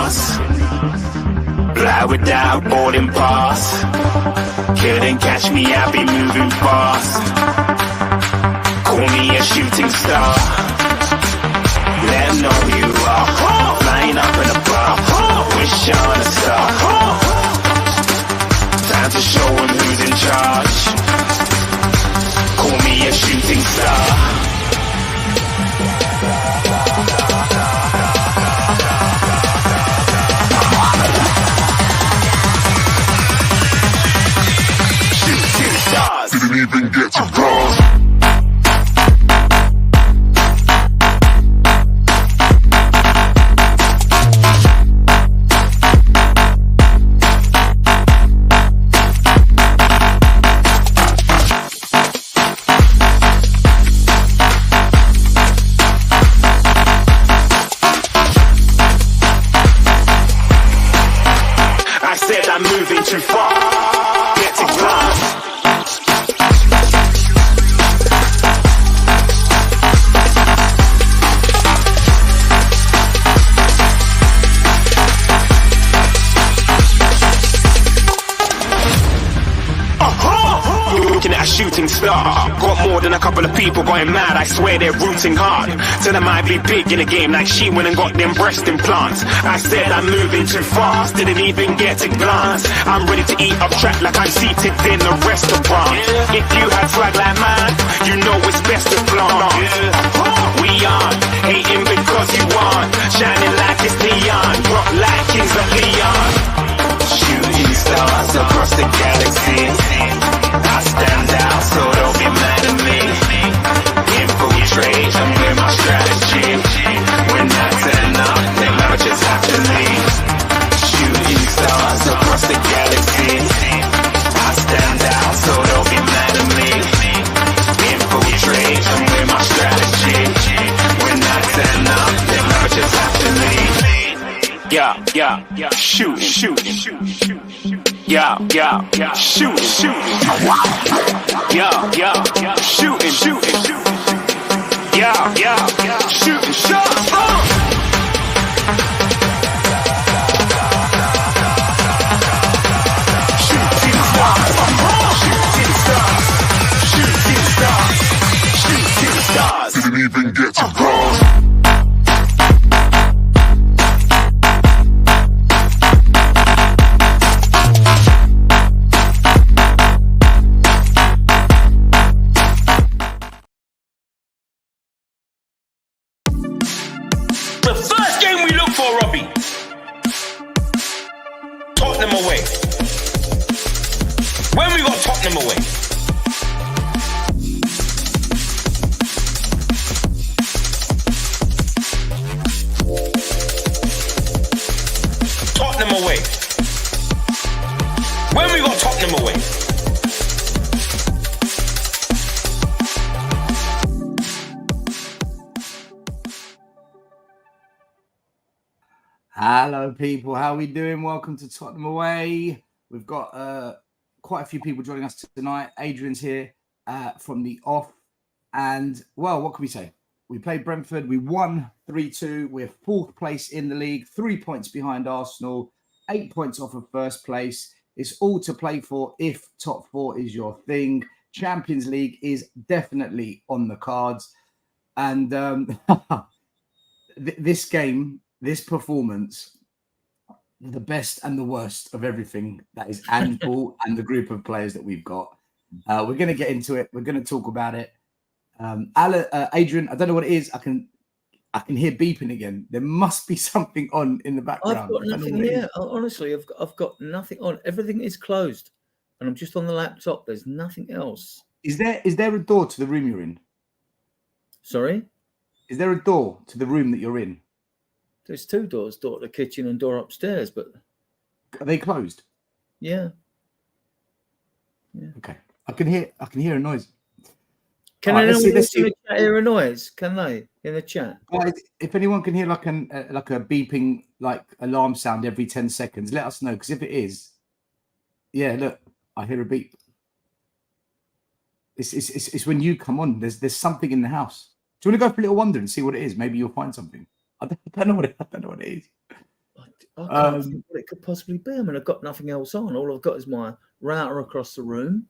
stars. Fly without boarding pass. Couldn't catch me, I'll be moving fast. Call me a shooting star. Let them know who you are. Flying up in a bar. Wish on a star. Time to show them who's in charge. Call me a shooting star. Didn't even get to cross. I said I'm moving too far. Get to class. Looking at a shooting star. Got more than a couple of people going mad. I swear they're rooting hard. Tell them I'd be big in the game like she went and got them breast implants. I said I'm moving too fast. Didn't even get to glance. I'm ready to eat up track like I'm seated in a restaurant. If you had swag like mine, you know it's best to flaunt. We aren't hating because you aren't. Shining like it's neon. Rock like Kings of Leon. Shooting stars across the galaxy. I stand out, so don't be mad at me. Infiltrate, I'm with my strategy. When I turn up, they might just have to leave. Shooting stars across the galaxy. I stand out, so don't be mad at me. Infiltrate, I'm with my strategy. When I turn up, they might just have to leave. Yeah, shoot, yeah, shoot, yeah, shooting, yeah, shooting shots. Shooting stars. Didn't even get to cross. The first game we look for, Robbie. Tottenham away. When we got Tottenham away. Tottenham away. When we got Tottenham away. Hello, people. How are we doing? Welcome to Tottenham Away. We've got quite a few people joining us tonight. Adrian's here from the off. And, well, what can we say? We played Brentford. We won 3-2. We're fourth place in the league, 3 points behind Arsenal, 8 points off of first place. It's all to play for if top four is your thing. Champions League is definitely on the cards. And this game... This performance, the best and the worst of everything that is Anfield and the group of players that we've got. We're going to get into it. We're going to talk about it. Adrian, I don't know what it is. I can hear beeping again. There must be something on in the background. I've got nothing here. Honestly, I've got nothing on. Everything is closed, and I'm just on the laptop. There's nothing else. Is there a door to the room you're in? Sorry? Is there a door to the room that you're in? There's two doors, door to the kitchen and door upstairs, but... Are they closed? Yeah. Okay. I can hear a noise. Can anyone in the chat hear a noise? Can they? In the chat? Guys, if anyone can hear like a beeping like alarm sound every 10 seconds, let us know. Because if it is, yeah, look, I hear a beep. It's when you come on. There's something in the house. Do you want to go for a little wander and see what it is? Maybe you'll find something. I don't know what it is. I can't think what it could possibly be. I mean, I've got nothing else on. All I've got is my router across the room.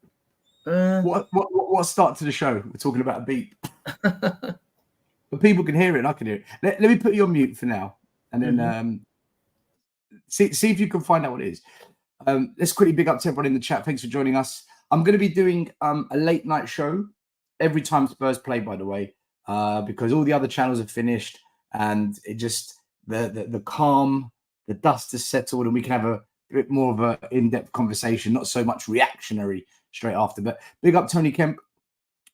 What start to the show? We're talking about a beep. But people can hear it and I can hear it. Let me put you on mute for now. And then see if you can find out what it is. Let's quickly big up to everyone in the chat. Thanks for joining us. I'm going to be doing a late night show every time Spurs play, by the way, because all the other channels are finished and it just the calm, the dust has settled, and we can have a bit more of an in-depth conversation, not so much reactionary straight after. But big up Tony Kemp.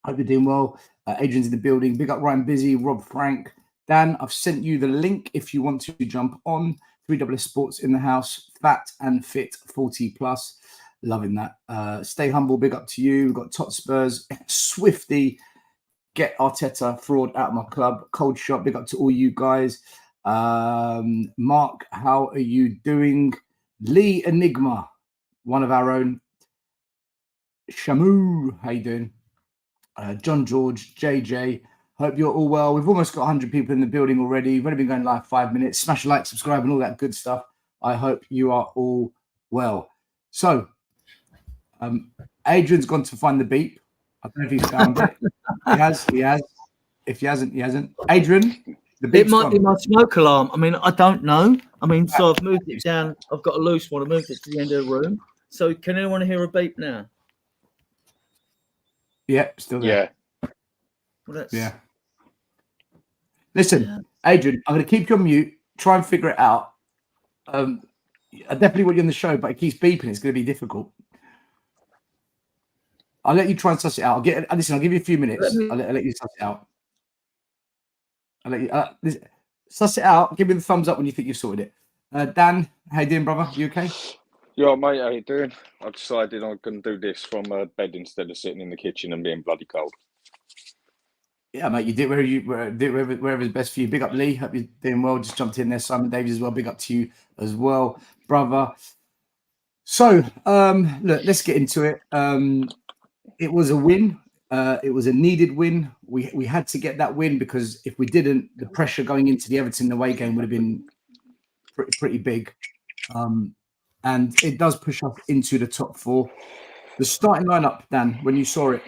Hope you're doing well. Adrian's in the building. Big up Ryan Busy, Rob Frank. Dan, I've sent you the link if you want to jump on. 3WS Sports in the house. Fat and fit 40 plus. Loving that. Stay humble. Big up to you. We've got Tot Spurs. Swifty. Get Arteta fraud out of my club. Cold shot. Big up to all you guys. Mark, how are you doing? Lee Enigma, one of our own. Shamu, how you doing? John George, JJ, hope you're all well. We've almost got 100 people in the building already. We've only been going live 5 minutes. Smash a like, subscribe, and all that good stuff. I hope you are all well. So, Adrian's gone to find the beep. I don't know if he's found it. He has. If he hasn't, he hasn't. Adrian, the beep's It might gone. be my smoke alarm. I mean, I don't know. I mean, so I've moved it down. I've got a loose one. I moved it to the end of the room. So can anyone hear a beep now? Yeah, still there. Well, that's... Yeah. Listen, Adrian, I'm going to keep you on mute. Try and figure it out. I definitely want you on the show, but it keeps beeping. It's going to be difficult. I'll let you try and suss it out. Listen, I'll give you a few minutes. I'll let you suss it out. I'll let you suss it out. Give me the thumbs up when you think you've sorted it. Dan, how you doing, brother? You okay? Yeah, mate, how you doing? I decided I'm going to do this from bed instead of sitting in the kitchen and being bloody cold. Yeah, mate, you do wherever's best for you. Big up, Lee. Hope you're doing well. Just jumped in there. Simon Davies as well. Big up to you as well, brother. So, look, let's get into it. It was a win. It was a needed win. We had to get that win because if we didn't, the pressure going into the Everton away game would have been pretty big. And it does push us into the top four. The starting lineup, Dan, when you saw it,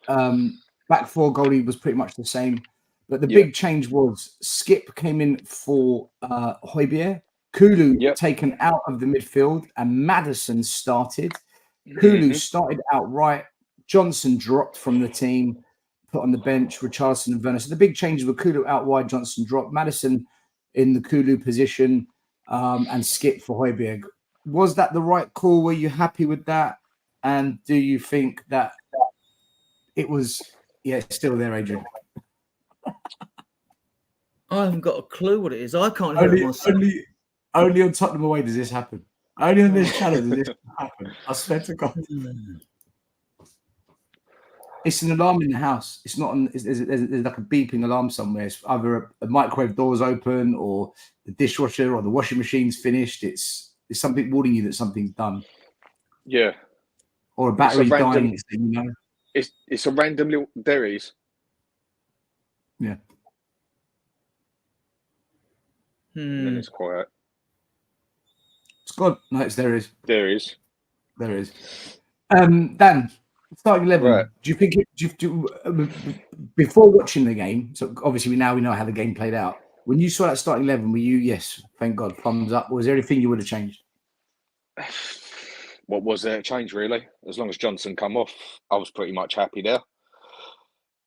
back four goalie was pretty much the same. But the big change was Skip came in for Højbjerg, Kulu taken out of the midfield, and Maddison started. Kulu started out right. Johnson dropped from the team, put on the bench, Richarlison and Werner. So the big changes were Kulu out wide, Johnson dropped, Maddison in the Kulu position, and Skip for Højbjerg. Was that the right call? Were you happy with that? And do you think that it was, still there, Adrian? I haven't got a clue what it is. I can't hear it myself. Only on Tottenham away does this happen. Only on this channel does this happen. I swear to God. It's an alarm in the house. It's not. There's like a beeping alarm somewhere. It's either a microwave door's open, or the dishwasher, or the washing machine's finished. It's something warning you that something's done. Yeah. Or a battery dying. It's a random little. There it is. Yeah. And then it's quiet. It's gone. No, there it is. There it is. There it is. Dan, starting 11. Right. Do you think before watching the game? So obviously we know how the game played out. When you saw that starting 11, were you yes? Thank God, thumbs up. Was there anything you would have changed? What was there to change, really? As long as Johnson come off, I was pretty much happy there.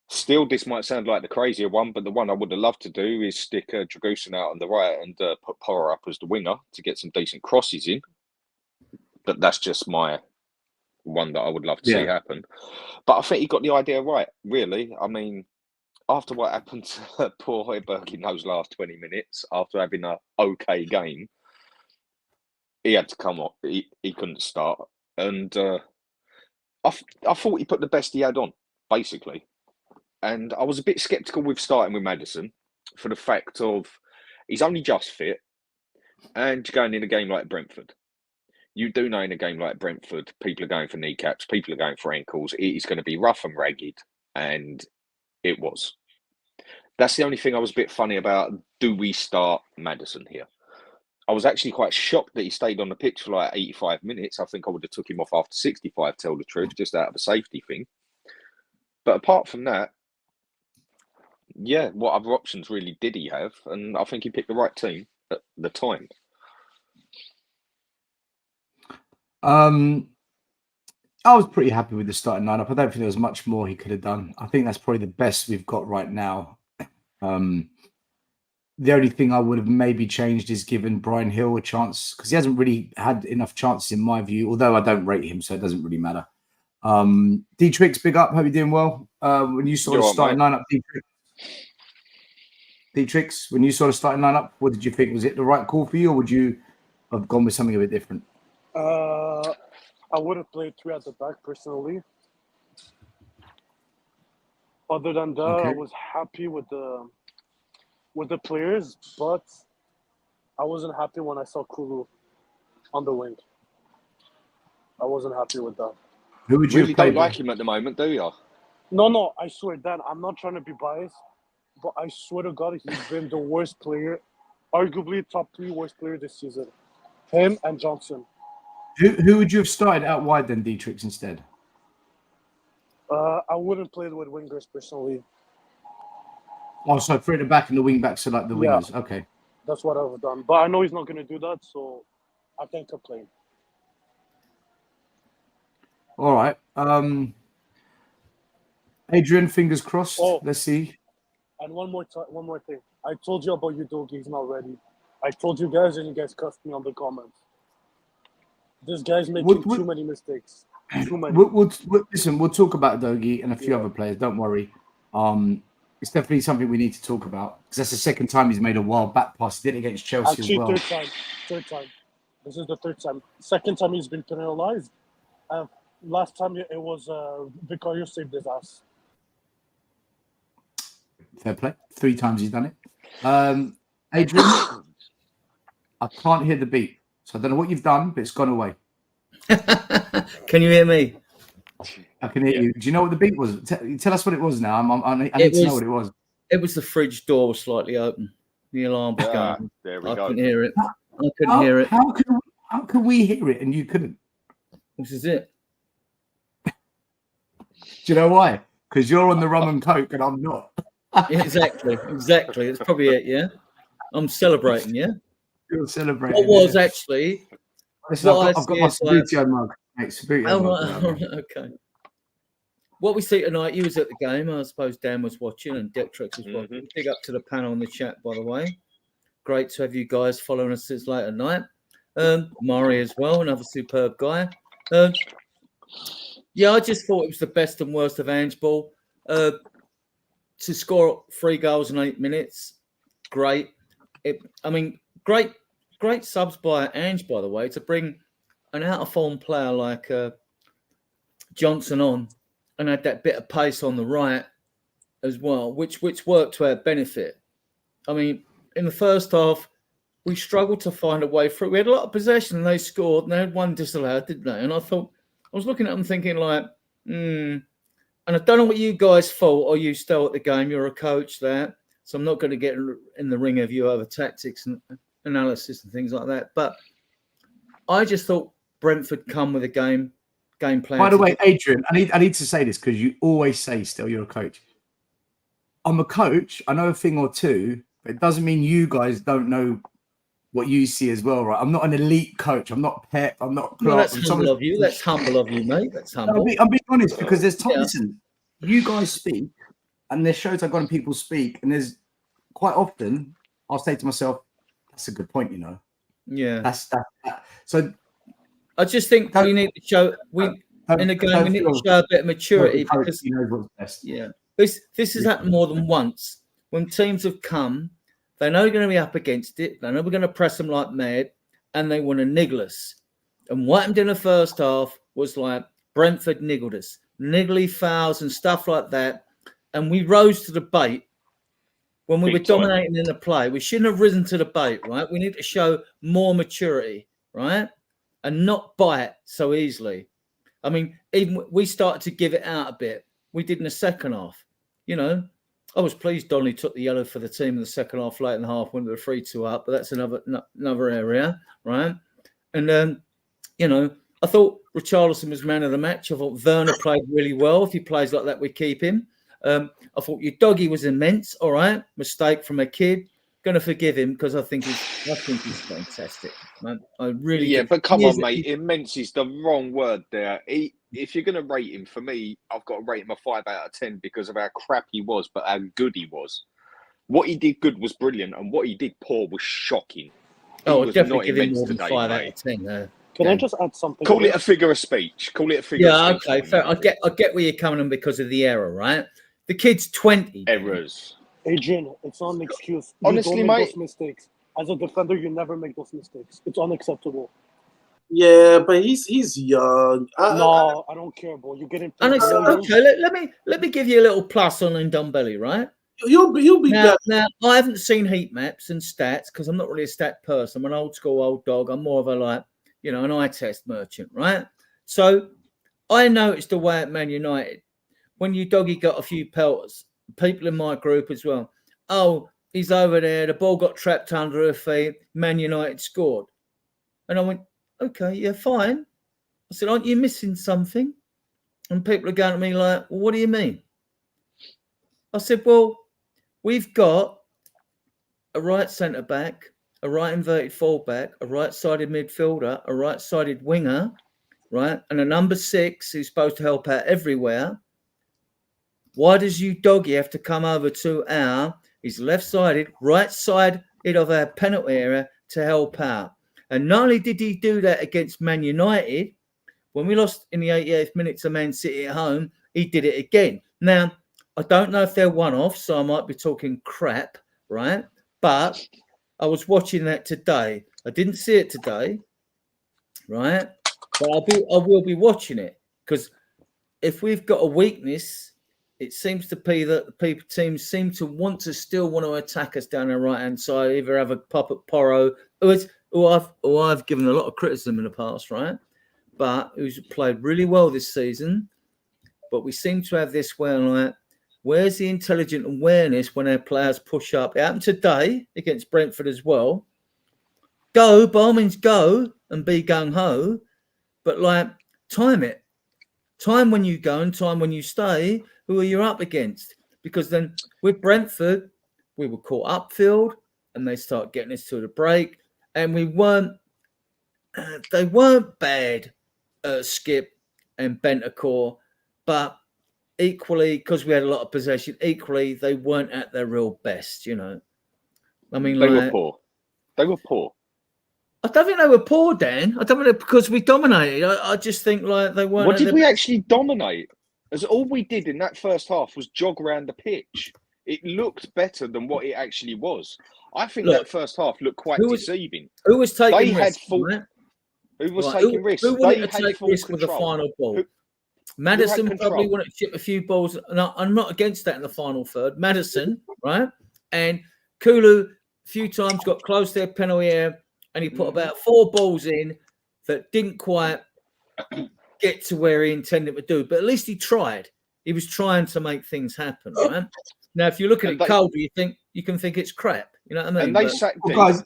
Still, this might sound like the crazier one, but the one I would have loved to do is stick Dragusin out on the right and put Porra up as the winger to get some decent crosses in. But that's just my one that I would love to see happen. But I think he got the idea right, really. I mean, after what happened to poor Højbjerg in those last 20 minutes, after having an okay game, he had to come off. He couldn't start. And I thought he put the best he had on, basically. And I was a bit sceptical with starting with Maddison for the fact of he's only just fit and going in a game like Brentford. You do know in a game like Brentford, people are going for kneecaps, people are going for ankles. It is going to be rough and ragged, and it was. That's the only thing I was a bit funny about. Do we start Maddison here? I was actually quite shocked that he stayed on the pitch for like 85 minutes. I think I would have took him off after 65, tell the truth, just out of a safety thing. But apart from that, yeah, what other options really did he have? And I think he picked the right team at the time. I was pretty happy with the starting lineup. I don't think there was much more he could have done. I think that's probably the best we've got right now. The only thing I would have maybe changed is given Brian Hill a chance, because he hasn't really had enough chances in my view, although I don't rate him, so it doesn't really matter. D-Trix, big up. Hope you're doing well. When you saw the starting lineup, D-Trix, when you saw the starting lineup, what did you think? Was it the right call for you, or would you have gone with something a bit different? I would have played 3 at the back personally. Other than that, I was happy with the players, but I wasn't happy when I saw Kulu on the wing. I wasn't happy with that. Who would you really don't like him at the moment, do you? No, I swear, Dan, I'm not trying to be biased, but I swear to God, he's been the worst player, arguably top 3 worst player this season. Him and Johnson. Who would you have started out wide then, D-Trix, instead? I wouldn't play with wingers personally. Oh, so 3 at the back and the wing backs are like the wingers. Yeah. Okay. That's what I would have done. But I know he's not going to do that, so I can't complain. All right. Adrian, fingers crossed. Let's see. And one more thing. I told you about Udogie. He's not ready. I told you guys, and you guys cussed me on the comments. This guy's making too many mistakes. Too many. Listen, we'll talk about Udogie and a few other players. Don't worry. It's definitely something we need to talk about, because that's the second time he's made a wild back pass. He did it against Chelsea Actually, as well. Third time. This is the third time. Second time he's been penalized. Last time it was Vicario saved his ass. Fair play. 3 times he's done it. Adrian, I can't hear the beat. So I don't know what you've done, but it's gone away. Can you hear me? I can hear you. Do you know what the beat was? Tell us what it was now. I need to know what it was. It was the fridge door was slightly open. The alarm was going. There we I go. couldn't hear it. I couldn't hear it. How can we hear it and you couldn't? This is it. Do you know why? Because you're on the rum and coke and I'm not. Yeah, exactly. It's probably it, yeah? I'm celebrating, yeah? You're celebrating. What was actually... Listen, I've got my Sabutio mug. Okay. What we see tonight, you was at the game. I suppose Dan was watching and D-Trix was watching. Big up to the panel in the chat, by the way. Great to have you guys following us since late at night. Murray as well, another superb guy. I just thought it was the best and worst of Ange ball. To score 3 goals in 8 minutes, great. Great subs by Ange, by the way, to bring an out-of-form player like Johnson on and had that bit of pace on the right as well, which worked to our benefit. I mean, in the first half, we struggled to find a way through. We had a lot of possession and they scored and they had 1 disallowed, didn't they? And I was looking at them thinking like, and I don't know what you guys thought, or you still at the game, you're a coach there, so I'm not going to get in the ring of you over tactics and analysis and things like that. But I just thought Brentford come with a game plan. By the way, Adrian, I need to say this because you always say still you're a coach. I'm a coach. I know a thing or two, but it doesn't mean you guys don't know what you see as well, right? I'm not an elite coach. I'm not Pep. I'm not Klopp. No, that's humble of you. That's humble of you, mate. That's humble. I'm being honest because there's times, listen, you guys speak and there's shows I've gone and people speak and there's quite often I'll say to myself, that's a good point, you know. Yeah. That's that. So I just think we need to show in the game we need to show a bit of maturity because he knows what's best. Yeah. This has happened more than once. When teams have come, they know they're going to be up against it. They know we're going to press them like mad, and they want to niggle us. And what happened in the first half was like Brentford niggled us, niggly fouls and stuff like that. And we rose to the bait when we were dominating in the play. We shouldn't have risen to the bait, right? We need to show more maturity, right? And not bite so easily. I mean, even we started to give it out a bit. We did in the second half, you know. I was pleased Donny took the yellow for the team in the second half, late in the half, when they were 3-2 up, but that's another area, right? And, you know, I thought Richarlison was man of the match. I thought Werner played really well. If he plays like that, we keep him. I thought your doggy was immense. All right, mistake from a kid. Going to forgive him because I think he's fantastic, man. I really Yeah, do. but come on, mate. Immense is the wrong word there. If you're going to rate him, for me, I've got to rate him a 5 out of 10 because of how crap he was, but how good he was. What he did good was brilliant, and what he did poor was shocking. I'll definitely give him more than 5 out of 10. Can I just add something? Call it a figure of speech. Yeah, okay, fair. I get where you're coming on because of the error, right? The kid's 20. Errors. Adrian, it's not an excuse. Honestly, you don't make mate, those mistakes. As a defender, you never make those mistakes. It's unacceptable. Yeah, but he's young. I don't care, boy. You get in. Okay, let me give you a little plus on Ndombele, right? You'll be better. Now, I haven't seen heat maps and stats because I'm not really a stat person. I'm an old school old dog. I'm more of a an eye test merchant, right? So I noticed the way at Man United when you doggy got a few pelters, people in my group as well. Oh, he's over there. The ball got trapped under her feet. Man United scored. And I went, okay, yeah, fine. I said, aren't you missing something? And people are going at me like, well, what do you mean? I said, well, we've got a right centre-back, a right inverted full-back, a right-sided midfielder, a right-sided winger, right, and a number 6 who's supposed to help out everywhere. Why does you doggy have to come over to he's left-sided, right-sided of our penalty area to help out? And not only did he do that against Man United, when we lost in the 88th minute to Man City at home, he did it again. Now, I don't know if they're one-off, so I might be talking crap, right? But I was watching that today. I didn't see it today, right? But I will be watching it because if we've got a weakness, it seems to be that the teams seem to want to attack us down the right-hand side, either have a pop at Porro, who I've given a lot of criticism in the past, right? But who's played really well this season. But we seem to have this where's the intelligent awareness when our players push up? It happened today against Brentford as well. Go, by all means, go and be gung-ho, but time it. Time when you go and time when you stay, who are you up against? Because then with Brentford, we were caught upfield and they start getting us to the break. And they weren't bad, Skip and Bentancur, but equally, because we had a lot of possession, equally, they weren't at their real best, I mean, they were poor. They were poor. I don't think they were poor, Dan. I don't think because we dominated. I just think they weren't. What did we actually dominate? As all we did in that first half was jog around the pitch. It looked better than what it actually was. I think that first half looked quite deceiving. Who was taking risks? Who was taking risks? Who wanted to take risks with the final ball? Maddison probably wanted to chip a few balls. No, I'm not against that in the final third. Maddison, right? And Kulu a few times got close to their penalty area and he put about 4 balls in that didn't quite get to where he intended to do. But at least he tried. He was trying to make things happen, right? Now, if you look at it cold, you can think it's crap. You know what I mean? And they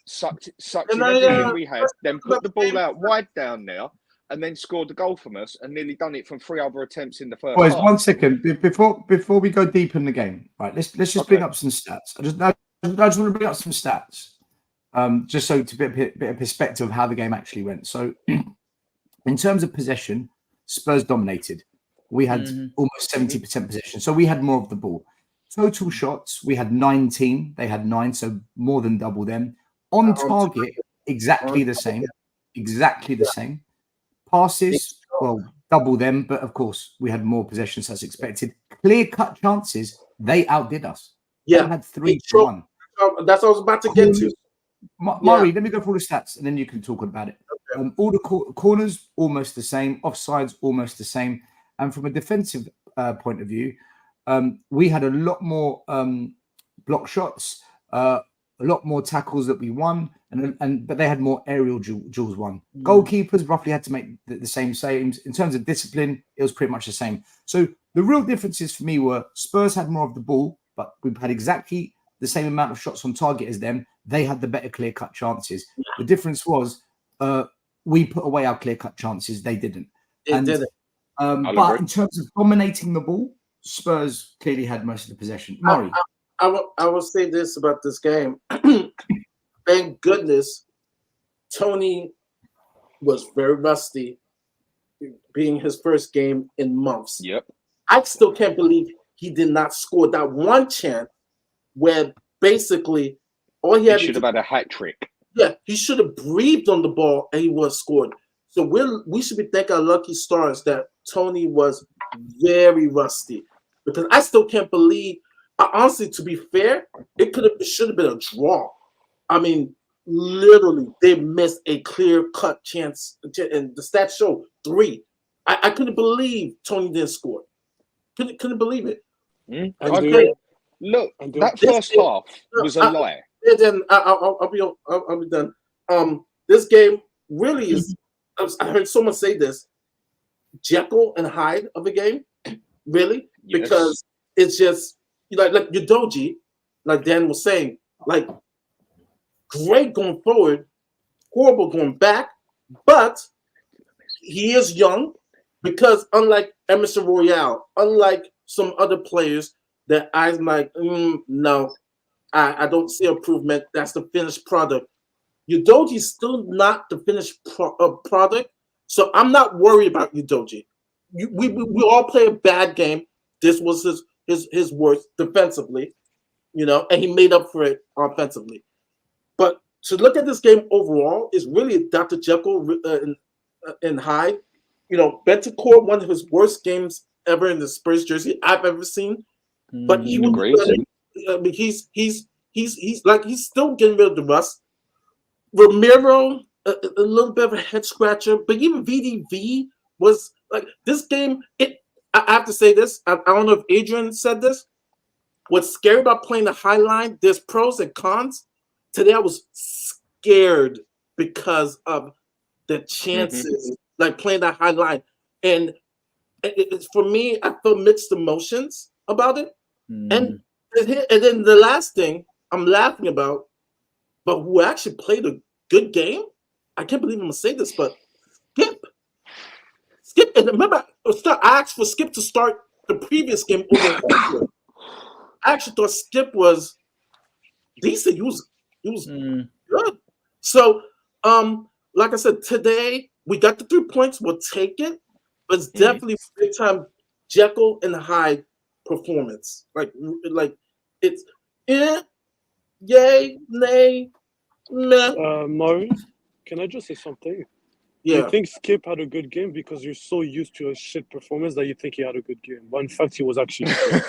sucked in everything we had, then put the ball out wide down there, and then scored the goal from us, and nearly done it from 3 other attempts in the first half. 1 second before we go deep in the game, right? Let's just bring up some stats. I just want to bring up some stats, just so to bit of perspective of how the game actually went. So, in terms of possession, Spurs dominated. We had almost 70% possession, so we had more of the ball. Total shots, we had 19. They had 9, so more than double them. On target, exactly the same. Exactly the same. Passes, well, double them, but of course, we had more possessions as expected. Clear-cut chances, they outdid us. Yeah. They had 3-1. That's what I was about to get to. Murray, let me go through the stats, and then you can talk about it. Okay. All the corners, almost the same. Offsides, almost the same. And from a defensive point of view, we had a lot more block shots, a lot more tackles that we won, but they had more aerial duels won. Goalkeepers roughly had to make the same saves. In terms of discipline, it was pretty much the same. So the real differences for me were Spurs had more of the ball, but we've had exactly the same amount of shots on target as them. They had the better clear-cut chances. The difference was we put away our clear-cut chances. They didn't. But in terms of dominating the ball, Spurs clearly had most of the possession. Murray. I will say this about this game. Thank goodness Tony was very rusty, being his first game in months. Yep. I still can't believe he did not score that one chance where basically all he should have had a hat trick. Yeah, he should have breathed on the ball and he would have scored. So we should be thanking our lucky stars that Tony was very rusty, because I still can't believe. Honestly, to be fair, it should have been a draw. I mean, literally, they missed a clear-cut chance, and the stats show 3. I couldn't believe Tony didn't score. Couldn't believe it. Look, that first half was a lie. And then I'll be done. This game really is. I heard someone say this: Jekyll and Hyde of a game, really, because it's just like Udogie, like Dan was saying, like great going forward, horrible going back, but he is young, because unlike Emerson Royale, unlike some other players that I'm like, no, I don't see improvement. That's the finished product. Udogie's still not the finished product, so I'm not worried about Udogie. We all play a bad game. This was his worst defensively, and he made up for it offensively. But to look at this game overall is really Dr. Jekyll and Hyde. Bentancur, one of his worst games ever in the Spurs jersey I've ever seen. But he would be better. I mean, he's still getting rid of the rust. Romero, a little bit of a head scratcher, but even VDV was like this game. I have to say this. I don't know if Adrian said this. What's scary about playing the high line? There's pros and cons. Today I was scared because of the chances, like playing that high line, and it's for me. I feel mixed emotions about it, and then the last thing I'm laughing about, but who actually played a good game. I can't believe I'm gonna say this, but Skip, and remember, I asked for Skip to start the previous game over. I actually thought Skip was decent. He was good. So, like I said, today we got the 3 points. We'll take it, but it's definitely big time Jekyll and Hyde performance. Like it's yay, nay, meh. Murray, can I just say something? Yeah. You think Skip had a good game because you're so used to a shit performance that you think he had a good game. But in fact, he was actually good.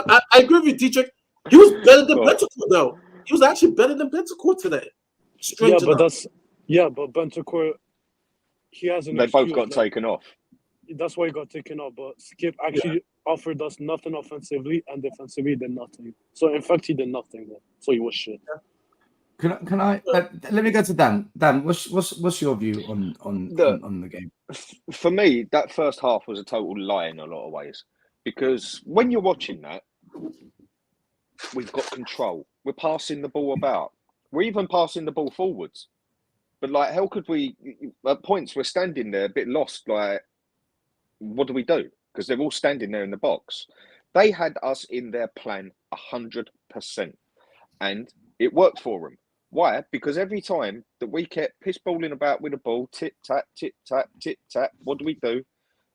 I agree with you, Dietrich. He was better than Bentancur, though. He was actually better than Bentancur today. But Bentancur, he has an They excuse, both got taken off. That's why he got taken off. But Skip actually offered us nothing offensively, and defensively he did nothing. So in fact, he did nothing. So he was shit. Can I let me go to Dan. Dan, what's your view on the game? For me, that first half was a total lie in a lot of ways, because when you're watching that, we've got control. We're passing the ball about. We're even passing the ball forwards. But how could we? At points, we're standing there a bit lost. Like, what do we do? Because they're all standing there in the box. They had us in their plan 100%, and it worked for them. Why? Because every time that we kept piss balling about with the ball, tip tap, what do?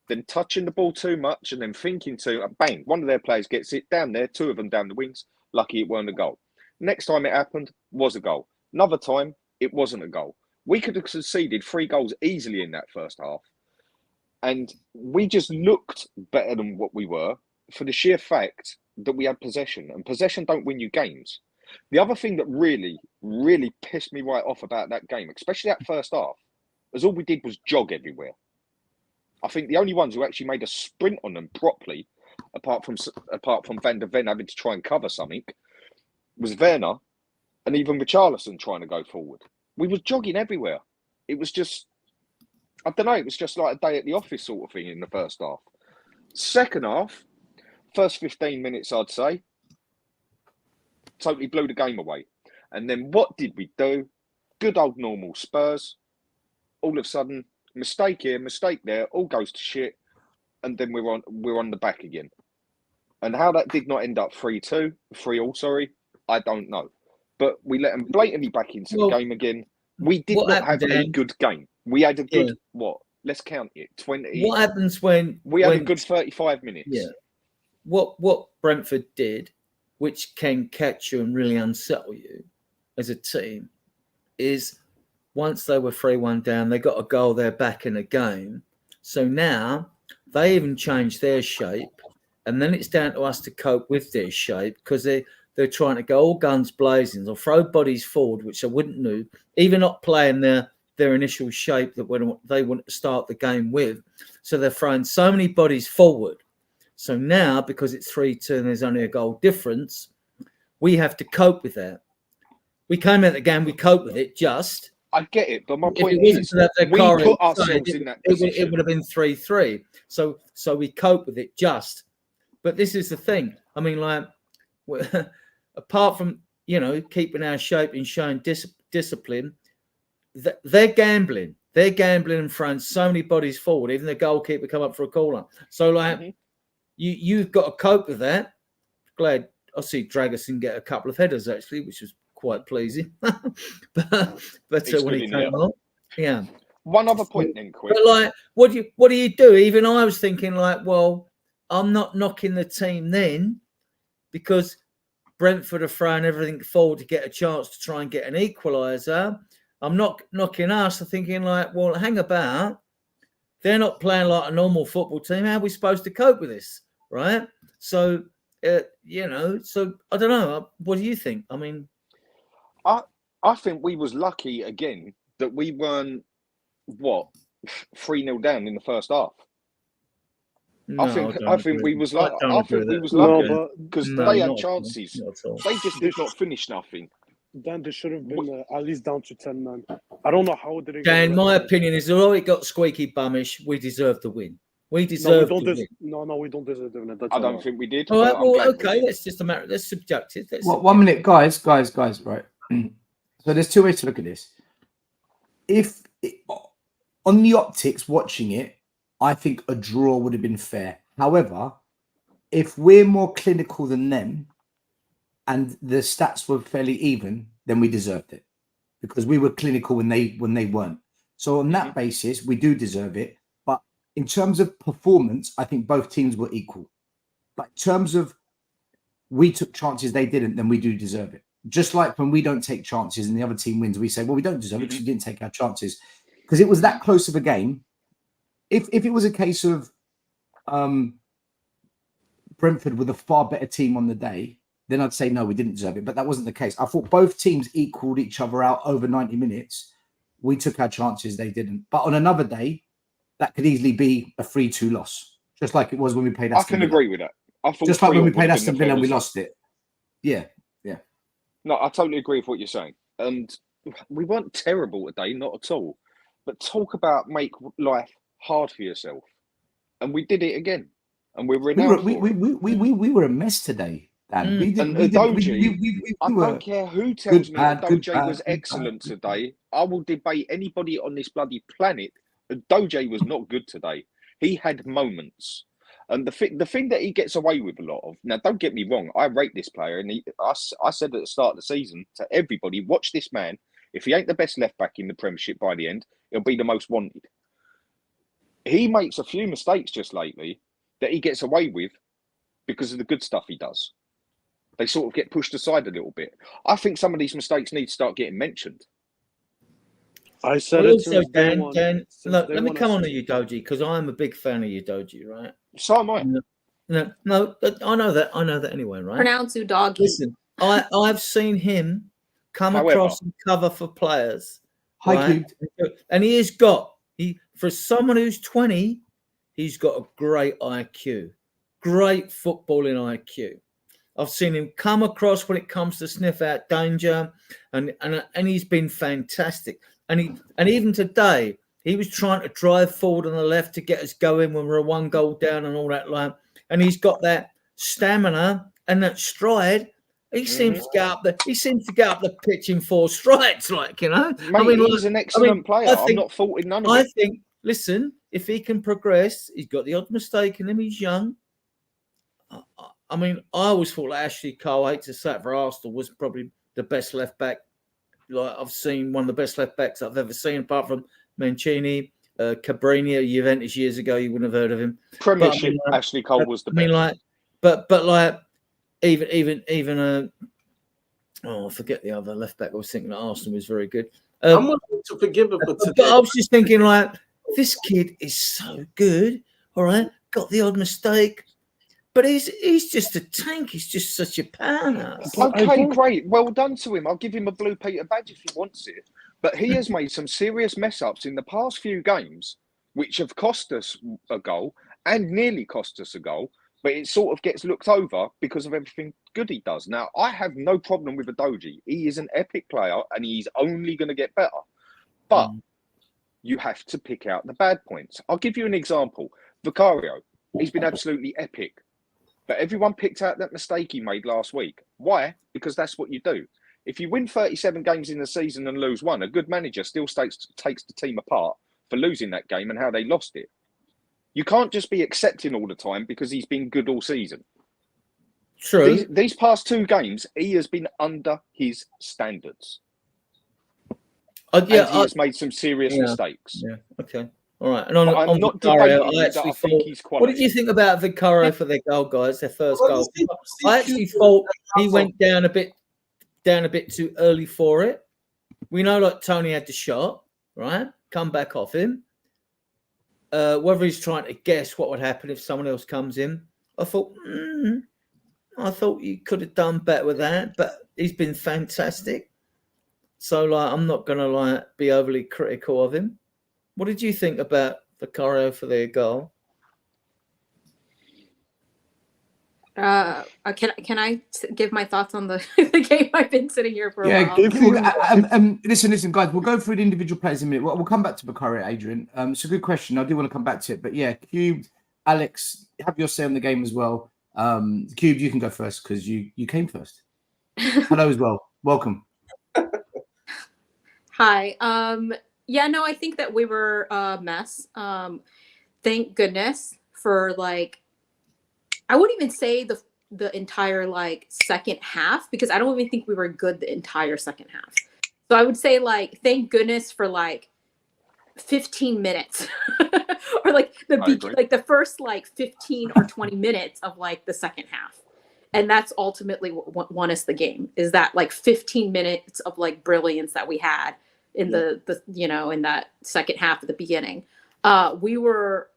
Then touching the ball too much and then thinking bang, one of their players gets it down there, 2 of them down the wings. Lucky it weren't a goal. Next time it happened, was a goal. Another time, it wasn't a goal. We could have conceded 3 goals easily in that first half. And we just looked better than what we were for the sheer fact that we had possession. And possession don't win you games. The other thing that really, really pissed me right off about that game, especially that first half, is all we did was jog everywhere. I think the only ones who actually made a sprint on them properly, apart from Van der Ven having to try and cover something, was Werner and even Richarlison trying to go forward. We was jogging everywhere. It was just, I don't know, it was just like a day at the office sort of thing in the first half. Second half, first 15 minutes, I'd say, totally blew the game away. And then what did we do? Good old normal Spurs. All of a sudden, mistake here, mistake there, all goes to shit, and then we're on the back again. And how that did not end up 3-2, 3-3, sorry, I don't know. But we let them blatantly back into the game again. We did not have a good game. We had a good, let's count it, 20. What happens when... We had a good 35 minutes. Yeah. What Brentford did, which can catch you and really unsettle you as a team, is once they were 3-1 down, they got a goal, they're back in the game. So now they even changed their shape, and then it's down to us to cope with their shape, because they're trying to go all guns blazing or throw bodies forward, which I wouldn't do, even not playing their initial shape that they want to start the game with. So they're throwing so many bodies forward. So now, because it's 3-2 and there's only a goal difference, we have to cope with that. We came out the game, we cope with it just. I get it, but my point is, we put ourselves in that position. It would have been 3-3. So we cope with it just. But this is the thing. I mean, like, apart from, keeping our shape and showing discipline, they're gambling. They're gambling and throwing so many bodies forward, even the goalkeeper come up for a corner. So, like, you've got to cope with that. Glad I see Dragerson get a couple of headers, actually, which was quite pleasing. but when he came on, yeah. One other point then, quick. But like, what do you do? Even I was thinking, like, well, I'm not knocking the team then, because Brentford are throwing everything forward to get a chance to try and get an equaliser. I'm not knocking us. I'm thinking, like, well, hang about. They're not playing like a normal football team. How are we supposed to cope with this, right? So, so I don't know. What do you think? I mean, I think we was lucky again that we weren't 3-0 down in the first half. No, I think we was lucky. I think we was lucky because they had chances. They just did not finish nothing. Dan, they should have been at least down to 10 men. I don't know how did it. Dan, my opinion is, although it got squeaky bummish, we deserved the win. We deserved the win. No, we don't deserve the win. I don't think we did. All right, well, okay, that's just a matter. That's subjective. Well, 1 minute, guys, right? So there's two ways to look at this. On the optics, watching it, I think a draw would have been fair. However, if we're more clinical than them and the stats were fairly even, then we deserved it because we were clinical when they weren't. So on that basis, we do deserve it. But in terms of performance, I think both teams were equal. But in terms of we took chances, they didn't, then we do deserve it. Just like when we don't take chances and the other team wins, we say, well, we don't deserve it because we didn't take our chances. Because it was that close of a game. If it was a case of Brentford with a far better team on the day, then I'd say, no, we didn't deserve it. But that wasn't the case. I thought both teams equaled each other out over 90 minutes. We took our chances, they didn't. But on another day, that could easily be a 3-2 loss, just like it was when we played Aston Villa. I can agree with that. I thought just like when we played Aston Villa and we lost it. Yeah. No, I totally agree with what you're saying. And we weren't terrible today, not at all. But talk about make life hard for yourself. And we did it again. And we were we were a mess today, Dan. I don't care who tells me that Doge was excellent today. I will debate anybody on this bloody planet. Doge was not good today. He had moments. And the thing that he gets away with a lot of, now don't get me wrong, I rate this player, and I said at the start of the season to everybody, watch this man. If he ain't the best left back in the Premiership by the end, he'll be the most wanted. He makes a few mistakes just lately that he gets away with because of the good stuff he does. They sort of get pushed aside a little bit. I think some of these mistakes need to start getting mentioned. I said it also, Dan, look, let me come on to you, Doji, because I'm a big fan of you, Doji, right? So am I. No, I know that. I know that anyway, right? Pronounce you, doggy. Listen, I've seen him come across and cover for players, right? And for someone who's 20, he's got a great IQ, great footballing IQ. I've seen him come across when it comes to sniff out danger, and he's been fantastic. And even today, He was trying to drive forward on the left to get us going when we were 1 goal down and all that line. And he's got that stamina and that stride. He seems to get up the pitch in 4 strides, like, you know. Mate, he's an excellent player. I'm not faulting none of it. I think, listen, if he can progress, he's got the odd mistake in him. He's young. I mean, I always thought that Ashley Cole, I hate to say it, for Arsenal, was probably the best left back. Like, I've seen one of the best left backs I've ever seen, apart from Mancini, Cabrini at Juventus years ago. You wouldn't have heard of him. Premiership, Ashley Cole was the best. Even I forget the other left back. I was thinking that Arsenal was very good. I'm willing to forgive him for today. But I was just thinking, like, this kid is so good. All right, got the odd mistake, but he's just a tank. He's just such a powerhouse. Okay, great. Well done to him. I'll give him a Blue Peter badge if he wants it. But he has made some serious mess-ups in the past few games, which have cost us a goal and nearly cost us a goal. But it sort of gets looked over because of everything good he does. Now, I have no problem with Udogie. He is an epic player and he's only going to get better. But you have to pick out the bad points. I'll give you an example. Vicario, he's been absolutely epic. But everyone picked out that mistake he made last week. Why? Because that's what you do. If you win 37 games in the season and lose 1, a good manager still takes the team apart for losing that game and how they lost it. You can't just be accepting all the time because he's been good all season. True. These past 2 games, he has been under his standards. And he has made some serious mistakes. Yeah, okay. All right. And on not Vicario, debating I actually think he's what did you think about Vicario for their goal, guys? Their first goal. I actually thought he went down a bit too early for it. We know, like, Tony had the shot, right? Come back off him. Whether he's trying to guess what would happen if someone else comes in, I thought you could have done better with that, but he's been fantastic. So, like, I'm not gonna, like, be overly critical of him. What did you think about Vicario for their goal? Can I give my thoughts on the game? I've been sitting here for a while. Listen, guys. We'll go through the individual players in a minute. We'll come back to Vicario, Adrian. It's a good question. I do want to come back to it, but yeah, Cube, Alex, have your say on the game as well. Cube, you can go first because you came first. Hello as well. Welcome. Hi. Yeah, no, I think that we were a mess. Thank goodness for, like, I wouldn't even say the entire, like, second half, because I don't even think we were good the entire second half. So I would say, like, thank goodness for, like, 15 minutes or like the first, like, 15 or 20 minutes of, like, the second half. And that's ultimately what won us the game, is that, like, 15 minutes of, like, brilliance that we had in the in that second half at the beginning. We were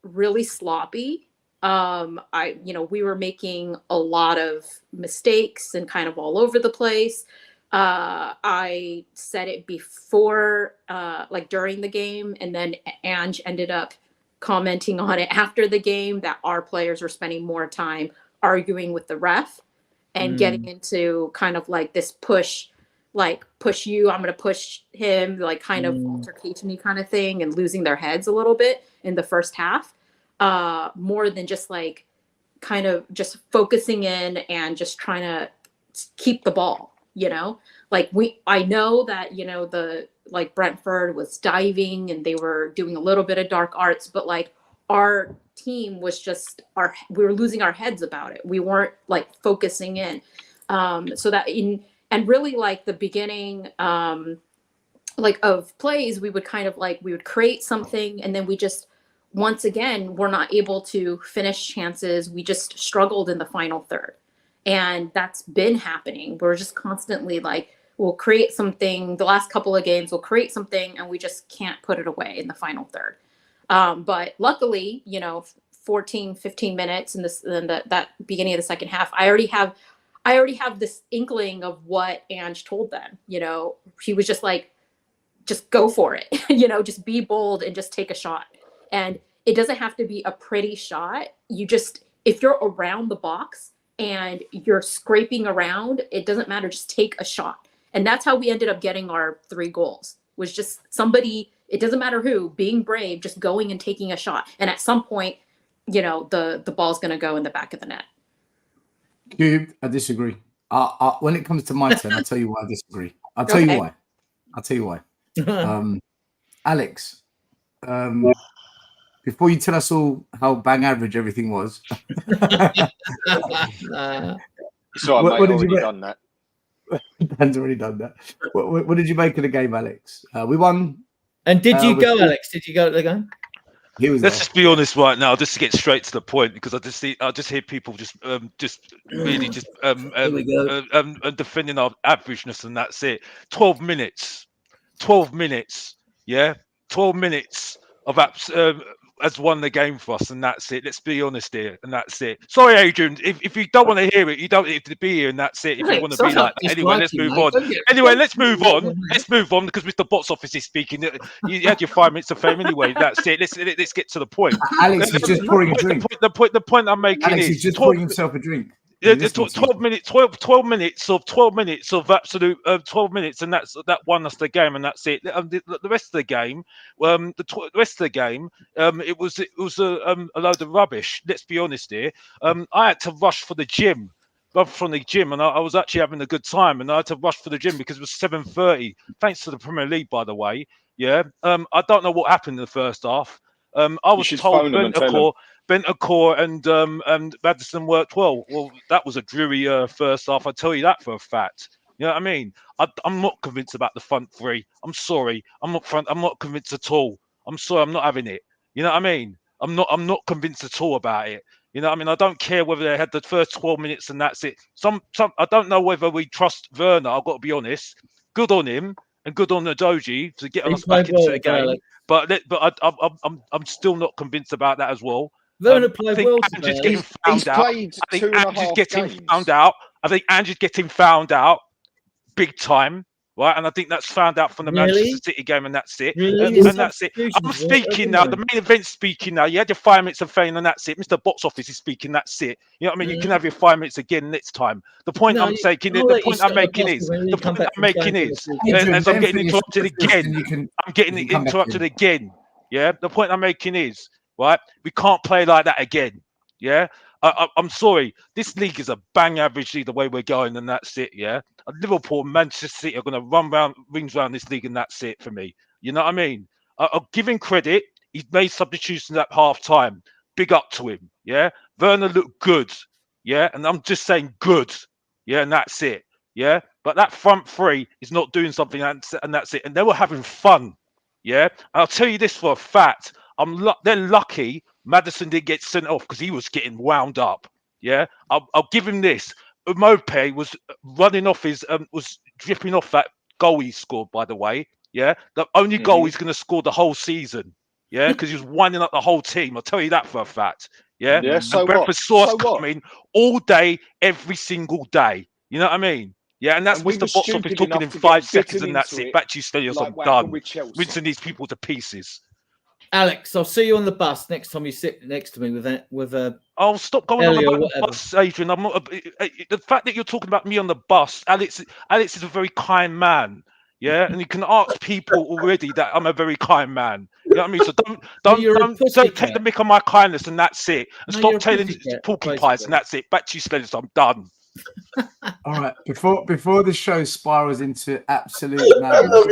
really sloppy. We were making a lot of mistakes and kind of all over the place. I said it before, like, during the game, and then Ange ended up commenting on it after the game, that our players were spending more time arguing with the ref and getting into kind of like this push you, I'm going to push him, like, kind of altercation-y kind of thing, and losing their heads a little bit in the first half, more than just, like, kind of just focusing in and just trying to keep the ball, like, I know that, like, Brentford was diving and they were doing a little bit of dark arts, but, like, our team was just we were losing our heads about it. We weren't, like, focusing in, and really, like, the beginning, like, of plays, we would kind of, like, we would create something, and then we just, once again, we're not able to finish chances. We just struggled in the final third. And that's been happening. We're just constantly, like, we'll create something. The last couple of games, we'll create something, and we just can't put it away in the final third. But luckily, 14, 15 minutes in that beginning of the second half, I already have this inkling of what Ange told them. He was just like, just go for it, just be bold and just take a shot. And it doesn't have to be a pretty shot. If you're around the box and you're scraping around, it doesn't matter. Just take a shot. And that's how we ended up getting our 3 goals, was just somebody It doesn't matter who, being brave, just going and taking a shot. And at some point, the ball's going to go in the back of the net. Cube, I disagree. When it comes to my turn, I'll tell you why I disagree. I'll tell you why. Alex, before you tell us all how bang average everything was. So I've already done that. Dan's already done that. What did you make of the game, Alex? We won. And did you go, Alex? Did you go to the game? Let's just be honest right now, just to get straight to the point, because I just hear people just really defending our averageness, and that's it. 12 minutes, yeah, 12 minutes of has won the game for us, and that's it. Let's be honest here, and that's it. Sorry, Adrian, if you don't want to hear it, you don't need to be here, and that's it. If you want to be like that. Anyway, let's move on. Let's move on because Mr. Box Office is speaking. You had your 5 minutes of fame anyway. That's it. Let's get to the point. Alex is just pouring a drink. The point I'm making Alex is just pouring himself a drink. Yeah, 12 minutes of absolute 12 minutes, and that won us the game, and that's it. The rest of the game, it was a load of rubbish. Let's be honest here. I had to rush for the gym. And I was actually having a good time, and I had to rush for the gym because it was 7:30. Thanks to the Premier League, by the way. Yeah. I don't know what happened in the first half. I was told Bentancur and Maddison worked well. Well, that was a dreary first half. I tell you that for a fact. You know what I mean? I'm not convinced about the front three. I'm sorry. I'm not convinced at all. I'm sorry. I'm not having it. You know what I mean? I'm not convinced at all about it. You know what I mean? I don't care whether they had the first 12 minutes and that's it. I don't know whether we trust Werner. I've got to be honest. Good on him and good on Nadoji to get us back into the game. But I'm still not convinced about that as well. Werner played well. He's played 2.5 games. I think Andrew's getting found out big time, right? And I think that's found out from the Manchester City game, and that's it. And that's it. I'm speaking now. The main event's speaking now. You had your 5 minutes of fame, and that's it. Mr. Box Office is speaking. That's it. You know what I mean? You can have your 5 minutes again next time. The point I'm making is, as I'm getting interrupted again, Yeah. The point I'm making is, right? We can't play like that again. Yeah. I'm sorry. This league is a bang average league the way we're going, and that's it. Yeah. Liverpool, Manchester City are going to run rings around this league, and that's it for me. You know what I mean? I'll give him credit. He's made substitutions at half time. Big up to him. Yeah. Werner looked good. Yeah. And I'm just saying good. Yeah. And that's it. Yeah. But that front three is not doing something, and that's it. And they were having fun. Yeah. And I'll tell you this for a fact. They're lucky Maddison didn't get sent off because he was getting wound up. Yeah, I'll give him this. Mope was running off was dripping off that goal he scored, by the way. Yeah, the only goal he's going to score the whole season. Yeah, because he was winding up the whole team. I'll tell you that for a fact. Yeah, yeah. So Brentford saw us coming all day, every single day. You know what I mean? Yeah, and that's Mr. Box Office talking in 5 seconds, and that's it. Back to you, Stelios. I'm done. Rinsing these people to pieces. Alex, I'll see you on the bus next time you sit next to me with a. I'll stop going on the bus, Adrian. I'm not. The fact that you're talking about me on the bus, Alex is a very kind man. Yeah, and you can ask people already that I'm a very kind man. You know what I mean? So don't take the mick on my kindness, and that's it. And stop telling porcupines, and that's it. Back to you, Stelios. I'm done. All right. Before the show spirals into absolute madness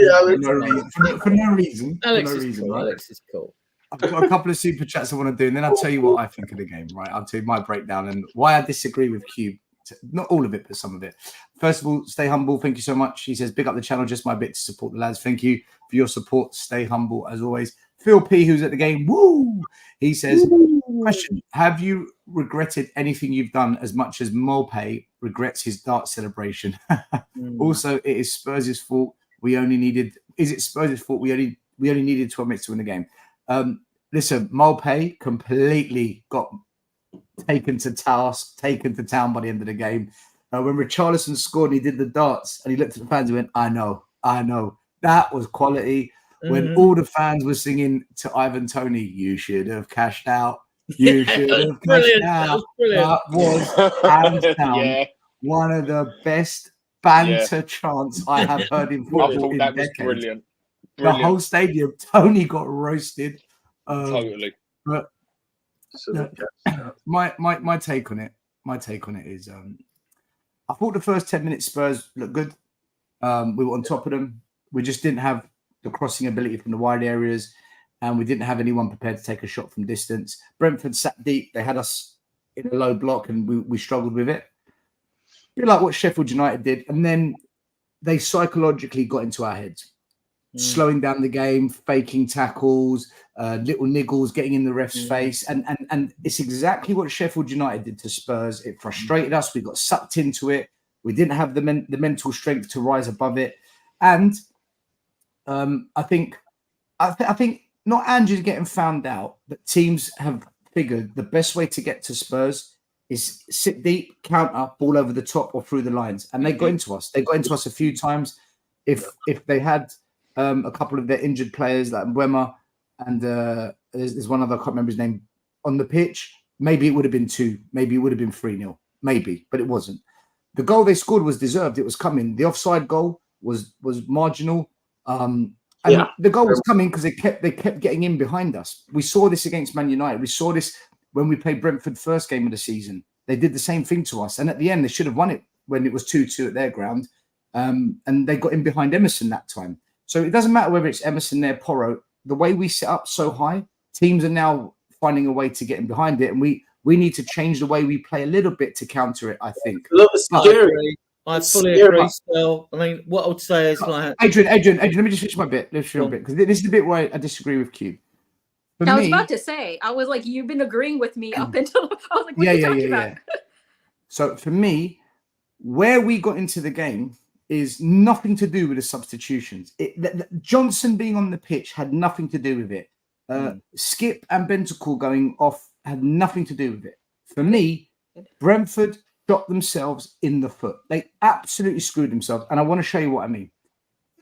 for no reason. Alex is cool. I've got a couple of super chats I want to do, and then I'll tell you what I think of the game. Right, I'll tell you my breakdown and why I disagree with Cube. Not all of it, but some of it. First of all, stay humble. Thank you so much. He says, "Big up the channel, just my bit to support the lads." Thank you for your support. Stay humble as always. Phil P, who's at the game, woo! He says, "Question: have you regretted anything you've done as much as Mope regrets his dart celebration?" Also, it is Spurs' fault. Is it Spurs' fault? We only needed 12 minutes to win the game. Listen, Mope completely got taken to town by the end of the game. When Richarlison scored and he did the darts and he looked at the fans and went, I know. That was quality. When all the fans were singing to Ivan Toney, you should have cashed out. You should have cashed out. That was hands down one of the best banter chants I have heard in football. I thought that was brilliant. the whole stadium. Tony got roasted. Totally. But my take on it. My take on it is, I thought the first 10 minutes Spurs looked good. We were on top of them. We just didn't have the crossing ability from the wide areas, and we didn't have anyone prepared to take a shot from distance. Brentford sat deep. They had us in a low block, and we struggled with it. A bit like what Sheffield United did, and then they psychologically got into our heads, slowing down the game, faking tackles, little niggles, getting in the ref's face, and it's exactly what Sheffield United did to Spurs. It frustrated us. We got sucked into it. We didn't have the mental strength to rise above it, and I think not Andrew's getting found out, but teams have figured the best way to get to Spurs is sit deep, counter, ball over the top or through the lines. And they got into us. They got into us a few times. If they had a couple of their injured players like Mbeumo and there's one other, I can't remember his name, on the pitch, maybe it would have been 2, maybe it would have been 3-0, maybe, but it wasn't. The goal they scored was deserved. It was coming. The offside goal was marginal. The goal was coming because they kept getting in behind us. We saw this against Man United. We saw this when we played Brentford first game of the season. They did the same thing to us. And at the end, they should have won it when it was 2-2 at their ground. And they got in behind Emerson that time. So it doesn't matter whether it's Emerson there, Porro. The way we set up so high, teams are now finding a way to get in behind it. And we need to change the way we play a little bit to counter it, I think. I fully agree, Stel. I mean, what I would say is like... Adrian, let me just finish my bit. Because this is the bit where I disagree with Q. I was about to say, I was like, you've been agreeing with me up until I was like, what are you talking about? So for me, where we got into the game is nothing to do with the substitutions. Johnson being on the pitch had nothing to do with it. Skip and Bentancur going off had nothing to do with it. For me, Brentford shot themselves in the foot. They absolutely screwed themselves. And I want to show you what I mean.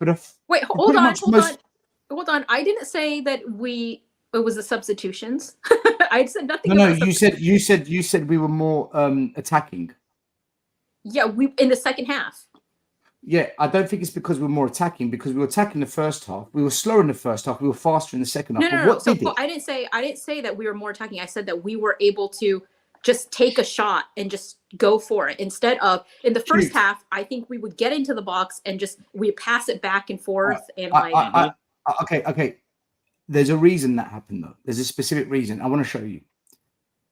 Wait, hold on. I didn't say that it was the substitutions. I said nothing. No, you said we were more attacking. Yeah, we in the second half. Yeah, I don't think it's because we were more attacking, because we were attacking the first half. We were slower in the first half. We were faster in the second half. No. So I didn't say that we were more attacking. I said that we were able to just take a shot and just go for it instead of in the first half. I think we would get into the box and just we pass it back and forth Okay. There's a reason that happened, though. There's a specific reason. I want to show you.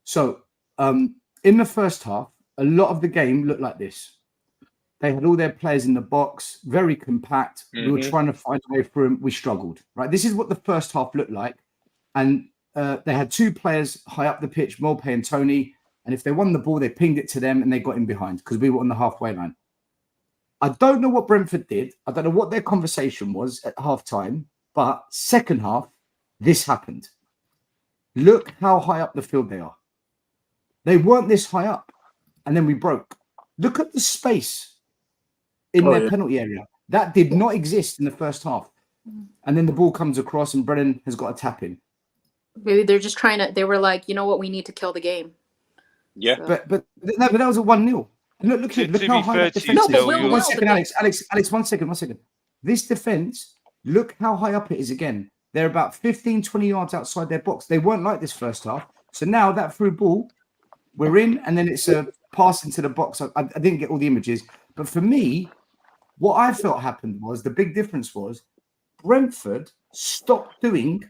So, in the first half, a lot of the game looked like this. They had all their players in the box, very compact. We were trying to find a way through them. We struggled, right? This is what the first half looked like. And they had 2 players high up the pitch, Molpe and Tony. And if they won the ball, they pinged it to them and they got in behind because we were on the halfway line. I don't know what Brentford did. I don't know what their conversation was at halftime. But second half, this happened. Look how high up the field they are. They weren't this high up. And then we broke. Look at the space in their penalty area. That did not exist in the first half. And then the ball comes across and Brennan has got a tap in. Maybe they're just they were like, you know what, we need to kill the game. Yeah. So. But that was a 1-0. Look here. Look how high that defense is. One second, Alex, one second. This defense, look how high up it is again. They're about 15, 20 yards outside their box. They weren't like this first half. So now that through ball, we're in, and then it's a pass into the box. I didn't get all the images. But for me, what I felt happened was, the big difference was Brentford stopped doing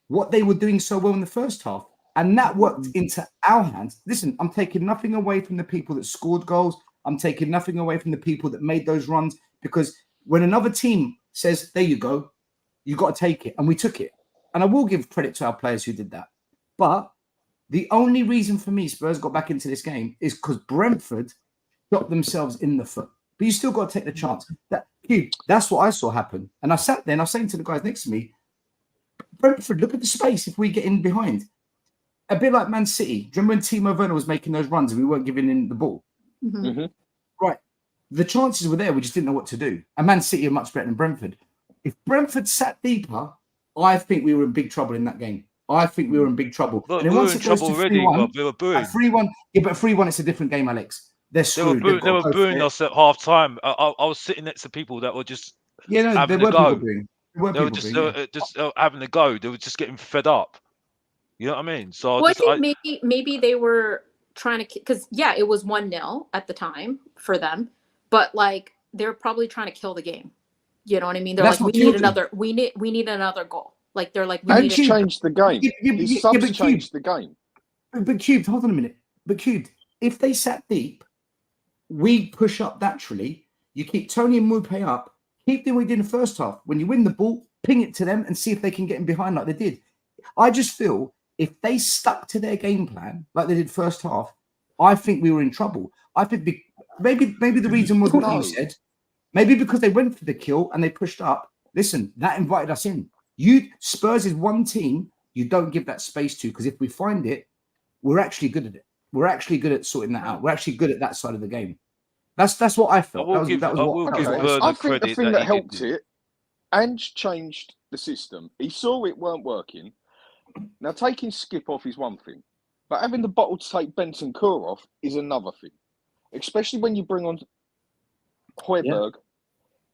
what they were doing so well in the first half. And that worked into our hands. Listen, I'm taking nothing away from the people that scored goals. I'm taking nothing away from the people that made those runs. Because when another team says, there you go, you got to take it. And we took it. And I will give credit to our players who did that. But the only reason for me Spurs got back into this game is because Brentford shot themselves in the foot. But you still got to take the chance. That's what I saw happen. And I sat there and I was saying to the guys next to me, Brentford, look at the space if we get in behind. A bit like Man City. Do you remember when Timo Werner was making those runs and we weren't giving in the ball? Mm-hmm. Right. The chances were there. We just didn't know what to do. And Man City are much better than Brentford. If Brentford sat deeper, I think we were in big trouble in that game. I think we were in big trouble. Look, we were in trouble already. We were booing. 3-1. Yeah, but 3-1, it's a different game, Alex. They're screwed. They were booing us at half time. I was sitting next to people that were just there were people booing. They were just having a go. They were just getting fed up. You know what I mean? So well, I think maybe they were trying to, because it was 1-0 at the time for them, but like they're probably trying to kill the game. You know what I mean? They're like, we need another goal. Like they're like, and changed the game. His subs changed the game. But Cubed, hold on a minute. But Cubed, if they sat deep, we push up naturally. You keep Tony and Mupe up. Keep doing what we did in the first half. When you win the ball, ping it to them and see if they can get in behind like they did. I just feel if they stuck to their game plan like they did first half, I think we were in trouble. I think maybe the reason was what you said. Maybe because they went for the kill and they pushed up. Listen, that invited us in. Spurs is one team you don't give that space to, because if we find it, we're actually good at it. We're actually good at sorting that out. We're actually good at that side of the game. That's what I felt. I think the thing that helped it, Ange changed the system. He saw it weren't working. Now, taking Skip off is one thing, but having the bottle to take Benton Kur off is another thing, especially when you bring on Højbjerg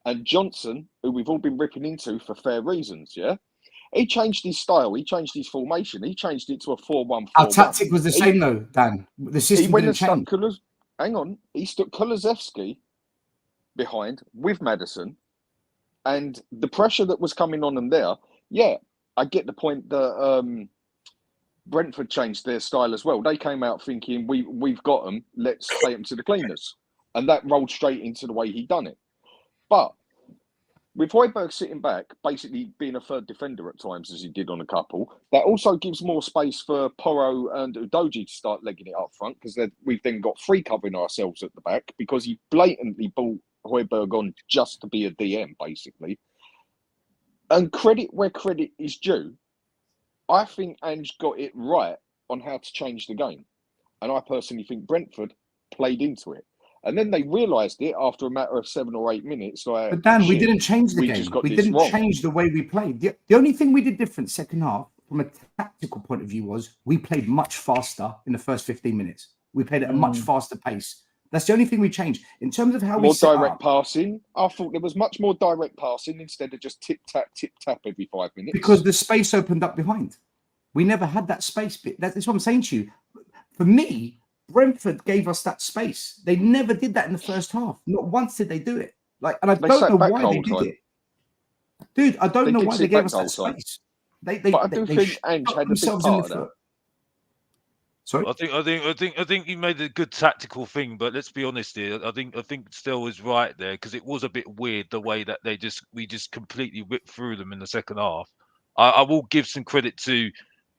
and Johnson, who we've all been ripping into for fair reasons, He changed his style. He changed his formation. He changed it to a 4-1-4-1. Our tactic was the same, though, Dan. The system didn't change. He stuck Kulusevski behind with Maddison, and the pressure that was coming on them there, I get the point that Brentford changed their style as well. They came out thinking, we've got them, let's take them to the cleaners. And that rolled straight into the way he done it. But with Højbjerg sitting back, basically being a third defender at times, as he did on a couple, that also gives more space for Porro and Udogie to start legging it up front, because we've then got free covering ourselves at the back, because he blatantly brought Højbjerg on just to be a DM, basically. And credit where credit is due, I think Ange got it right on how to change the game. And I personally think Brentford played into it. And then they realised it after a matter of 7 or 8 minutes. Like, but Dan, we didn't change the game. We didn't change the way we played. The only thing we did different second half, from a tactical point of view, was we played much faster in the first 15 minutes. We played at a much faster pace. That's the only thing we changed. In terms of how we set direct passing, I thought there was much more direct passing instead of just tip-tap every 5 minutes. Because the space opened up behind. We never had that space bit. That's what I'm saying to you. For me, Brentford gave us that space. They never did that in the first half. Not once did they do it. And I don't know why they did it. Dude, I don't know why they gave us that space. But I do think Ange had a big part of that. Sorry? I think he made a good tactical thing, but let's be honest here. I think Still is right there, because it was a bit weird the way that we just completely whipped through them in the second half. I will give some credit to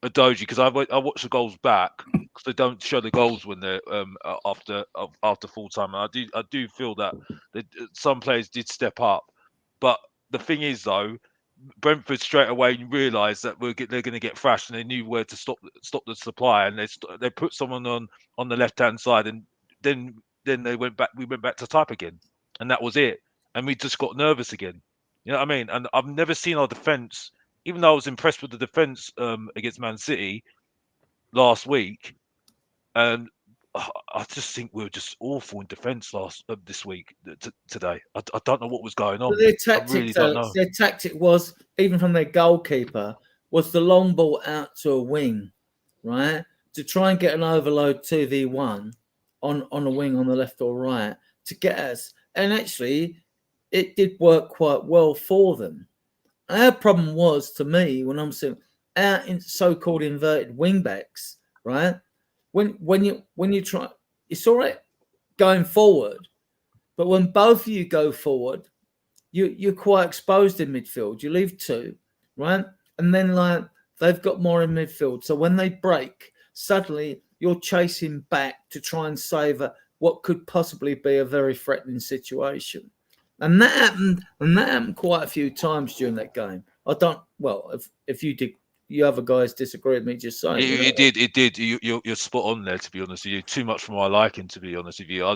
Udogie, because I watched the goals back, because they don't show the goals when they're after full time. And I do feel that some players did step up, but the thing is though, Brentford straight away realised that they're going to get thrashed, and they knew where to stop the supply, and they put someone on the left hand side, and then they went back. We went back to type again, and that was it. And we just got nervous again. You know what I mean? And I've never seen our defence, even though I was impressed with the defence against Man City last week, and I just think we were just awful in defence this week today. I don't know what was going on. Their tactic was, even from their goalkeeper, was the long ball out to a wing, right, to try and get an overload 2v1 on a wing on the left or right to get us. And actually, it did work quite well for them. Our problem was, to me, when I'm saying our so-called inverted wing backs, right? When you try, it's all right going forward, but when both of you go forward, you're quite exposed in midfield. You leave two, right? And then they've got more in midfield. So when they break, suddenly you're chasing back to try and save what could possibly be a very threatening situation. And that happened quite a few times during that game. If you other guys disagree with me, just saying. It did. You're spot on there, to be honest with you. Too much for my liking, to be honest with you. I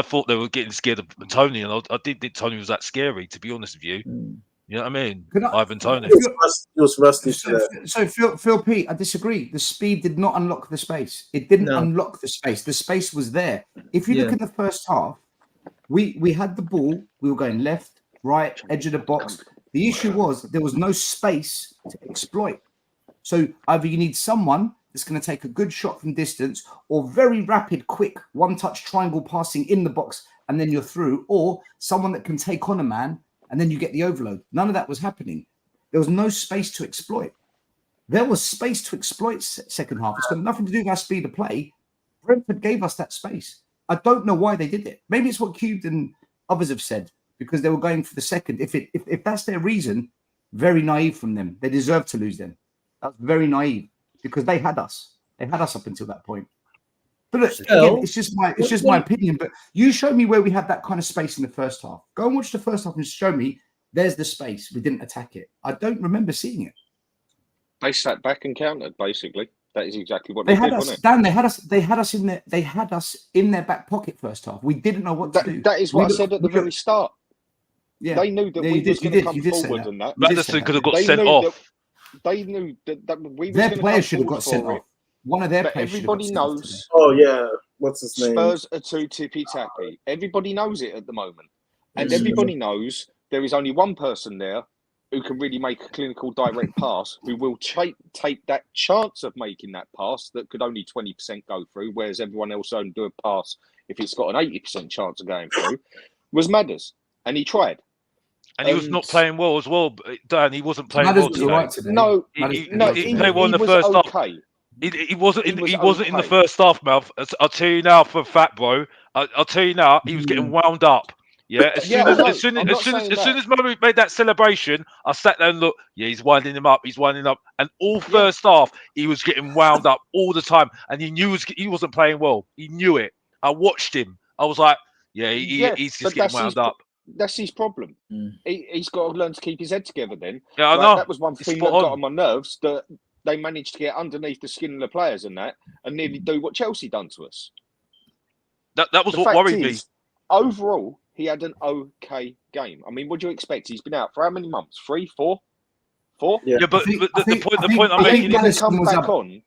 thought they were getting scared of Tony, and I didn't think Tony was that scary, to be honest with you. You know what I mean? Ivan Tony. He was rusty. So Phil P, I disagree. The speed did not unlock the space. It didn't unlock the space. The space was there. If you look at the first half, we had the ball. We were going left, right, edge of the box. The issue was there was no space to exploit. So either you need someone that's going to take a good shot from distance, or very rapid, quick, one-touch triangle passing in the box, and then you're through, or someone that can take on a man, and then you get the overload. None of that was happening. There was no space to exploit. There was space to exploit second half. It's got nothing to do with our speed of play. Brentford gave us that space. I don't know why they did it. Maybe it's what Cubed and others have said, because they were going for the second. If that's their reason, very naive from them. They deserve to lose then. That's very naive, because they had us. They had us up until that point. But look, again, it's just my opinion. But you show me where we had that kind of space in the first half. Go and watch the first half and show me there's the space. We didn't attack it. I don't remember seeing it. They sat back and countered. Basically, that is exactly what they did, wasn't it? Dan, they had us in their back pocket first half. We didn't know what to do. That is what I said at the very start. Yeah, they knew that we was going to come forward and that. Maddison could have got sent off. They knew that we was their going to players come should have got sent off. One of their players. Everybody knows. Oh yeah, what's his name? Spurs are too tippy tappy. Everybody knows it at the moment, and everybody knows there is only one person there who can really make a clinical direct pass, who will take that chance of making that pass that could only 20% go through, whereas everyone else only do a pass if it's got an 80% chance of going through, was Maddison. And he tried. And he was not playing well as well, Dan. He wasn't playing well today. Right today. No, he played well in the first half. He wasn't in the first half, Mel. I'll tell you now for a fact, bro. I'll tell you now, he was getting wound up. Yeah, as soon as Murray made that celebration, I sat there and looked. Yeah, he's winding him up. And all first half, he was getting wound up all the time, and he knew he wasn't playing well. He knew it. I watched him. I was like, he's just getting wound up. That's his problem. He's got to learn to keep his head together. Then, yeah, I know. That was one thing that got on my nerves. That they managed to get underneath the skin of the players and nearly do what Chelsea done to us. That was what worried me. Overall, he had an okay game. I mean, what do you expect? He's been out for how many months? 3, 4? 4? Yeah, but the point I'm making is come back on.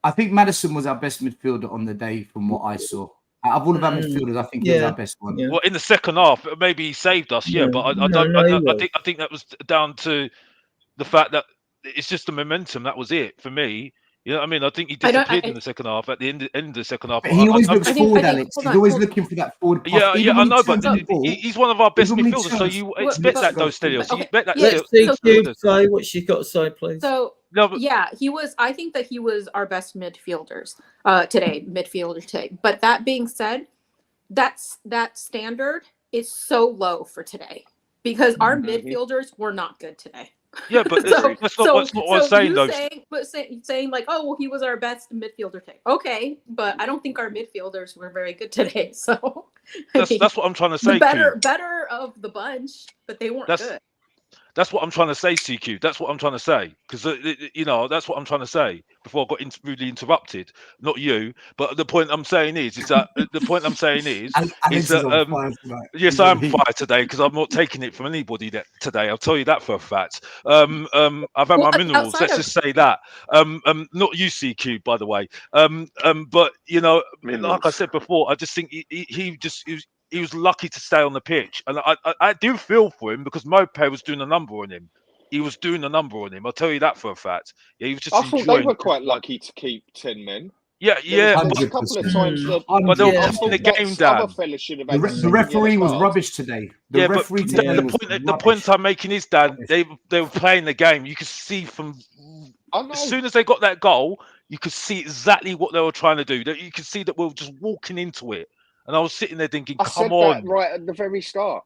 I think Maddison was our best midfielder on the day, from what I saw. Out of all of our midfielders, I think he was our best one. Yeah. Well, in the second half, maybe he saved us, but I think that was down to the fact that it's just the momentum. That was it for me. You know what I mean? I think he disappeared in the second half. At the end of the second half, he always looks forward, Alex. He's always looking for that forward pass. Yeah, I know, but he's one of our best midfielders, so you expect that, those Stelios. You expect that. Let's see Cube say what she's got to say, please. So, he was. I think that he was our best midfielders today. But that being said, that standard is so low for today because our midfielders were not good today. Yeah, but that's not what I'm saying, though. Saying like, oh, well, he was our best midfielder today. Okay, but I don't think our midfielders were very good today. So that's what I'm trying to say. Better of the bunch, but they weren't good. That's what I'm trying to say, CQ. That's what I'm trying to say. Because, that's what I'm trying to say before I got rudely interrupted. Not you, but the point I'm saying is that yes, I'm fired today because I'm not taking it from anybody today. I'll tell you that for a fact. I've had my minerals. Let's just say that. Not you, CQ, by the way. But like I said before, I just think he was lucky to stay on the pitch. And I do feel for him because Mopé was doing a number on him. He was doing a number on him. I'll tell you that for a fact. Yeah, he was just I thought they were quite lucky to keep 10 men. Yeah. A couple of times but they were costing the game down. The referee was rubbish today. The point I'm making is, Dan, they were playing the game. You could see from as soon as they got that goal, you could see exactly what they were trying to do. You could see that we were just walking into it. And I was sitting there thinking, come on. I said that right at the very start.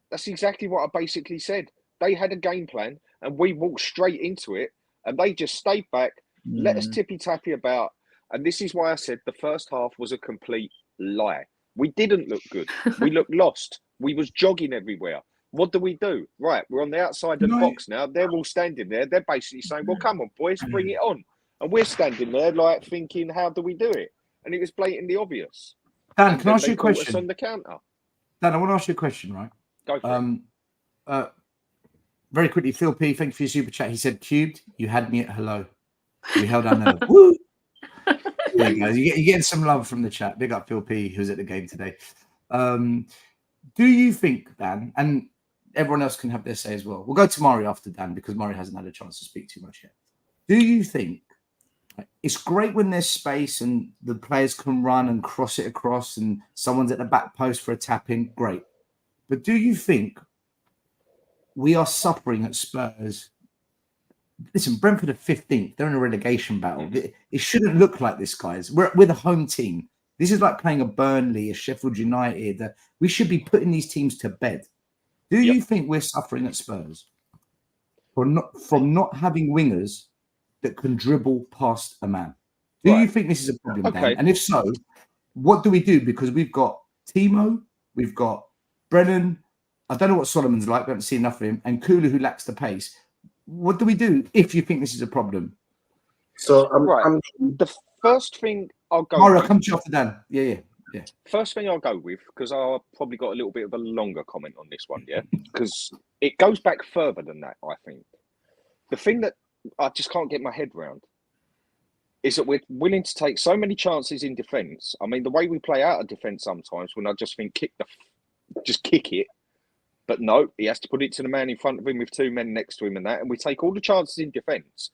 That's exactly what I basically said. They had a game plan and we walked straight into it and they just stayed back, let us tippy-tappy about. And this is why I said the first half was a complete lie. We didn't look good. We looked lost. We was jogging everywhere. What do? Right, we're on the outside of the box now. They're all standing there. They're basically saying, well, come on, boys, bring it on. And we're standing there like thinking, how do we do it? And it was blatantly obvious. Dan, can I ask you a question? On the counter. Dan, I want to ask you a question, right? Go for it. Very quickly, Phil P, thank you for your super chat. He said, Cubed, you had me at hello. We held our nerve. Woo! There you go. You're getting some love from the chat. Big up Phil P, who's at the game today. Do you think, Dan, and everyone else can have their say as well. We'll go to Murray after Dan because Murray hasn't had a chance to speak too much yet. Do you think it's great when there's space and the players can run and cross it across and someone's at the back post for a tap in? Great. But do you think we are suffering at Spurs? Listen, Brentford are 15th. They're in a relegation battle. It shouldn't look like this, guys. We're the home team. This is like playing a Burnley, a Sheffield United. We should be putting these teams to bed. Do you think we're suffering at Spurs from not having wingers that can dribble past a man? Do you think this is a problem, Dan? And if so, what do we do? Because we've got Timo, we've got Brennan. I don't know what Solomon's like. We haven't seen enough of him. And Kulu, who lacks the pace. What do we do if you think this is a problem? So the first thing I'll go. Mara, come to you after Dan. Yeah. First thing I'll go with, because I've probably got a little bit of a longer comment on this one, because it goes back further than that. I think the thing that I just can't get my head around is that we're willing to take so many chances in defence. I mean, the way we play out of defence sometimes, when I just think just kick it. But no, he has to put it to the man in front of him with two men next to him and that. And we take all the chances in defence.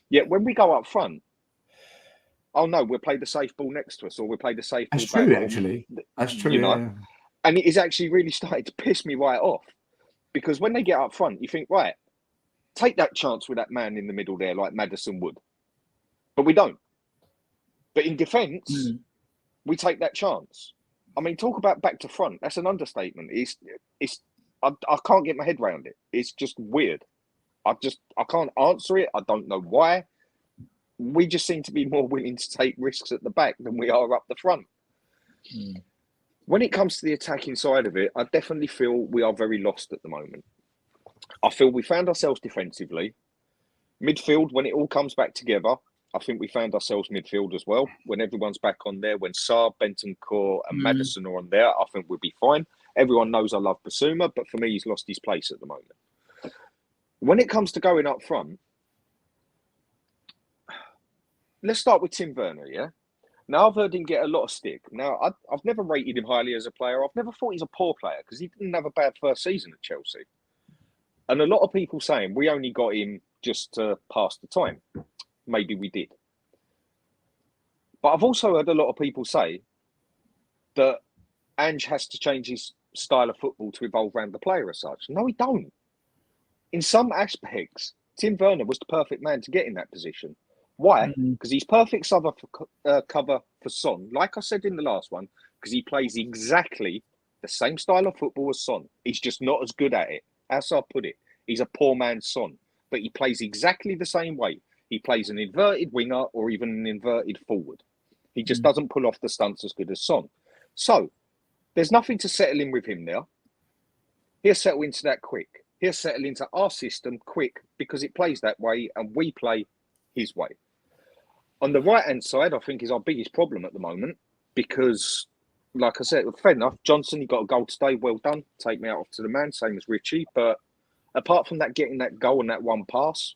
Yet when we go up front, oh no, we'll play the safe ball next to us or we'll play the safe ball back. That's true, actually. That's true, you know? And it is actually really starting to piss me right off. Because when they get up front, you think, right, take that chance with that man in the middle there like Maddison would. But we don't. But in defence, we take that chance. I mean, talk about back to front. That's an understatement. I can't get my head around it. It's just weird. I can't answer it. I don't know why. We just seem to be more willing to take risks at the back than we are up the front. When it comes to the attacking side of it, I definitely feel we are very lost at the moment. I feel we found ourselves defensively. Midfield, when it all comes back together, I think we found ourselves midfield as well. When everyone's back on there, when Saar, Bentancur and Maddison are on there, I think we'll be fine. Everyone knows I love Basuma, but for me, he's lost his place at the moment. When it comes to going up front, let's start with Tim Werner, yeah? Now, I've heard him get a lot of stick. Now, I've never rated him highly as a player. I've never thought he's a poor player because he didn't have a bad first season at Chelsea. And a lot of people saying we only got him just to pass the time. Maybe we did. But I've also heard a lot of people say that Ange has to change his style of football to evolve around the player as such. No, he don't. In some aspects, Tim Werner was the perfect man to get in that position. Why? Because he's perfect cover for Son. Like I said in the last one, because he plays exactly the same style of football as Son. He's just not as good at it. As I put it, he's a poor man's Son. But he plays exactly the same way. He plays an inverted winger or even an inverted forward. He just doesn't pull off the stunts as good as Son. So, there's nothing to settle in with him now. He'll settle into that quick. He'll settle into our system quick because it plays that way and we play his way. On the right-hand side, I think is our biggest problem at the moment because, like I said, fair enough, Johnson, he got a goal today, well done. Take me out off to the man, same as Richie. But apart from that, getting that goal and that one pass,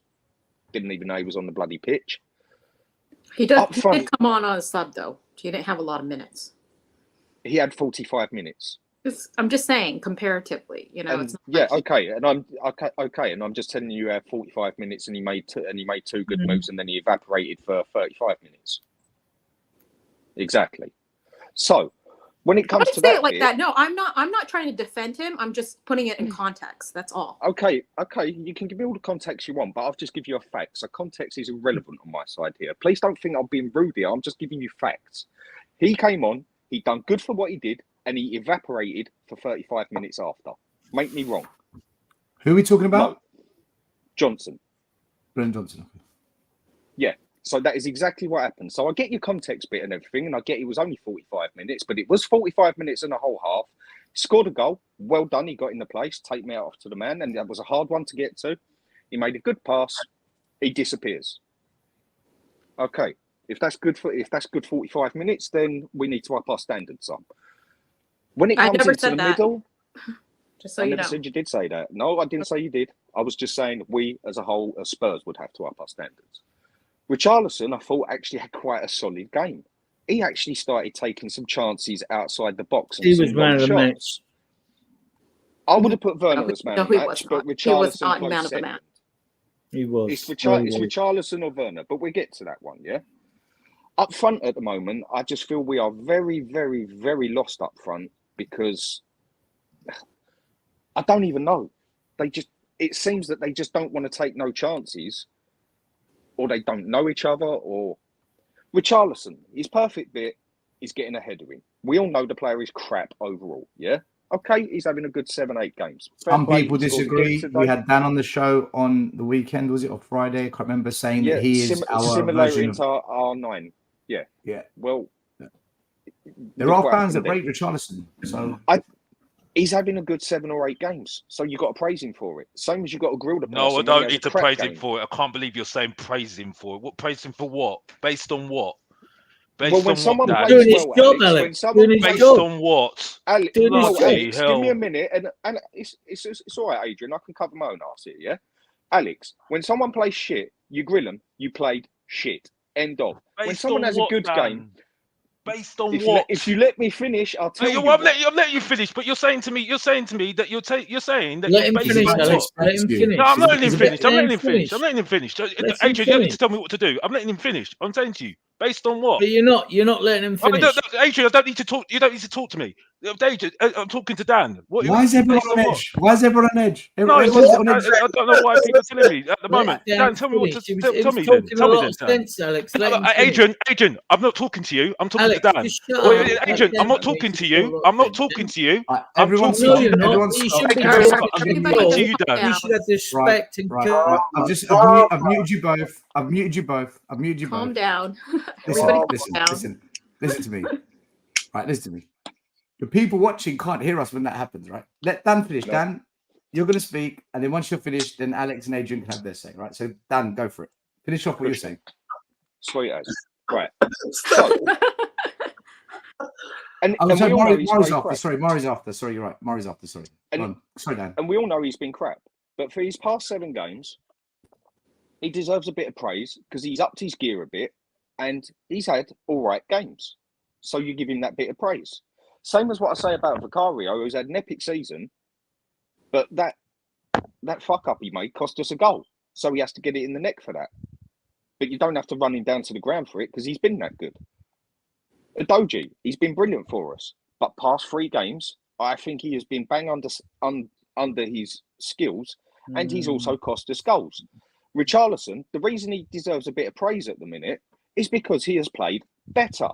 didn't even know he was on the bloody pitch. He did come on a sub, though. He didn't have a lot of minutes. He had 45 minutes. I'm just saying, comparatively, you know. And, it's not yeah, like okay, and I'm just telling you, he had 45 minutes, and he made two good moves, and then he evaporated for 35 minutes. Exactly. So, when it comes to that, it like that. No, I'm not trying to defend him. I'm just putting it in context. That's all. Okay. You can give me all the context you want, but I'll just give you a fact. So context is irrelevant on my side here. Please don't think I'm being rude here. I'm just giving you facts. He came on. He done good for what he did. And he evaporated for 35 minutes after. Make me wrong. Who are we talking about? No. Johnson. Brennan Johnson. Yeah. So that is exactly what happened. So I get your context bit and everything, and I get it was only 45 minutes, but it was 45 minutes and a whole half. Scored a goal. Well done. He got in the place. Take me out off to the man. And that was a hard one to get to. He made a good pass. He disappears. Okay. If that's good 45 minutes, then we need to up our standards up. When it comes into the middle, just so you know. I never said you did say that. No, I didn't say you did. I was just saying we, as a whole, as Spurs, would have to up our standards. Richarlison, I thought, actually had quite a solid game. He actually started taking some chances outside the box. And he was man of the match. I would have put Werner as man No, of the he match, was but not. He was Richarlison not close man of the second. match. He was. It's Richarlison or Werner, but we'll get to that one, yeah? Up front at the moment, I just feel we are very, very, very lost up front because I don't even know. It seems that they just don't want to take no chances, or they don't know each other, or Richarlison, his perfect bit is getting a header in. We all know the player is crap overall, yeah? Okay, he's having a good 7-8 games. Some people disagree. We had Dan on the show on the weekend, was it, or Friday? I can't remember, saying that he is our version of R9. Yeah. Yeah. Well, there are fans that rate Richarlison. So he's having a good 7 or 8 games. So you've got to praise him for it. Same as you've got to grill the person. No, I don't need to praise him for it. I can't believe you're saying praise him for it. What praise him for what? Based on what? Based when someone plays well, Alex, based on what? Alex, give me a minute, and it's all right, Adrian. I can cover my own arse here, yeah? Alex, when someone plays shit, you grill them, you played shit. End of. When someone has a good game... Based on what? If you let me finish, I'll tell you. I'm letting you finish, but you're saying to me that you're saying that let you're him finish, Alex. Let him finish. No, I'm not letting him finish. I'm letting him finish. Adrian, you don't need to tell me what to do. I'm letting him finish. I'm saying to you, based on what? But you're not letting him finish. Adrian, I don't need to talk. You don't need to talk to me. Adrian, I'm talking to Dan. Why is everyone on edge? Why is everyone on edge? No, I don't know why people are telling me at the moment. Dan, tell me what to tell me then. Tell me then, Dan. Adrian, I'm not talking to you. I'm talking to Dan. Adrian, I'm not talking to you. I'm not talking to you. I'm talking to you. You should have respect and I've muted you both. I've muted you both. Calm down. Listen to me. Right, listen to me. The people watching can't hear us when that happens, right? Let Dan finish. No. Dan, you're going to speak, and then once you're finished, then Alex and Adrian can have their say, right? So, Dan, go for it. Finish off what you're saying. Sweet as. Right. So, Murray's after. Sorry, Murray's after. Sorry, you're right. Murray's after. Sorry. Sorry, Dan. And we all know he's been crap. But for his past 7 games, he deserves a bit of praise because he's upped his gear a bit, and he's had all right games. So you give him that bit of praise. Same as what I say about Vicario, who's had an epic season, but that fuck up he made cost us a goal. So he has to get it in the neck for that. But you don't have to run him down to the ground for it because he's been that good. Adoji, he's been brilliant for us. But past 3 games, I think he has been bang under his skills, and he's also cost us goals. Richarlison, the reason he deserves a bit of praise at the minute is because he has played better.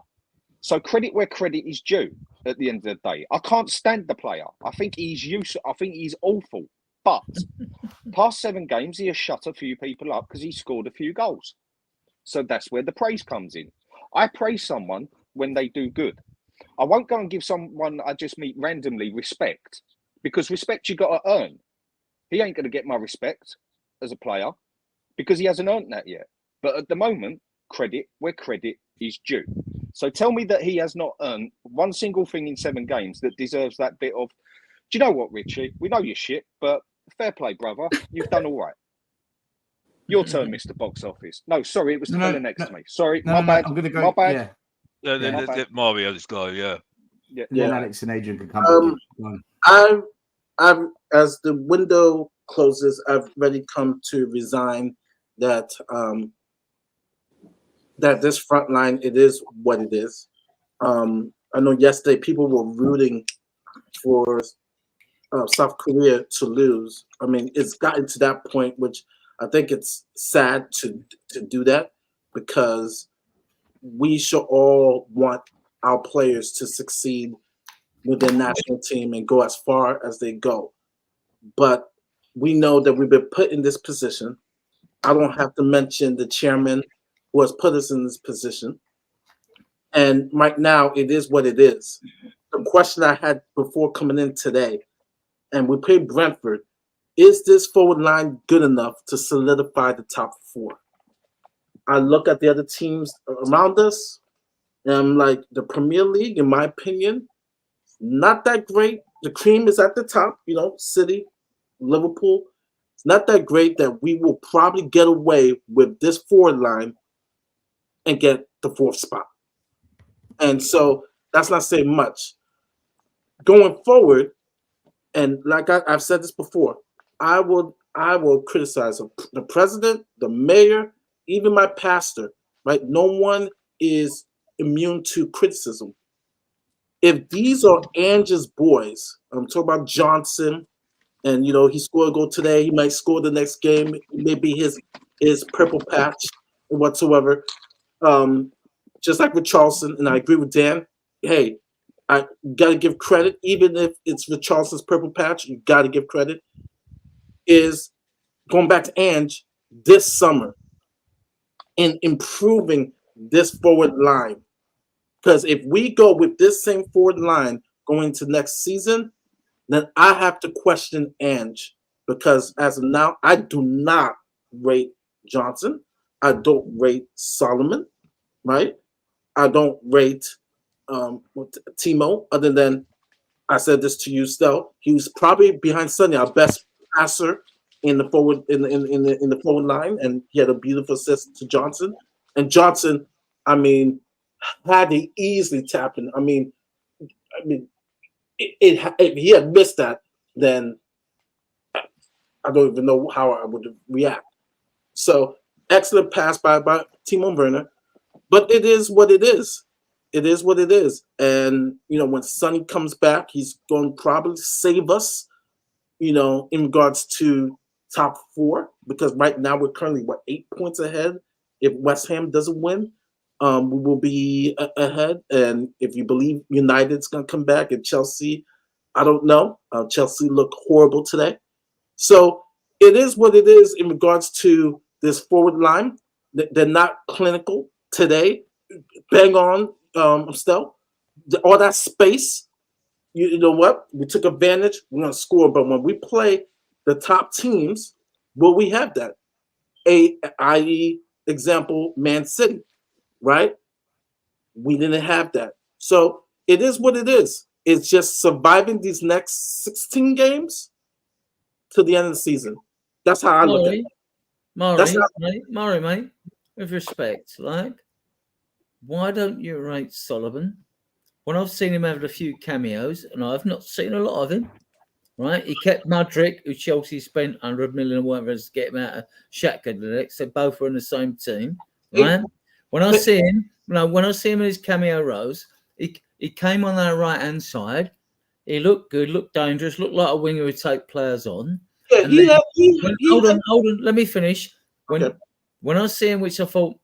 So credit where credit is due at the end of the day. I can't stand the player. I think he's useless. I think he's awful. But past 7 games, he has shut a few people up because he scored a few goals. So that's where the praise comes in. I praise someone when they do good. I won't go and give someone I just meet randomly respect, because respect you got to earn. He ain't going to get my respect as a player because he hasn't earned that yet. But at the moment, credit where credit is due. So tell me that he has not earned one single thing in 7 games that deserves that bit of, do you know what, Richie? We know you're shit, but fair play, brother. You've done all right. Your turn, Mr. Box Office. No, sorry, it was the fella next to me. Sorry, my bad. I'm going to go. My bad. Yeah. Let Mario just go, yeah. Then Alex and Adrian can come. I'm as the window closes, I've already come to resign that that this front line, it is what it is. I know yesterday people were rooting for South Korea to lose. I mean, it's gotten to that point, which I think it's sad to do that, because we should all want our players to succeed with their national team and go as far as they go. But we know that we've been put in this position. I don't have to mention the chairman who has put us in this position. And right now, it is what it is. The question I had before coming in today, and we played Brentford, is this forward line good enough to solidify the top 4? I look at the other teams around us, and I'm like, the Premier League, in my opinion, not that great. The cream is at the top, City, Liverpool. It's not that great that we will probably get away with this forward line and get the 4th spot. And so that's not saying much. Going forward, and like I've said this before, I will criticize the president, the mayor, even my pastor. Right? No one is immune to criticism. If these are Ange's boys, I'm talking about Johnson, and he scored a goal today. He might score the next game. It may be his purple patch or whatsoever. Just like with Richarlison, and I agree with Dan. Hey, I got to give credit, even if it's Richarlison's purple patch. You got to give credit. Is going back to Ange this summer in improving this forward line. Because if we go with this same forward line going to next season, then I have to question Ange. Because as of now, I do not rate Johnson. I don't rate Solomon, right? I don't rate Timo, other than I said this to you still. He was probably behind Sonny, our best passer in the forward in the forward line, and he had a beautiful assist to Johnson. And Johnson, I mean, had to easily tap in. I mean, if he had missed that, then I don't even know how I would react. So excellent pass by Timo Werner, but it is what it is. It is what it is. And when Sonny comes back, he's going to probably save us. In regards to top 4, because right now we're currently 8 points ahead. If West Ham doesn't win, we will be ahead. And if you believe United's going to come back, and Chelsea, I don't know. Chelsea looked horrible today. So it is what it is in regards to this forward line. They're not clinical today. Bang on, still. All that space. You know what? We took advantage. We're going to score. But when we play the top teams, will we have that? I.e., example, Man City, right? We didn't have that. So it is what it is. It's just surviving these next 16 games to the end of the season. That's how I look at it. Murray, mate, with respect, why don't you rate Solomon? When I've seen him have a few cameos, and I've not seen a lot of him, right? He kept Mudryk, who Chelsea spent 100 million or whatever to get him out of Shakhtar. They both were in the same team, right? When I see him in his cameo roles, he came on that right hand side. He looked good, looked dangerous, looked like a winger who take players on. Yeah, hold on. Let me finish. When I see him, which I thought,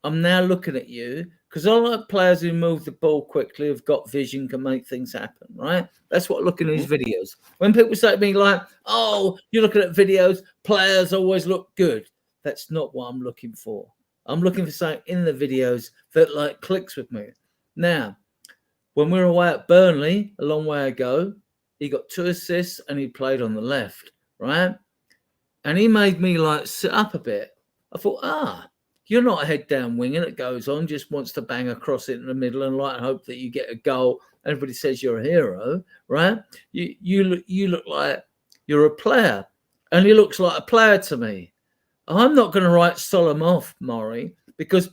I'm now looking at you. Because I like players who move the ball quickly, have got vision, can make things happen, right? That's what I look at these videos. When people say to me oh, you're looking at videos, players always look good. That's not what I'm looking for. I'm looking for something in the videos that clicks with me. Now, when we were away at Burnley, a long way ago, he got 2 assists and he played on the left, right? And he made me sit up a bit. I thought, you're not a head-down winger that goes on, just wants to bang across it in the middle and hope that you get a goal. Everybody says you're a hero, right? You look like you're a player, and he looks like a player to me. I'm not going to write Solomon off, Murray, because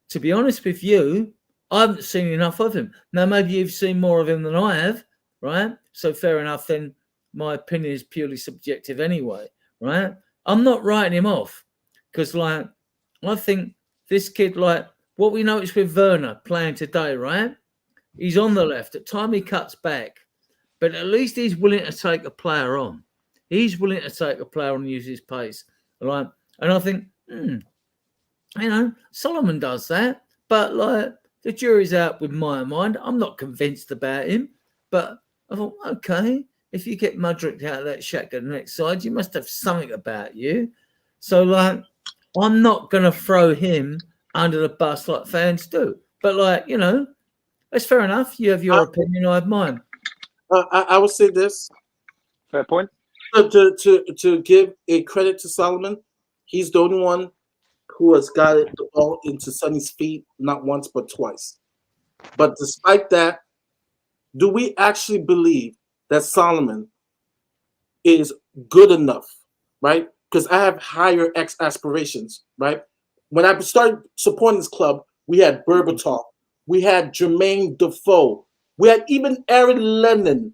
to be honest with you, I haven't seen enough of him. Now, maybe you've seen more of him than I have, right? So fair enough, then my opinion is purely subjective anyway, right? I'm not writing him off because, I think this kid, what we noticed with Werner playing today, right? He's on the left. At time he cuts back, but at least he's willing to take a player on. He's willing to take a player on and use his pace, right? And I think, Solomon does that, but the jury's out with my mind. I'm not convinced about him, but I thought, okay, if you get Mudryk out of that shack at the next side, you must have something about you. So, I'm not going to throw him under the bus like fans do. But, that's fair enough. You have your opinion, I have mine. I would say this. Fair point. To give a credit to Solomon, he's the only one who has got it all into Sonny's feet, not once but twice. But despite that, do we actually believe that Solomon is good enough, right? Because I have higher aspirations, right? When I started supporting this club, we had Berbatov, we had Jermaine Defoe, we had even Aaron Lennon,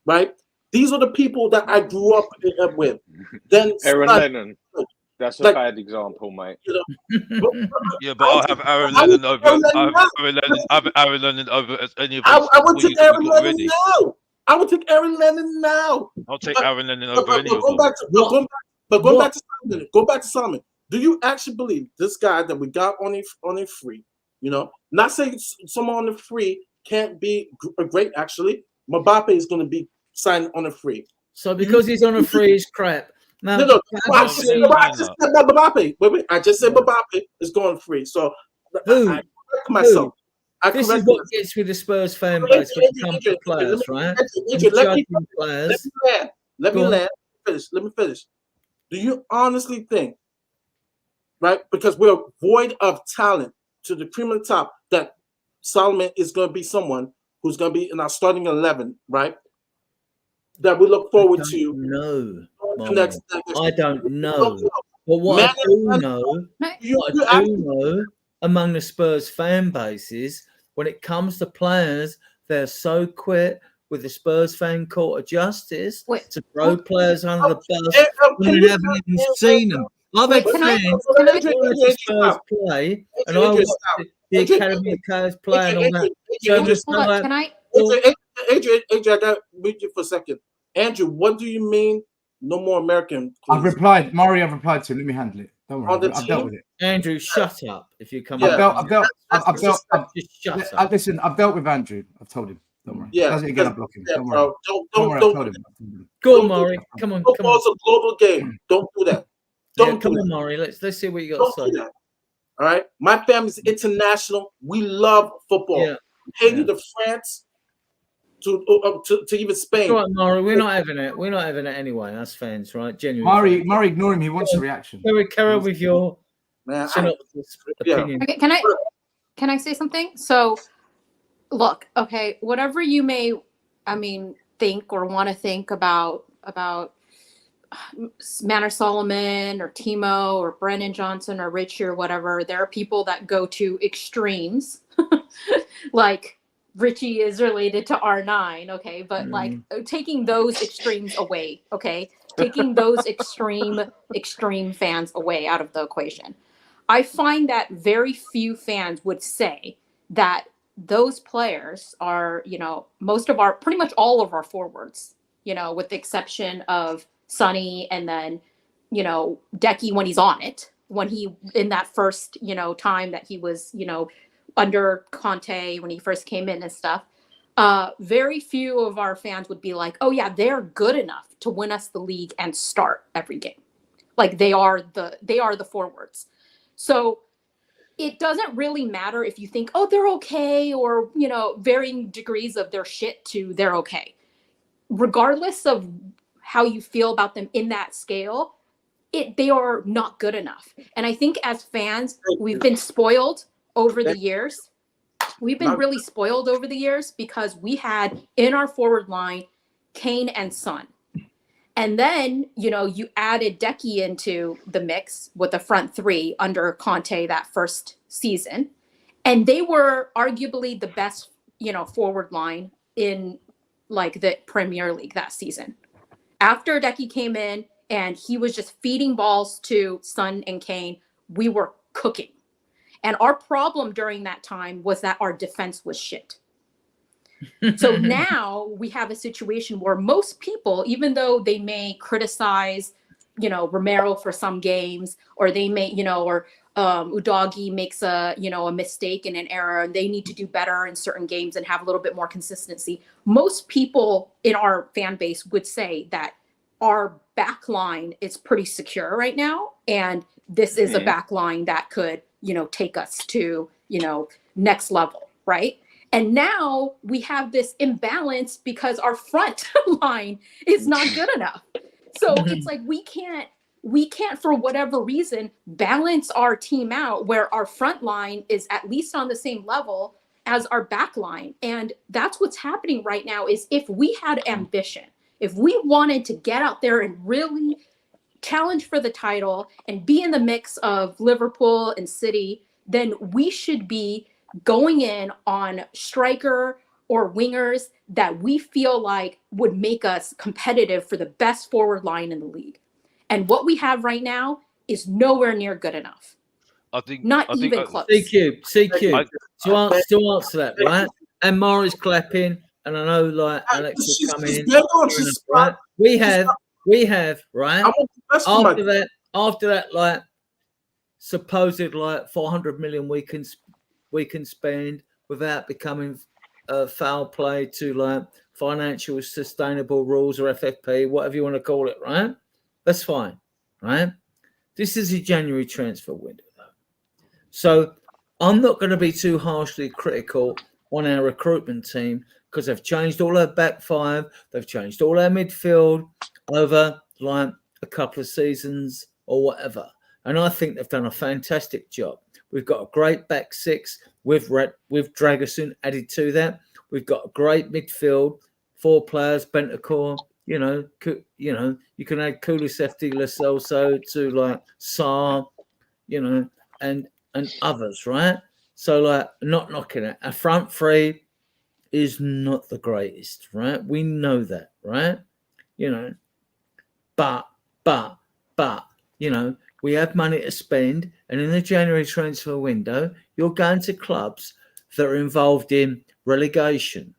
right? These are the people that I grew up with. Then Aaron Son, Lennon. That's a like, bad example, mate. you know, Yeah, but I'll have Aaron Lennon over. I'll have Aaron Lennon over as any of I those would people take that Aaron we've got Lennon already. now. I would take Aaron Lennon now. I'll take But- Aaron Lennon over any of Going them. back to going back to Simon. Go back to Simon. Do you actually believe this guy that we got on a free? You know, not saying someone on the free can't be great. Actually, Mbappe is going to be signed on a free. So because he's on a free, he's crap. Now, No, I I've just seen said Mbappe. Wait, I just said Mbappe is going free. So Who? I correct myself. This is what gets with the Spurs fan base when it comes to players, right? Let me land. Let me finish. Do you honestly think, right? Because we're void of talent to the cream of the top, that Solomon is going to be someone who's going to be in our starting 11, right? That we look forward to. No, Next, I don't know. But what I do know among the Spurs fan bases, when it comes to players, they're so quick with the Spurs fan court of justice to throw players under the bus when they haven't even seen them. I've had fans watch the Spurs play, and I watched the Academy of Players play and all that. Adrian, I got to meet you for a second. Andrew, what do you mean no more American? Please? I've replied. Maury, I've replied to him. Let me handle it. Don't worry. I've dealt with it. Andrew, shut up if you come Listen, I've dealt with Andrew. I've told him. Don't worry. Yeah, does it again, I block him. Yeah, don't worry. Don't. Go on, Maury. Come on. Football's a global game. Don't do that. Come on, Maury. Let's see what you got to say. Do that. All right. My family's international. We love football. Yeah. Haiti to France to even Spain. All right, Maury. We're not having it. We're not having it anyway. As fans, right? Genuinely. Maury, ignore him. He wants a reaction. Carry on with your opinion. Okay, can I say something? So, look, okay, whatever you may, think or want to think about Manor Solomon or Timo or Brennan Johnson or Richie or whatever, there are people that go to extremes, like Richie is related to R9, okay, but like taking those extremes away, okay, taking those extreme fans away out of the equation. I find that very few fans would say that those players are, pretty much all of our forwards, with the exception of Sonny and then, Decky when he's on it, when he, in that first, time that he was, under Conte when he first came in and stuff. Very few of our fans would be like, oh yeah, they're good enough to win us the league and start every game. Like they are the forwards. So it doesn't really matter if you think, oh, they're okay, or, varying degrees of their shit to they're okay. Regardless of how you feel about them in that scale, they are not good enough. And I think as fans, we've been spoiled over the years. We've been really spoiled over the years because we had in our forward line Kane and Son. And then, you added Decky into the mix with the front three under Conte that first season. And they were arguably the best, forward line in like the Premier League that season. After Decky came in and he was just feeding balls to Son and Kane, we were cooking. And our problem during that time was that our defense was shit. So now we have a situation where most people, even though they may criticize, Romero for some games, or they may, or Udogie makes a mistake and an error, and they need to do better in certain games and have a little bit more consistency. Most people in our fan base would say that our back line is pretty secure right now. And this is a back line that could, take us to, next level. Right. And now we have this imbalance because our front line is not good enough. So it's like we can't, for whatever reason, balance our team out where our front line is at least on the same level as our back line. And that's what's happening right now is if we had ambition, if we wanted to get out there and really challenge for the title and be in the mix of Liverpool and City, then we should be going in on striker, or wingers that we feel like would make us competitive for the best forward line in the league. And what we have right now is nowhere near good enough. Not even close. CQ. To answer that, right? And Murray's clapping, and I know like Alex is coming in. Right? We have right after that, like supposed like 400 million we can spend without becoming foul play to like financial sustainable rules or FFP, whatever you want to call it, right? That's fine, right? This is a January transfer window, though. So I'm not going to be too harshly critical on our recruitment team because they've changed all our back five, they've changed all our midfield over like a couple of seasons or whatever. And I think they've done a fantastic job. We've got a great back six with Dragerson added to that. We've got a great midfield, 4 players, Bentacore. You know, you can add Kulusevski, Lacelso to like Saar, you know, and others, right? So like, not knocking it. Our front three is not the greatest, right? We know that, right? You know, but you know, we have money to spend, and in the January transfer window, you're going to clubs that are involved in relegation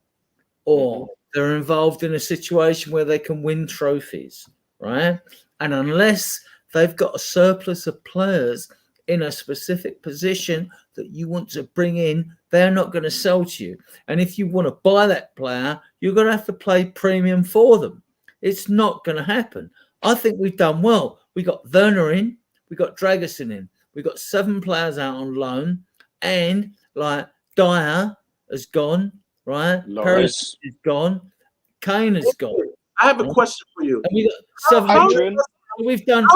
or they're involved in a situation where they can win trophies, right? And unless they've got a surplus of players in a specific position that you want to bring in, they're not going to sell to you. And if you want to buy that player, you're going to have to pay premium for them. It's not going to happen. I think we've done well. We got Werner in, we got Dragerson in, we got 7 players out on loan, and like Dyer has gone, right? Paris is gone, Kane has gone. I have a question for you. And we got 7. We've done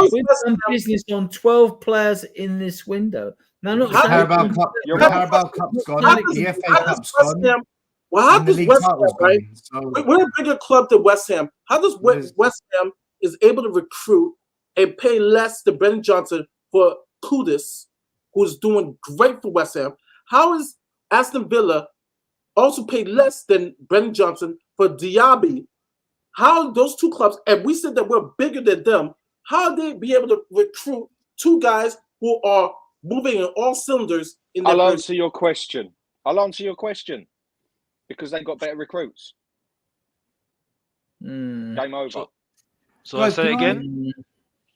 business on 12 players in this window. Now, not Carabao Cup's gone. The FA Cup's gone. Well, how does West Ham, right? So we're a bigger club than West Ham. How does West Ham is able to recruit and pay less than Brennan Johnson for Kudus, who's doing great for West Ham? How is Aston Villa also paid less than Brennan Johnson for Diaby? How those 2 clubs, and we said that we're bigger than them, how they be able to recruit 2 guys who are moving in all cylinders in their I'll answer your question because they got better recruits. Game over. So I say again.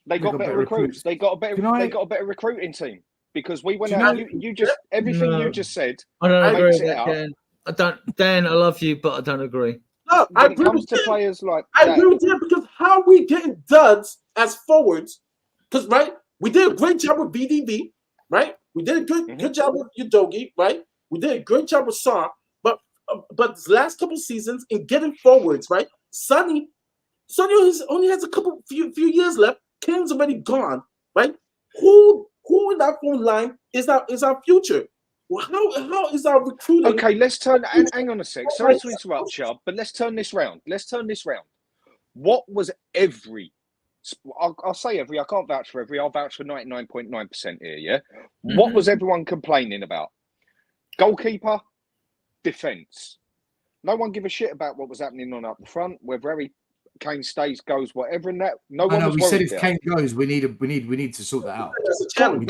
They got better recruits. They got a better recruiting team because we went out. You just everything you just said. I don't agree with that, Dan. Dan, I love you, but I don't agree. No, when it comes to players like I agree with you because how are we getting duds as forwards? Because we did a great job with BDB, right? We did a good job with Udogie, right? We did a great job with Saar, but the last couple seasons in getting forwards, right? Sonny only has a few years left. Kane's already gone, right? Who in that forward line is our future? Well, how is our recruiting? Okay, let's turn. Hang on a sec. Sorry to interrupt, Chubb, but let's turn this round. What was every? I'll say every. I can't vouch for every. I'll vouch for 99.9% here. Yeah. What was everyone complaining about? Goalkeeper, defense. No one give a shit about what was happening on up the front. Whether Harry Kane stays, goes, whatever. And that no one was. We said if Kane goes, we need to sort that out. Of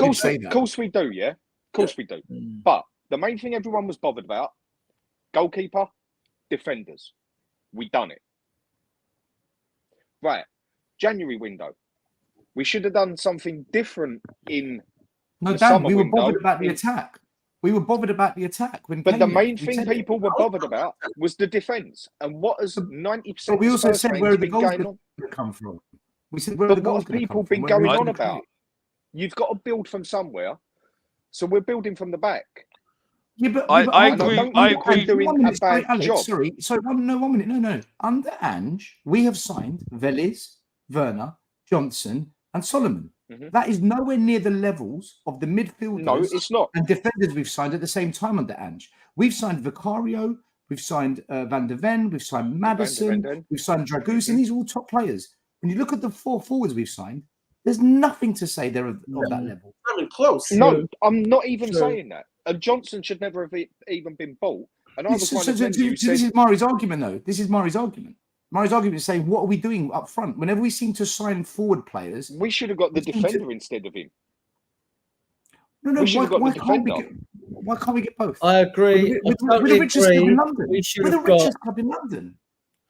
course we do. Yeah. Of course we do. But the main thing everyone was bothered about, goalkeeper, defenders. We done it. Right. January window. We should have done something different in the summer we were window. bothered about the attack. We were bothered about the attack. But the main thing people were bothered about was the defence. And what has 90% but we also said where the goals going on? Come from. We said where the goals what have people been going on about? You've got to build from somewhere. So we're building from the back. Yeah, but I agree. I agree. Doing a bad job. Sorry. 1 minute. No. Under Ange, we have signed Veliz, Werner, Johnson, and Solomon. That is nowhere near the levels of the midfielders. No, it's not. And defenders we've signed at the same time under Ange. We've signed Vicario, we've signed Van der Ven, we've signed Maddison, we've signed Dragoos, these are all top players. When you look at the 4 forwards we've signed, there's nothing to say they're of that level. I mean, close. No, I'm not even saying that. And Johnson should never have even been bought And I was one of them who said, this is Murray's argument, though. This is Murray's argument. Murray's argument is saying, what are we doing up front? Whenever we seem to sign forward players, we should have got the defender instead of him. No. We should have got the defender. Why can't we get both? I agree. With the richest club in London. We should With the have got. richest club in London.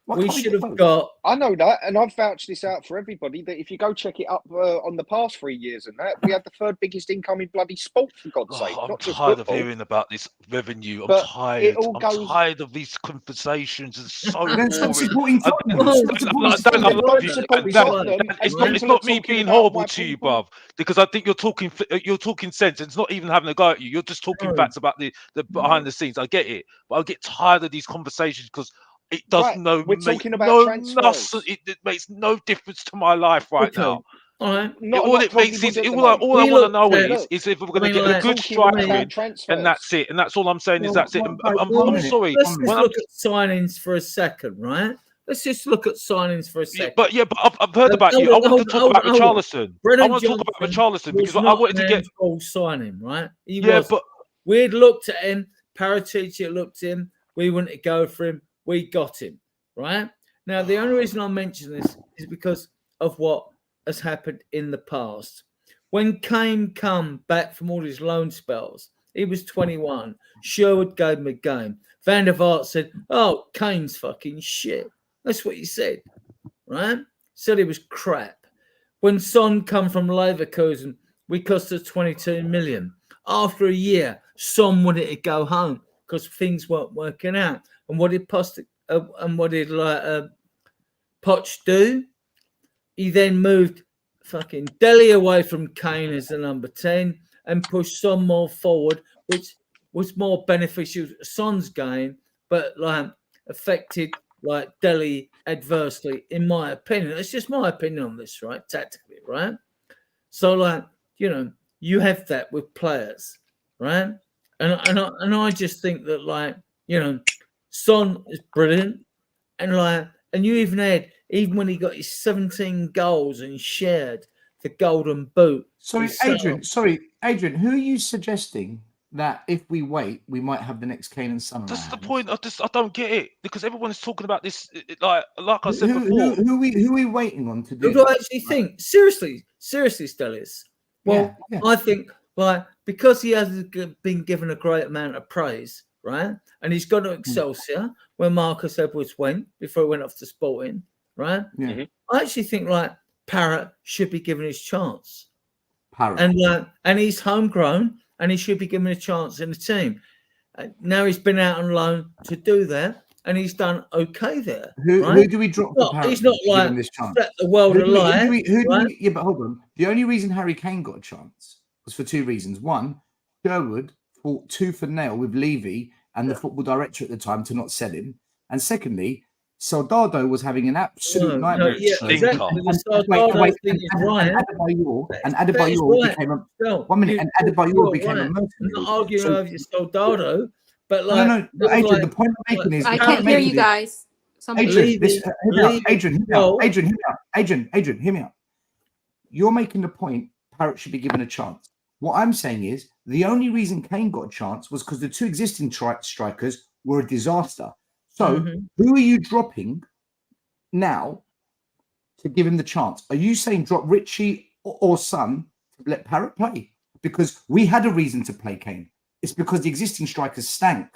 We should have got. I know that, and I've vouched this out for everybody, that if you go check it up on the past 3 years and that, we had the third biggest income in bloody sport, for God's sake. I'm not just tired of football. hearing about this revenue. But I'm tired. it all I'm goes- tired of these conversations. It's so Then stop boring. supporting Tottenham. I love you. support Dan, Tottenham. It's not me being horrible to you, bruv, because I think you're talking sense. And it's not even having a go at you. You're just talking facts about the behind the scenes. I get it, but I get tired of these conversations because it does We're talking about transfers. It makes no difference to my life now. All right. All it makes is all I want to know is if we're going to get a good striker in, and that's it. And that's all I'm saying is that's it. I'm sorry. Let's just look at signings for a second, right? Let's just look at signings for a second. But I've heard about you. I want to talk about Richarlison. I want to talk about Richarlison because I wanted to get full signing, right? But we'd looked at him. Paratici looked at him. We wanted to go for him. We got him, right? Now, the only reason I mention this is because of what has happened in the past. When Kane come back from all his loan spells, he was 21. Sherwood gave him a game. Van der Vaart said, "Oh, Kane's fucking shit." That's what he said, right? Said he was crap. When Son come from Leverkusen, we cost us 22 million. After a year, Son wanted to go home because things weren't working out. And what did Poch do? He then moved fucking Dele away from Kane as the number 10 and pushed Son more forward, which was more beneficial to Son's game, but affected Dele adversely, in my opinion. It's just my opinion on this, right? Tactically, right? So you have that with players, right? And I just think that Son is brilliant, and you even had, even when he got his 17 goals and shared the Golden Boot. Sorry, Adrian, who are you suggesting that if we wait, we might have the next Kane and Son? That's the point. I don't get it because everyone is talking about this. Like I said before, who are we waiting on to do? Who do I actually think? Seriously, Stellis. Well, yeah. I think because he hasn't been given a great amount of praise, right? And he's gone to Excelsior where Marcus Edwards went before he went off to Sporting, right? Yeah. I actually think Parrott should be given his chance. Parrott. And he's homegrown and he should be given a chance in the team. Now he's been out on loan to do that and he's done okay there. Who do we drop for Parrott? He's not this chance? set the world alight. Yeah, but hold on. The only reason Harry Kane got a chance was for two reasons. One, Sherwood fought tooth and nail with Levy and the football director at the time to not sell him. And secondly, Soldado was having an absolute nightmare. Exactly. The Soldado thing is right. And Adebayor became a Adebayor became a mercenary. I'm not arguing over your Soldado, but no, Adrian, the point I'm making is I can't hear you guys. Adrian, hear me out. You're making the point Parrott should be given a chance. What I'm saying is the only reason Kane got a chance was because the two existing strikers were a disaster. So who are you dropping now to give him the chance? Are you saying drop Richie or Son to let Parrott play? Because we had a reason to play Kane. It's because the existing strikers stank.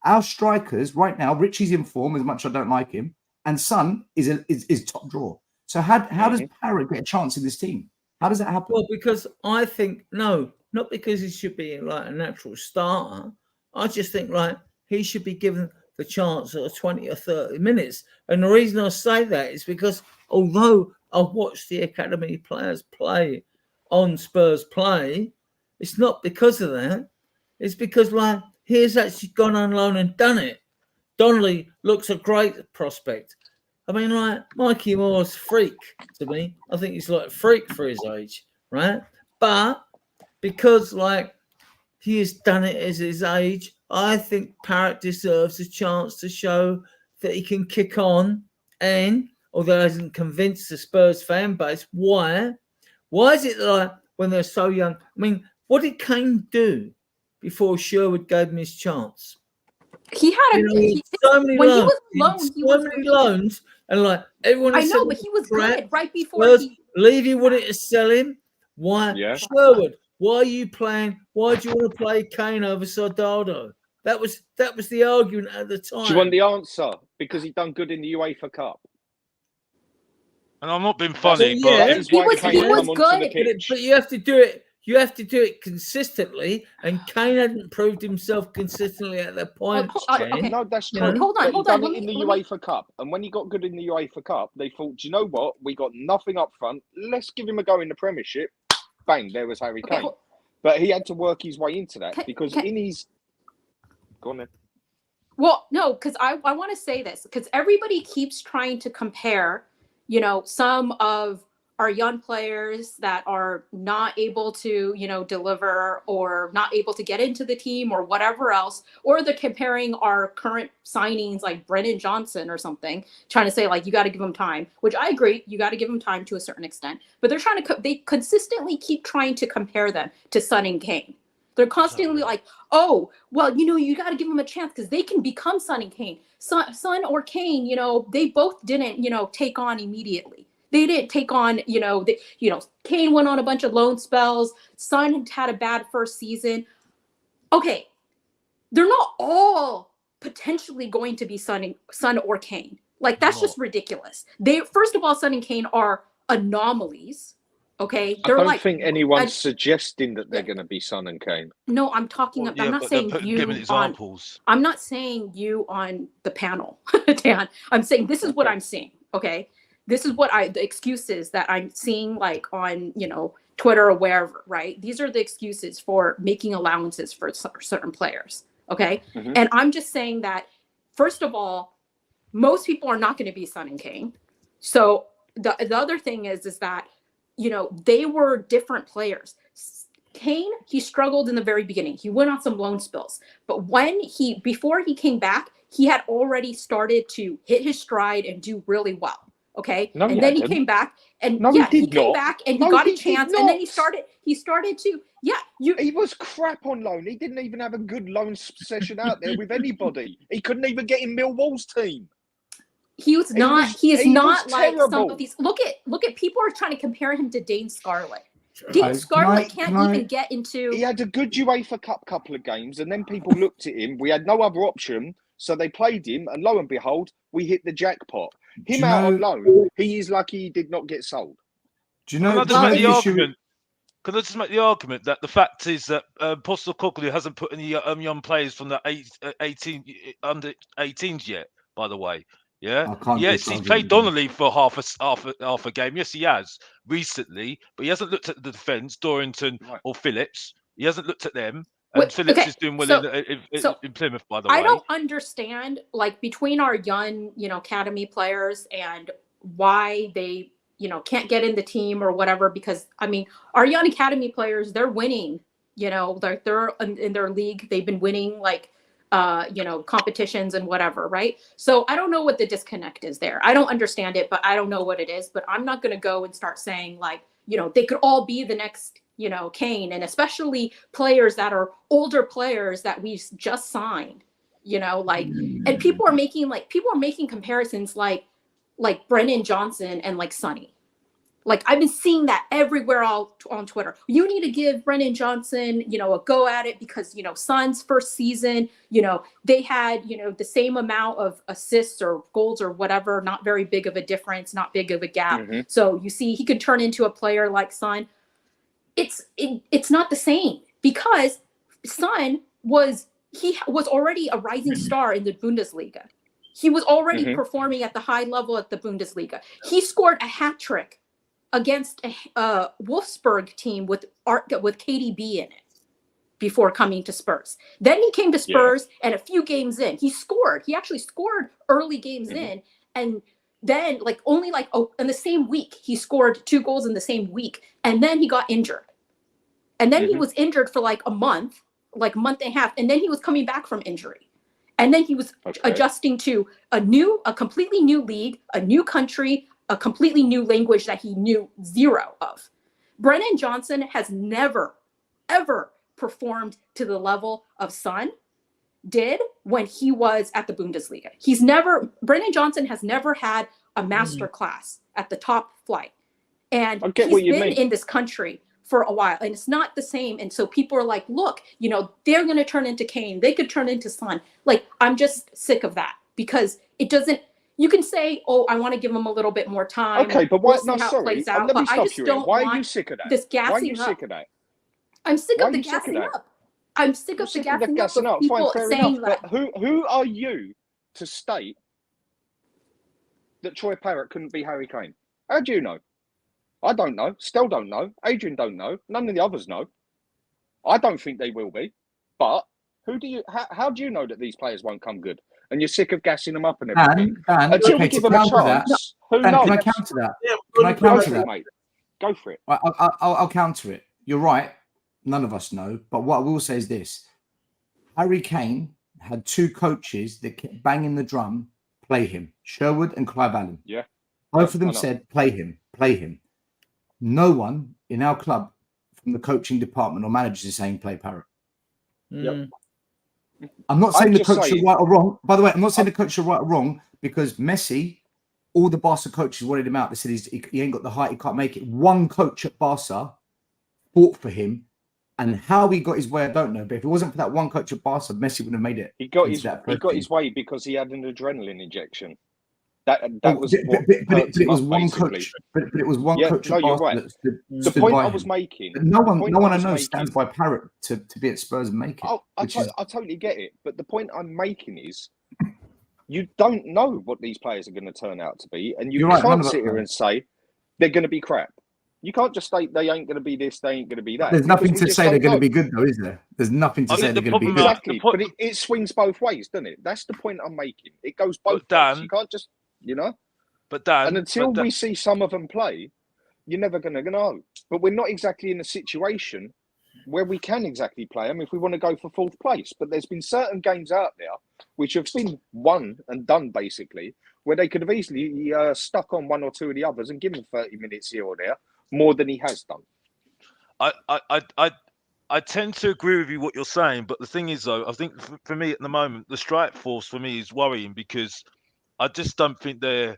Our strikers right now, Richie's in form as much as I don't like him, and Son is top draw. So how does Parrott get a chance in this team? How does that happen? Well, because I think not because he should be a natural starter. I just think he should be given the chance of 20 or 30 minutes. And the reason I say that is because although I've watched the academy players play on Spurs play, it's not because of that. It's because he has actually gone on loan and done it. Donnelly looks a great prospect. I mean, Mikey Moore's freak to me. I think he's a freak for his age, right? But because he has done it as his age, I think Parrott deserves a chance to show that he can kick on. And although he hasn't convinced the Spurs fan base, why is it when they're so young? I mean, what did Kane do before Sherwood gave him his chance? He had a so many when loans. he was alone. He so was many loans, and like everyone. I said, know, but he was crap. good right before Spurs, he. Levy wanted to sell him. Why, Yeah. Sherwood? Why are you playing? Why do you want to play Kane over Soldado? That was the argument at the time. Do you want the answer? Because he done good in the UEFA Cup. And I'm not being funny, Well, yeah. but That is why Kane he was come onto the good. pitch. But you have to do it. You have to do it consistently, and Kane hadn't proved himself consistently at that point. Okay. No, that's You true. know? Hold on, But hold he on. done it in the UEFA Cup, and when he got good in the UEFA Cup, they thought, do you know what? We got nothing up front. Let's give him a go in the Premiership. Bang! There was Harry Kane. But he had to work his way into that because in his. Go on then. Well, no, because I want to say this because everybody keeps trying to compare, some of our young players that are not able to, deliver or not able to get into the team or whatever else, or they're comparing our current signings like Brennan Johnson or something, trying to say like, you got to give him time, which I agree. You got to give him time to a certain extent, but they consistently keep trying to compare them to Son and Kane. They're constantly like, oh, well, you got to give them a chance because they can become Son and Kane. Son or Kane, they both didn't, take on immediately. They didn't take on, Kane went on a bunch of loan spells. Son had a bad first season. Okay, they're not all potentially going to be Son or Kane. Like, that's just ridiculous. First of all, Son and Kane are anomalies. Okay, I don't think anyone's suggesting that they're going to be Son and Kane. No, I'm talking about. I'm not saying you examples. I'm not saying you on the panel, Dan. I'm saying this is what I'm seeing. Okay, this is what the excuses that I'm seeing, like on Twitter or wherever. Right, these are the excuses for making allowances for certain players. Okay, and I'm just saying that first of all, most people are not going to be Son and Kane. So the other thing is that. They were different players. Kane, he struggled in the very beginning. He went on some loan spills. But before he came back, he had already started to hit his stride and do really well. Okay. No, and then he came back and he came back and he got a chance. And then he started to, he was crap on loan. He didn't even have a good loan session out there with anybody. He couldn't even get in Millwall's team. He is not like some of these. Look at people are trying to compare him to Dane Scarlett. Dane Scarlett can't even get into. He had a good UEFA Cup couple of games, and then people looked at him. We had no other option, so they played him, and lo and behold, we hit the jackpot. Him out on loan, he is lucky he did not get sold. Do you know? Can I just make the argument that the fact is that Postecoglou hasn't put any young players from the under 18s yet, by the way. Yeah. Yes, he's played Donnelly for half a game. Yes, he has recently, but he hasn't looked at the defence, Dorrington or Phillips. He hasn't looked at them. And Phillips is doing well in Plymouth, by the way. I don't understand, like, between our young, academy players and why they, can't get in the team or whatever. Because our young academy players, they're winning. They're in their league. They've been winning competitions and whatever, right? So I don't know what the disconnect is there. I don't understand it, but I don't know what it is. But I'm not going to go and start saying like, they could all be the next, Kane, and especially players that are older players that we just signed, and people are making comparisons like Brennan Johnson and like Sonny. Like, I've been seeing that everywhere on Twitter. You need to give Brennan Johnson, a go at it because, Son's first season, they had, the same amount of assists or goals or whatever, not very big of a difference, not big of a gap. Mm-hmm. So you see, he could turn into a player like Son. It's not the same because Son was already a rising star in the Bundesliga. He was already performing at the high level at the Bundesliga. He scored a hat trick against a Wolfsburg team with KDB in it before coming to Spurs. Then he came to Spurs, and a few games in, he scored. He actually scored early games in, and then in the same week, he scored 2 goals in the same week, and then he got injured. And then he was injured for like a month and a half, and then he was coming back from injury. And then he was adjusting to a completely new league, a new country, a completely new language that he knew zero of. Brennan Johnson has never, ever performed to the level of Son. did when he was at the Bundesliga. Brennan Johnson has never had a master class at the top flight. And I get he's what you been mean. in this country for a while, and it's not the same. And so people are like, look, they're going to turn into Kane. They could turn into Son. Like, I'm just sick of that because it doesn't. You can say, oh, I want to give him a little bit more time. Okay, but why? We'll see how it plays out. Let me But I stop just you here. don't Why are want you sick of that? this Why are you gassing up. sick of that? I'm sick Why of are the you sick of gassing that? up. I'm sick of the gassing up of people Fine, fair saying enough. that. But who are you to state that Troy Parrott couldn't be Harry Kane? How do you know? I don't know. Still don't know. Adrian don't know. None of the others know. I don't think they will be. But how do you know that these players won't come good? And you're sick of gassing them up and everything. Dan, Until okay, we give them a chance, who Dan, knows? can I counter that? Yeah, Can I Go counter for that? it, mate. Go for it. I'll counter it. You're right. None of us know. But what I will say is this. Harry Kane had two coaches that kept banging the drum, play him. Sherwood and Clive Allen. Yeah. Both of them I know. said, play him, play him. No one in our club from the coaching department or managers is saying play Parrott. Yep. I'm not saying the just coach saying- are right or wrong. By the way, I'm not saying the coach are right or wrong because Messi, all the Barca coaches wanted him out. They said he ain't got the height, he can't make it. One coach at Barca fought for him, and how he got his way, I don't know. But if it wasn't for that one coach at Barca, Messi wouldn't have made it. He got into his that he first got team. his way because he had an adrenaline injection. That Oh, was but what it perked him was up, one basically. coach. But it was one Yeah, coach no, at you're Barca right. that stood The stood point by I was him. making. But no one I know making- stands by Parrott to be at Spurs and make it. I totally get it, but the point I'm making is, you don't know what these players are going to turn out to be, and you You're right, none can't of us sit here know. and say they're going to be crap. You can't just say they ain't going to be this, they ain't going to be that. There's nothing because we to just say they're don't going to know. be good, though, is there? There's nothing to I say think they're the going to be problem good. Exactly, but it swings both ways, doesn't it? That's the point I'm making. It goes both Dan- ways. You can't just, But Dan, And until we see some of them play, you're never going to know. But we're not exactly in a situation where we can exactly play them if we want to go for fourth place. But there's been certain games out there which have been won and done, basically, where they could have easily stuck on one or two of the others and given 30 minutes here or there, more than he has done. I tend to agree with you what you're saying, but the thing is, though, I think for me at the moment, the strike force for me is worrying because I just don't think they're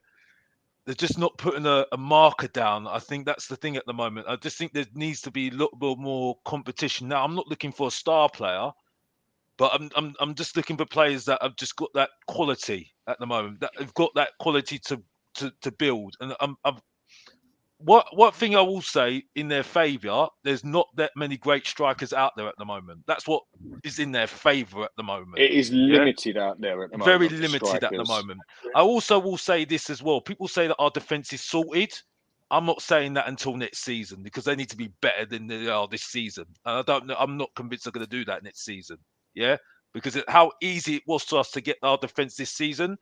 just not putting a marker down. I think that's the thing at the moment. I just think there needs to be a little bit more competition. Now, I'm not looking for a star player, but I'm just looking for players that have just got that quality at the moment, that have got that quality to build. And what thing I will say in their favour, there's not that many great strikers out there at the moment. That's what is in their favour at the moment. It is limited out there at the moment. Very limited at the strikers. moment. I also will say this as well. People say that our defence is sorted. I'm not saying that until next season because they need to be better than they are this season. And I don't know. I'm not convinced they're going to do that next season. Yeah, because how easy it was to us to get our defence this season,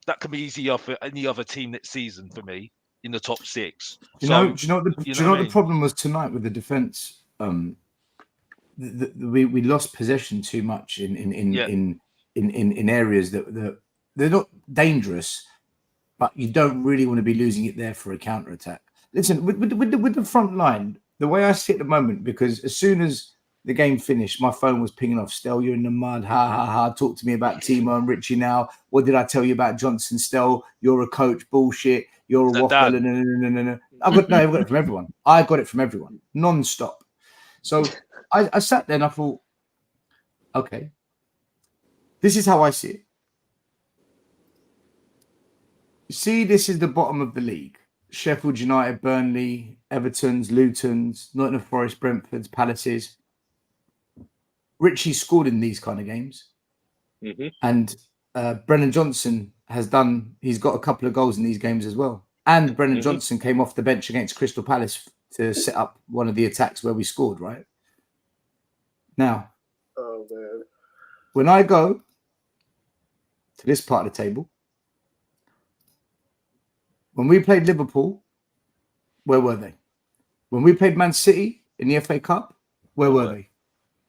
that can be easier for any other team next season for me in the top six. Do you know what the problem was tonight with the defence? We lost possession too much in areas that they're not dangerous, but you don't really want to be losing it there for a counter attack. Listen, with the front line, the way I see it at the moment, because as soon as the game finished, my phone was pinging off. Stel, you're in the mud. Ha ha ha. Talk to me about Timo and Richie now. What did I tell you about Johnson? Stel, you're a coach. Bullshit. You're a waffle. No. I've got it from everyone. I got it from everyone, non-stop. So I sat there and I thought, okay, this is how I see it. You see, this is the bottom of the league. Sheffield United, Burnley, Everton's, Luton's, Nottingham Forest, Brentford's, Palace's. Richie scored in these kind of games. Mm-hmm. And Brennan Johnson he's got a couple of goals in these games as well. And Brennan Johnson came off the bench against Crystal Palace to set up one of the attacks where we scored, right? Now, when I go to this part of the table, when we played Liverpool, where were they? When we played Man City in the FA Cup, where were they?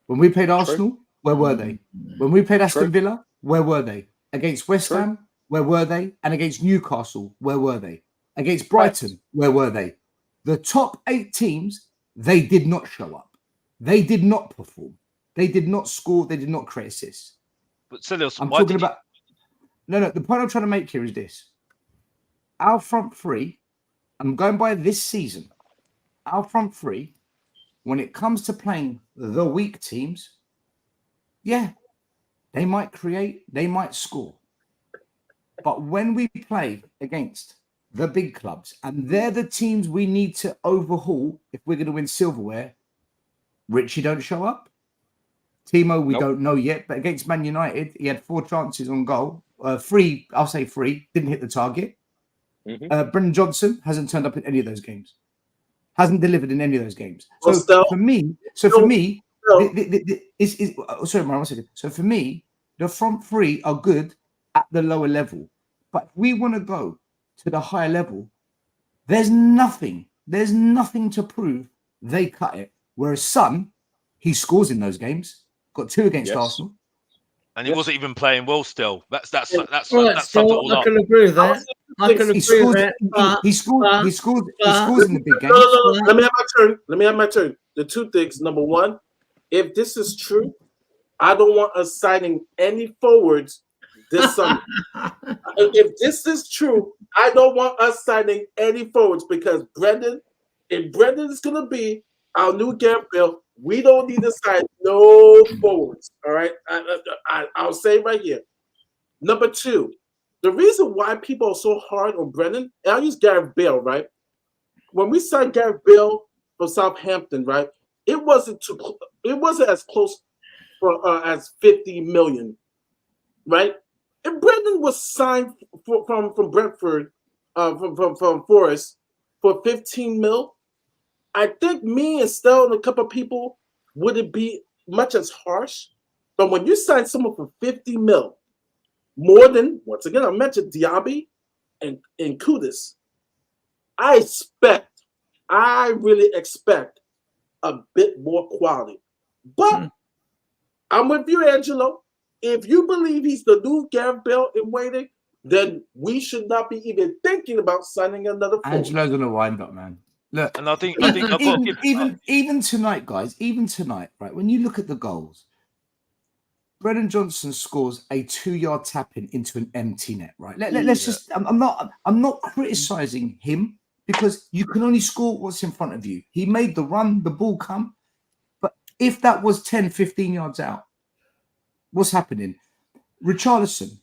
When we played Arsenal, where were they? When we played Aston Villa, where were they? Against West Ham, where were they? And against Newcastle, where were they? Against Brighton, where were they? The top 8 teams, they did not show up. They did not perform. They did not score. They did not create assists. But Celios, I'm why talking did you... about. No. The point I'm trying to make here is this: our front three. I'm going by this season. Our front three, when it comes to playing the weak teams, yeah, they might create, they might score. But when we play against the big clubs, and they're the teams we need to overhaul if we're going to win silverware, Richie don't show up. Timo, we don't know yet, but against Man United, he had 4 chances on goal. 3, I'll say 3, didn't hit the target. Brendan Johnson hasn't turned up in any of those games. Hasn't delivered in any of those games. So for me, sorry, Marion, 1 second. So for me, the front three are good at the lower level. But if we want to go to the higher level, there's nothing to prove they cut it. Whereas Son, he scores in those games. Got 2 against Arsenal. And he wasn't even playing well still. That's Right, sums it all I up. can agree with that. I can agree with that. He scores in the big games. No. Let me have my turn. The 2 things. Number 1, if this is true, I don't want us signing any forwards this summer. If this is true, I don't want us signing any forwards because if Brendan is going to be our new Gareth Bale, we don't need to sign no forwards. All right, I'll say right here. Number 2, the reason why people are so hard on Brendan, and I'll use Gareth Bale, right? When we signed Gareth Bale from Southampton, right, it wasn't as close as 50 million, right? And Brendan was signed from Brentford, from Forest for 15 mil. I think me and Stell and a couple of people wouldn't be much as harsh. But when you sign someone for 50 mil, more than, once again, I mentioned Diaby and Kudus, I really expect a bit more quality. But I'm with you, Angelo. If you believe he's the new Gareth Bale in waiting, then we should not be even thinking about signing another forward. Angelo's gonna wind up, man. Look, and I think I've got to give even tonight, guys. Even tonight, right? When you look at the goals, Brendan Johnson scores a 2-yard tap into an empty net, right? Let's just. I'm not criticizing him because you can only score what's in front of you. He made the run, the ball come, but if that was 10, 15 yards out, what's happening? Richarlison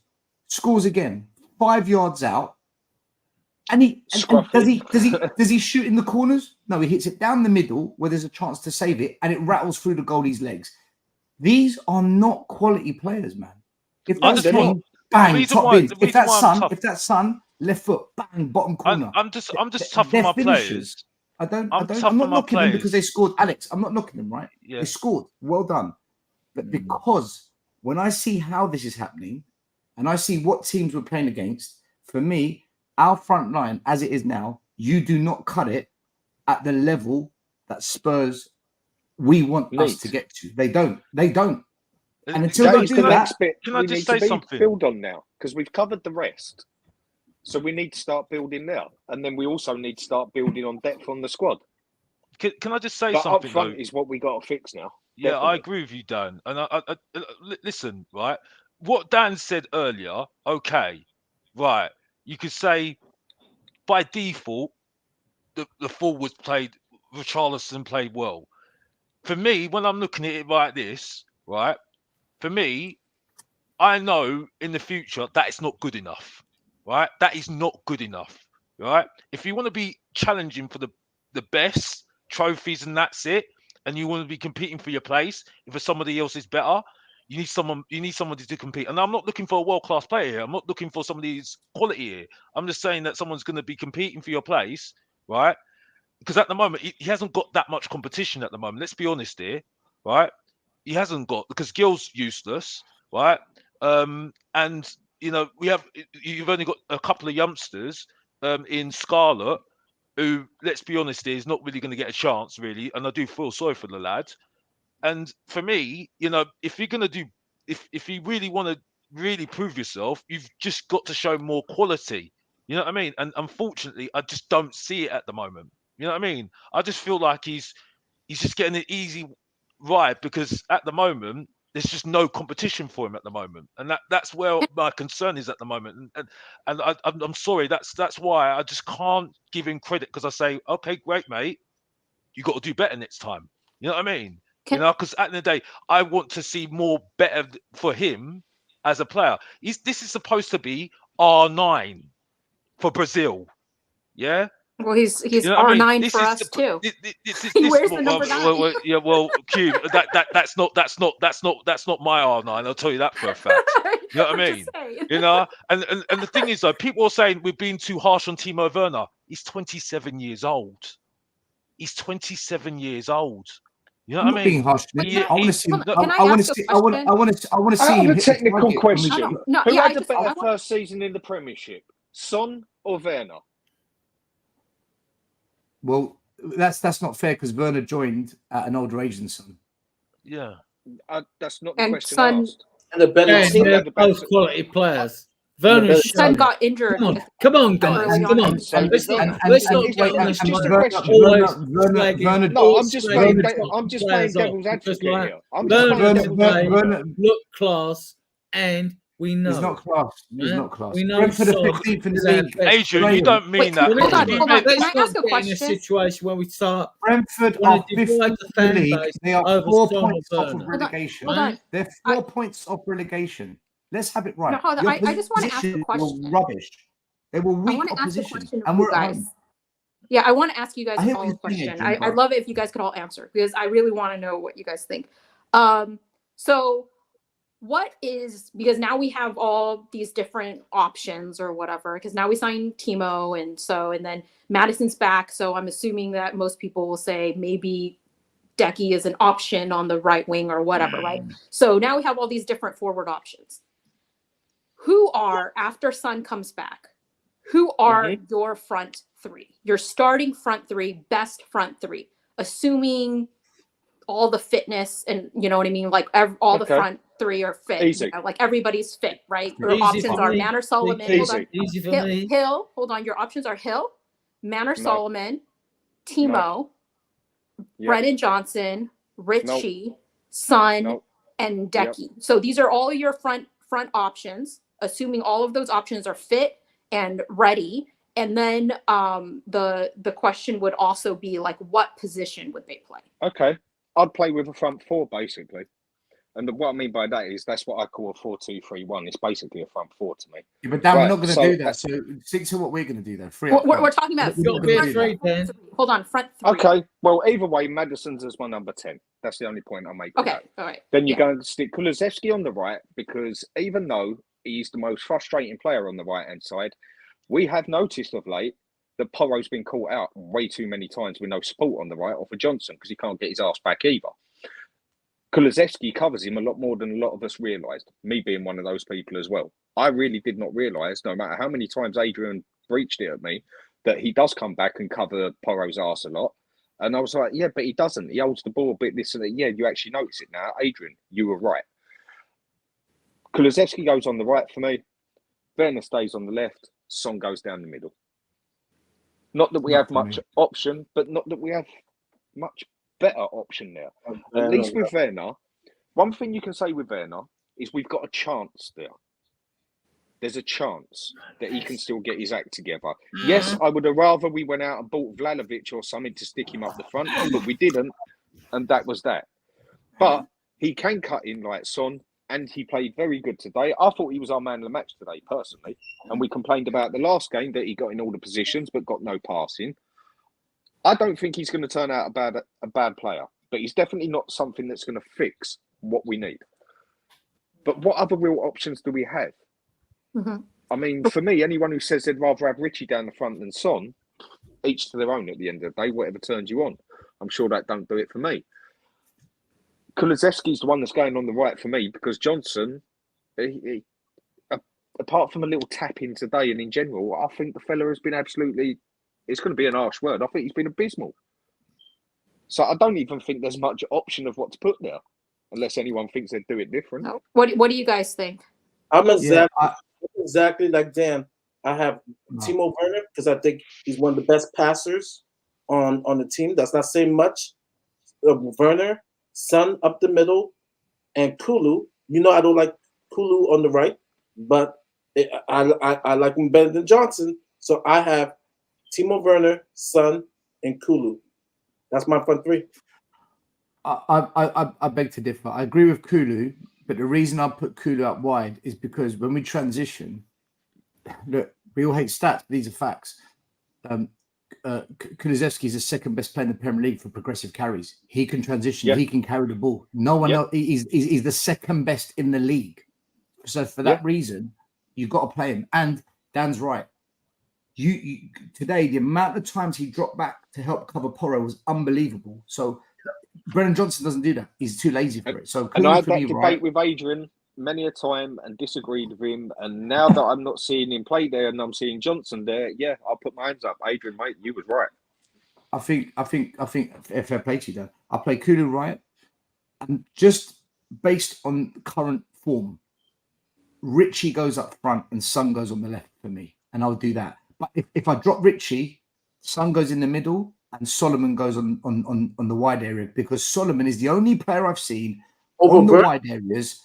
scores again, 5 yards out. And does he shoot in the corners? No, he hits it down the middle where there's a chance to save it, and it rattles through the goalie's legs. These are not quality players, man. If that's Kane, bang, top bins. If that's Son, left foot, bang, bottom corner. I'm just tough on my players. I'm not knocking them because they scored. Alex, I'm not knocking them, right? Yeah. They scored. Well done. But because when I see how this is happening, and I see what teams we're playing against, for me, our front line, as it is now, you do not cut it at the level that Spurs we want us to get to. They don't. And until they do that, can I just say something? Build on now because we've covered the rest. So we need to start building now, and then we also need to start building on depth on the squad. Can I just say but something? Up front is what we got to fix now. Yeah, Definitely. I agree with you, Dan. And I listen, right? What Dan said earlier, okay, right? You could say by default the forwards played. Richarlison played well. For me, when I'm looking at it like this, right? For me, I know in the future that it's not good enough, right? That is not good enough, right? If you want to be challenging for the best trophies and that's it, and you want to be competing for your place, if somebody else is better, you need somebody to compete. And I'm not looking for a world-class player here. I'm not looking for somebody who's quality here. I'm just saying that someone's going to be competing for your place, right? Because at the moment, he hasn't got that much competition at the moment. Let's be honest here, right? He hasn't got, because Gill's useless, right? And, you've only got a couple of youngsters in Scarlett who, let's be honest here, is not really going to get a chance, really. And I do feel sorry for the lad. And for me, if you're going to if you really want to really prove yourself, you've just got to show more quality. You know what I mean? And unfortunately, I just don't see it at the moment. You know what I mean? I just feel like he's just getting an easy ride because at the moment there's just no competition for him at the moment, and that's where my concern is at the moment. And I'm sorry, that's why I just can't give him credit, because I say, okay, great, mate, you got to do better next time. You know what I mean? Because at the end of the day, I want to see more better for him as a player. This is supposed to be R9 for Brazil, yeah. Well, he's You know what R9 I mean? for us too. He wears the number 9. Yeah, well, Q, that's not my R9. I'll tell you that for a fact. You know what I mean? You know, and the thing is, though, people are saying we're being too harsh on Timo Werner. He's 27 years old. He's 27 years old. You know what I mean? Being harsh. I want to see. I want to see. I want to see I him. have a hit technical the question. Who had the better want... first season in the Premiership, Son or Werner? Well, that's not fair, because Werner joined at an older age than Son. Yeah. That's not the question Son, asked. And the better team. They're both quality players. Werner's Son got injured. Come on, guys. Come on. Let's not get on this. No, I'm just playing devil's advocate here. Werner look class, and we know he's not class. He's not class. We know Brentford are 15th in the league. Adrian, you don't mean that. Hold on. Can I ask a In a question? situation where we start Brentford are 15th in the league. They are 4 points off of relegation. Hold on. They're 4 points off relegation. Let's have it right. No, hold on. I just want to ask a question. Were rubbish. They were weak opposition, and we're guys. Yeah, I want to ask you guys a follow-up question. I'd love it if you guys could all answer, because I really want to know what you guys think. So what is, because now we have all these different options or whatever, because now we signed Timo, and then Maddison's back, so I'm assuming that most people will say maybe Decky is an option on the right wing or whatever, right? So now we have all these different forward options. Who are, after Son comes back, who are your front three? Your starting front three, best front three, assuming all the fitness and, you know what I mean? Like all the front three are fit. Easy. You know, like everybody's fit, right? Your Easy options are Manor Solomon. Hold on. Easy for me. Hill, hold on. Your options are Hill, Manor Solomon, Timo, Brennan Johnson, Richie, Son, and Decky. So these are all your front options, assuming all of those options are fit and ready. And then the question would also be, like, what position would they play? Okay. I'd play with a front four, basically. And what I mean by that is that's what I call a 4-2-3-1. It's basically a front four to me. Yeah, but Dan, we're not going to do that. So stick to what we're going to do then. We're talking about hold on, front three. Okay. Well, either way, Maddison's as my number 10. That's the only point I make. Okay. All right. Then you're going to stick Kulusevski on the right, because even though he's the most frustrating player on the right-hand side, we have noticed of late that Porro's been caught out way too many times with no support on the right, or for Johnson, because he can't get his ass back either. Kulusevski covers him a lot more than a lot of us realised, me being one of those people as well. I really did not realise, no matter how many times Adrian breached it at me, that he does come back and cover Porro's ass a lot. And I was like, yeah, but he doesn't. He holds the ball a bit this and that. Yeah, you actually notice it now. Adrian, you were right. Kulusevski goes on the right for me. Werner stays on the left. Son goes down the middle. Not that we have much option, but not that we have much better option there. At least with Werner, one thing you can say with Werner is we've got a chance there. There's a chance that he can still get his act together. Yes, I would have rather we went out and bought Vlahovic or something to stick him up the front, but we didn't, and that was that. But he can cut in like Son, and he played very good today. I thought he was our man of the match today, personally. And we complained about the last game that he got in all the positions but got no passing. I don't think he's going to turn out a bad player, but he's definitely not something that's going to fix what we need. But what other real options do we have? I mean, for me, anyone who says they'd rather have Richie down the front than Son, each to their own at the end of the day, whatever turns you on. I'm sure that don't do it for me. Kulusevski's the one that's going on the right for me, because Johnson, apart from a little tap in today and in general, I think the fella has been absolutely, it's going to be an harsh word, I think he's been abysmal. So I don't even think there's much option of what to put there, unless anyone thinks they'd do it different. No. What do you guys think? I'm exactly like Dan. I have Timo Werner because I think he's one of the best passers on the team. That's not saying much. Werner, Son up the middle, and Kulu. I don't like Kulu on the right, but I like him better than Johnson. So I have Timo Werner, Son, and Kulu. That's my front three. I beg to differ. I agree with Kulu, but the reason I put Kulu up wide is because when we transition, look, we all hate stats, but these are facts. Kulusevski is the second best player in the Premier League for progressive carries. He can transition. He can carry the ball. No one else. He's the second best in the league. So for that reason, you've got to play him. And Dan's right. You today, the amount of times he dropped back to help cover Porro was unbelievable. So Brennan Johnson doesn't do that. He's too lazy for it. So and I had that debate with Adrian many a time and disagreed with him. And now that I'm not seeing him play there and I'm seeing Johnson there, I'll put my hands up. Adrian, mate, you was right. I think fair play to you, Dan. I play Kulu right, and just based on current form, Richie goes up front and Son goes on the left for me, and I'll do that. But if I drop Richie, Son goes in the middle and Solomon goes on the wide area, because Solomon is the only player I've seen on the wide areas.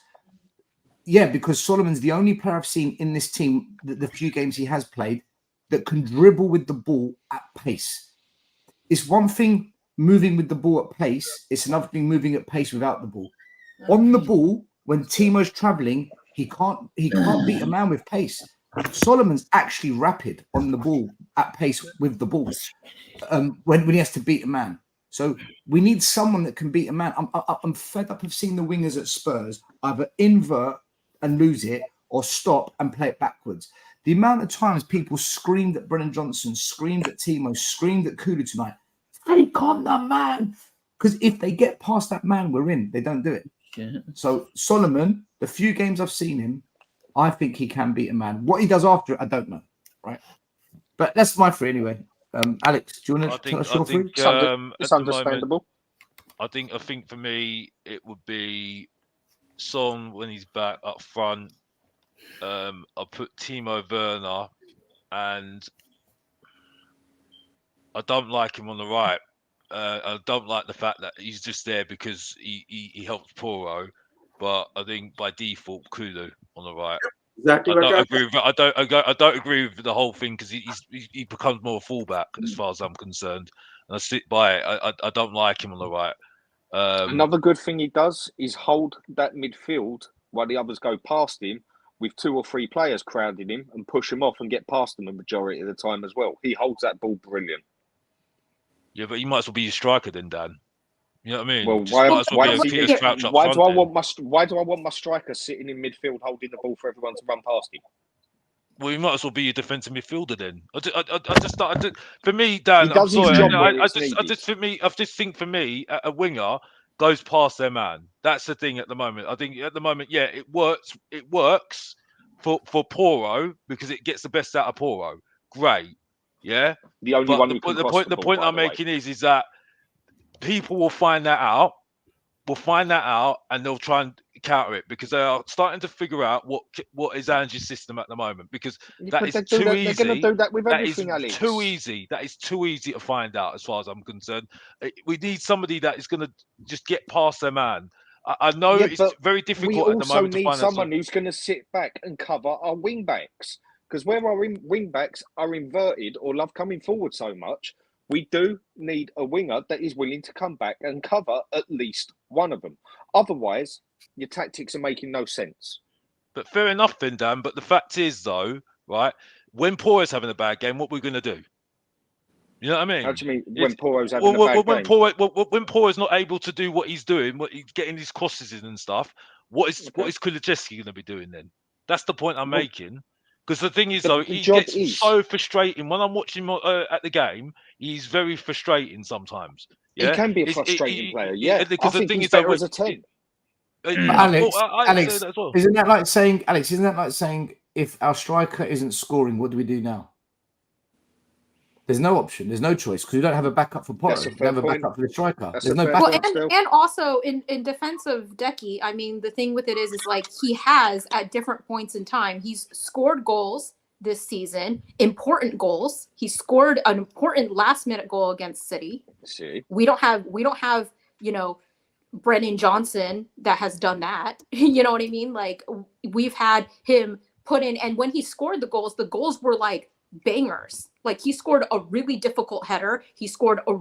Yeah, because Solomon's the only player I've seen in this team, the few games he has played, that can dribble with the ball at pace. It's one thing moving with the ball at pace. It's another thing moving at pace without the ball. On the ball, when Timo's travelling, he can't beat a man with pace. Solomon's actually rapid on the ball at pace with the ball when he has to beat a man. So we need someone that can beat a man. I'm fed up of seeing the wingers at Spurs either invert and lose it or stop and play it backwards. The amount of times people screamed at Brennan Johnson, screamed at Timo, screamed at Kulu tonight, take on the man. Because if they get past that man, we're in. They don't do it. Yeah. So Solomon, the few games I've seen him, I think he can beat a man. What he does after it, I don't know. Right? But that's my three anyway. Alex, do you want to tell us your three? It's understandable. I think for me, it would be Son when he's back up front. I'll put Timo Werner, and I don't like him on the right. I don't like the fact that he's just there because he helps Porro, but I think by default Kulu on the right. Exactly. I don't agree with the whole thing because he becomes more a fullback as far as I'm concerned, and I sit by it. I don't like him on the right. Another good thing he does is hold that midfield while the others go past him, with 2 or 3 players crowding him, and push him off and get past them a majority of the time as well. He holds that ball brilliant. Yeah, but you might as well be your striker then, Dan. You know what I mean? Well, why do I want my striker sitting in midfield holding the ball for everyone to run past him? Well, you might as well be your defensive midfielder then. For me, Dan, I'm sorry. I just think for me, a winger goes past their man. That's the thing at the moment. I think at the moment, it works. It works for Porro because it gets the best out of Porro. Great, yeah. The only one who can cross the point I'm making is that people will find that out. And they'll try and counter it because they are starting to figure out what is Ange's system at the moment, because that is too easy. They're going to do that with everything, Alex. Too easy. That is too easy to find out as far as I'm concerned. We need somebody that is going to just get past their man. I know it's very difficult at the moment to find someone who's going to sit back and cover our wing backs, because where our wing backs are inverted or love coming forward so much, we do need a winger that is willing to come back and cover at least one of them. Otherwise, your tactics are making no sense. But fair enough then, Dan. But the fact is, though, right, when Porro's having a bad game, what are we going to do? You know what I mean? How do you mean when Porro's having a bad game? When Porro's not able to do what he's doing, what he's getting his crosses in and stuff, what is Kulusevski going to be doing then? That's the point I'm making. Because the thing is, though, he gets so frustrating. When I'm watching him at the game, he's very frustrating sometimes. Yeah? He can be a frustrating player, yeah. Because the thing is, better as a 10. Alex, isn't that like saying, if our striker isn't scoring, what do we do now? There's no option. There's no choice because we don't have a backup for Porro. We don't have a backup for the striker. There's no backup. And also in defense of Decky, I mean, the thing with it is like he has at different points in time, he's scored goals this season, important goals. He scored an important last-minute goal against City. We don't have, Brennan Johnson that has done that. You know what I mean? Like, we've had him put in, and when he scored the goals were like bangers. Like, he scored a really difficult header. He scored a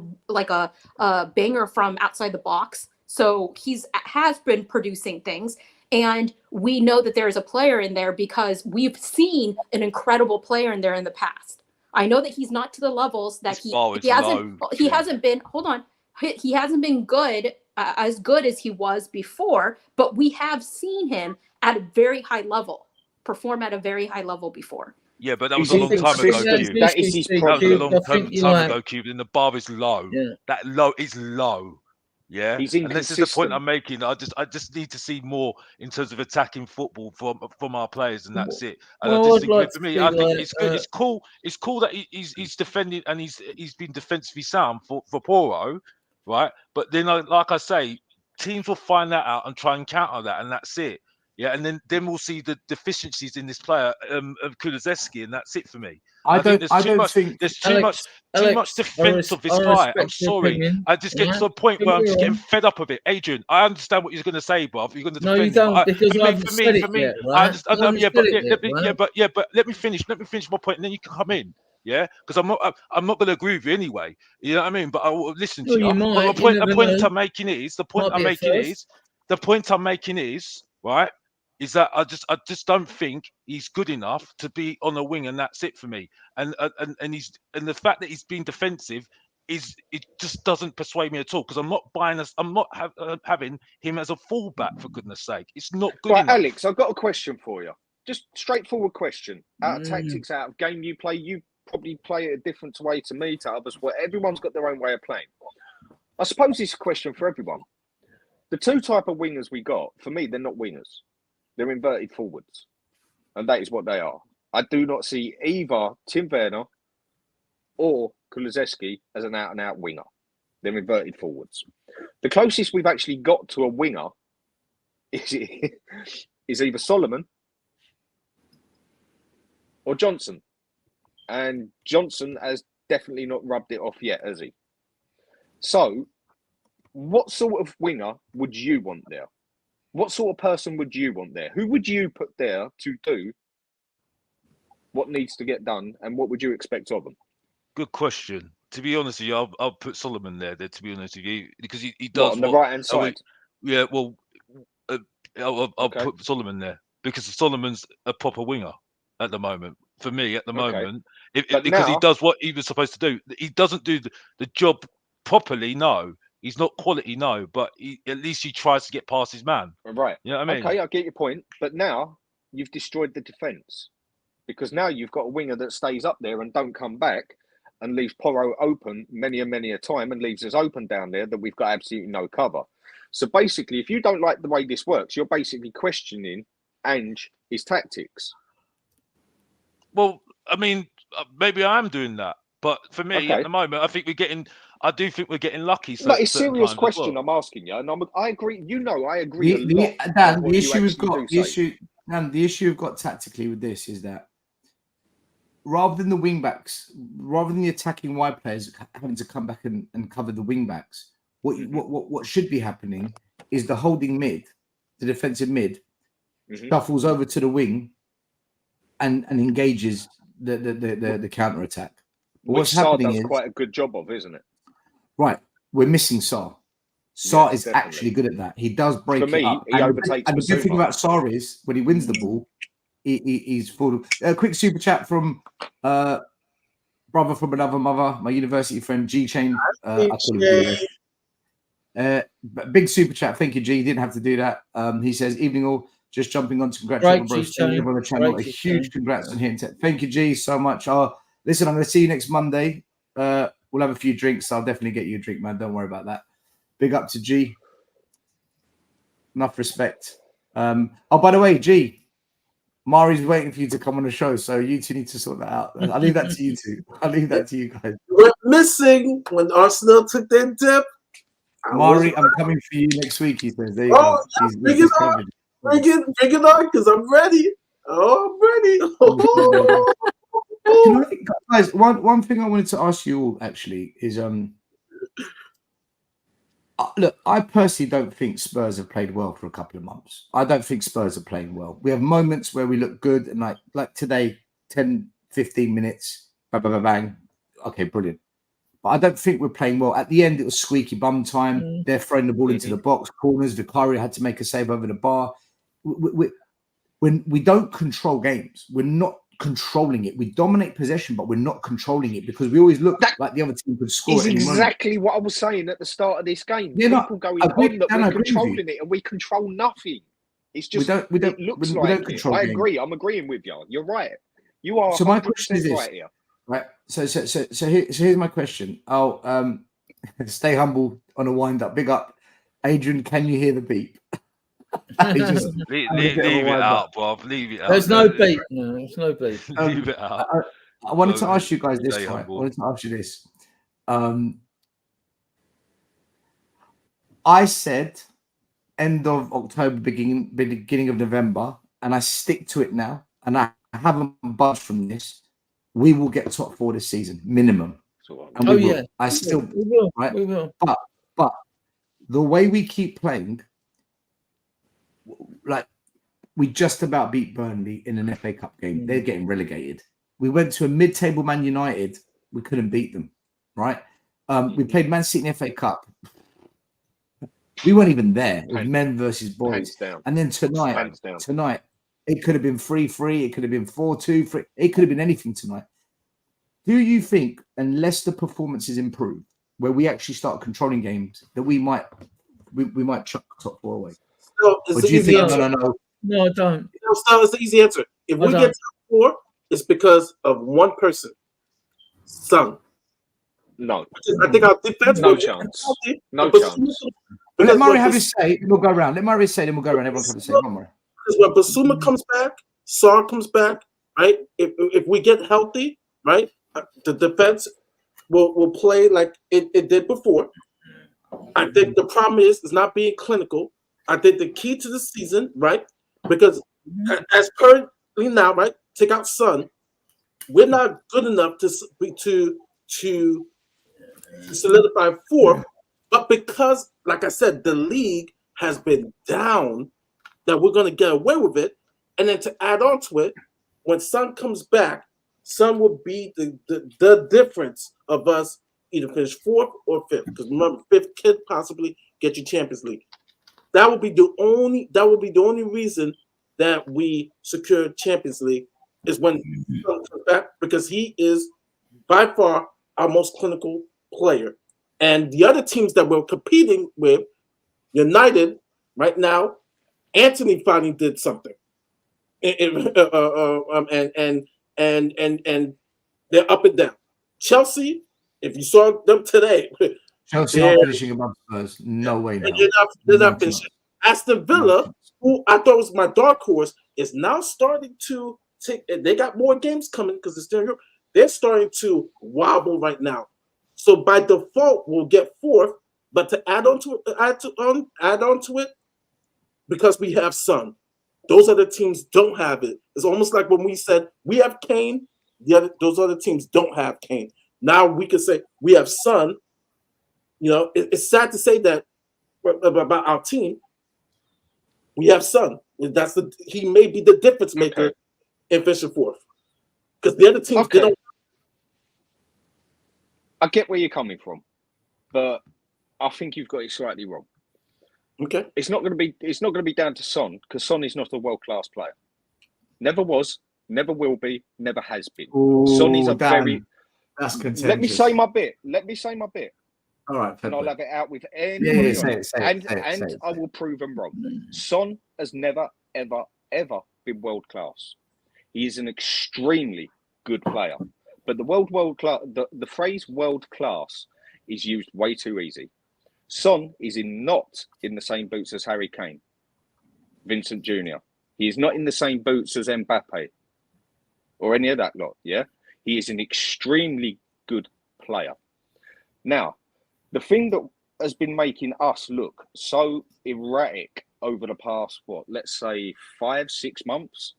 banger from outside the box. So has been producing things. And we know that there is a player in there because we've seen an incredible player in there in the past. I know that he's not to the levels that he hasn't been. Hold on, he hasn't been good as good as he was before. But we have seen him at a very high level perform at a very high level before. Yeah, but that was a long time ago, Cube. That is his problem. That was a long time ago, Cube. And the bar is low. Yeah. That low is low. Yeah, he's and this is the point I'm making. I just need to see more in terms of attacking football from our players, and that's it. And I just think, for me, I think it's good. It's cool. It's cool that he's defending and he's been defensively sound for Poro, right? But then, like I say, teams will find that out and try and counter that, and that's it. Yeah, and then we'll see the deficiencies in this player, Kulusevski, and that's it for me. I think there's too much defense of this guy. I'm sorry. I just get to the point where I'm just getting fed up of it. Adrian, I understand what you're going to say, bruv. You're going to defend. No, you don't, because I haven't said it yet, right? But let me finish. Let me finish my point, and then you can come in. Yeah, because I'm not going to agree with you anyway. You know what I mean? But I will listen to you. The point I'm making is right. Is that I just don't think he's good enough to be on a wing, and that's it for me. And the fact that he's been defensive it just doesn't persuade me at all, because I'm not buying us. I'm not having him as a fullback, for goodness sake. It's not good enough. Alex, I've got a question for you. Just straightforward question. Out of tactics, out of game you play, you probably play it a different way to me, to others. Where everyone's got their own way of playing. I suppose it's a question for everyone. The two type of wingers we got, for me, they're not wingers. They're inverted forwards, and that is what they are. I do not see either Tim Werner or Kulusevski as an out-and-out winger. They're inverted forwards. The closest we've actually got to a winger is either Solomon or Johnson. And Johnson has definitely not rubbed it off yet, has he? So, what sort of winger would you want there? What sort of person would you want there? Who would you put there to do what needs to get done, and what would you expect of them? Good question. To be honest with you, I'll put Solomon there, to be honest with you, because he does on the right-hand side. Yeah, well, I'll put Solomon there because Solomon's a proper winger at the moment. For me, at the moment, because he does what he was supposed to do. He doesn't do the job properly, no. He's not quality, no, but at least he tries to get past his man. Right. You know what I mean? Okay, I get your point. But now you've destroyed the defence, because now you've got a winger that stays up there and don't come back and leaves Poro open many a time, and leaves us open down there that we've got absolutely no cover. So basically, if you don't like the way this works, you're basically questioning Ange, his tactics. Well, I mean, maybe I am doing that. But for me, at the moment, I do think we're getting lucky. No, it's a serious question I'm asking you, and I agree. I agree. Dan, the issue we've got tactically with this is that rather than the wing backs, rather than the attacking wide players having to come back and cover the wing backs, what should be happening is the holding mid, the defensive mid, shuffles over to the wing and engages the counter attack. What's happening is quite a good job of, isn't it? Right, we're missing Sarr. Sarr is actually good at that. He does break it up. He overtakes. And the good thing about Sarr is when he wins the ball, he's full of a quick super chat from brother from another mother, my university friend G Chain. I call him big super chat. Thank you, G. You didn't have to do that. He says, "Evening all. Just jumping on to congratulate my bro on the channel. A huge congrats on him. Thank you, G, so much. Listen, I'm going to see you next Monday. We'll have a few drinks. I'll definitely get you a drink, man. Don't worry about that. Big up to G. Enough respect. By the way, G, Mari's waiting for you to come on the show, so you two need to sort that out. I'll leave that to you two. I'll leave that to you guys. We're missing when Arsenal took their dip. Mari, I'm coming for you next week, he says. There you go. Bring it on, because I'm ready. I'm ready. Guys, one thing I wanted to ask you all actually is Look, I personally don't think Spurs have played well for a couple of months. I don't think Spurs are playing well. We have moments where we look good, and like today, 10, 15 minutes, bang, bang, bang, bang. Okay, brilliant. But I don't think we're playing well. At the end, it was squeaky bum time. They're throwing the ball into the box, corners. Vicario had to make a save over the bar. When we don't control games, we're not controlling it. We dominate possession, but we're not controlling it because we always look like the other team could score. Is exactly what I was saying at the start of this game. Yeah, People going on that we're controlling it, and we control nothing. It's just it looks like it. I agree. I'm agreeing with you. You're right. You are. So my question is this, right here. Right. So here's my question. I'll stay humble on a wind up. Big up, Adrian. Can you hear the beep? Leave it out, Bob. Leave it out. There's no beep. No, there's no beep. Leave it out. I wanted to ask you guys this. Right? I wanted to ask you this. I said end of October, beginning of November, and I stick to it now. And I haven't budged from this. We will get top 4 this season, minimum. And we will. I still we will. Right? We will. But the way we keep playing, like we just about beat Burnley in an FA Cup game. They're getting relegated. We went to a mid-table Man United. We couldn't beat them, right? We played Man City in FA Cup. We weren't even there. It was men versus boys. And then tonight, it could have been 3-3. It could have been 4-2. It could have been anything tonight. Do you think, unless the performances improve, where we actually start controlling games, that we might chuck top 4 away? No, it's the easy answer. No, I don't. It's the easy answer. If we get top 4, it's because of one person, Son. No, I think our defense. No chance. No chance. Let Murray have his say. Then we'll go around. Let Murray say. Then we'll go around. Everyone have a say. Come on, Murray. Because when Basuma comes back, Sarr comes back, right? If we get healthy, right, the defense will play like it did before. I think the problem is not being clinical. I think the key to the season, right, because as currently now, right, take out Son, we're not good enough to solidify 4th, but because, like I said, the league has been down, that we're going to get away with it. And then to add on to it, when Son comes back, Son will be the difference of us either finish 4th or 5th. Because remember, 5th could possibly get you Champions League. That will be the only reason that we secure Champions League is when Son comes back, because he is by far our most clinical player. And the other teams that we're competing with, United, right now, Anthony finally did something, and they're up and down. Chelsea, if you saw them today, Chelsea are finishing above Spurs. No way. Now. They're not finishing. Aston Villa, who I thought was my dark horse, is now starting to take. They got more games coming because it's still in Europe. They're starting to wobble right now. So by default, we'll get 4th. But to add on to it, because we have Son, those other teams don't have it. It's almost like when we said we have Kane, those other teams don't have Kane. Now we can say we have Son. You know, it's sad to say that about our team. We have Son. He may be the difference maker in finishing 4th, because the other teams they don't. I get where you're coming from, but I think you've got it slightly wrong. Okay. It's not going to be down to Son, because Son is not a world-class player. Never was, never will be, never has been. Ooh, Son is that's contentious. Let me say my bit. All right. And I'll have it out with anyone. Say it. I will prove them wrong. Son has never, ever, ever been world-class. He is an extremely good player. But the phrase world-class is used way too easy. Son is not in the same boots as Harry Kane, Vincent Jr. He is not in the same boots as Mbappe or any of that lot, yeah? He is an extremely good player. Now, the thing that has been making us look so erratic over the past, let's say 5-6 months,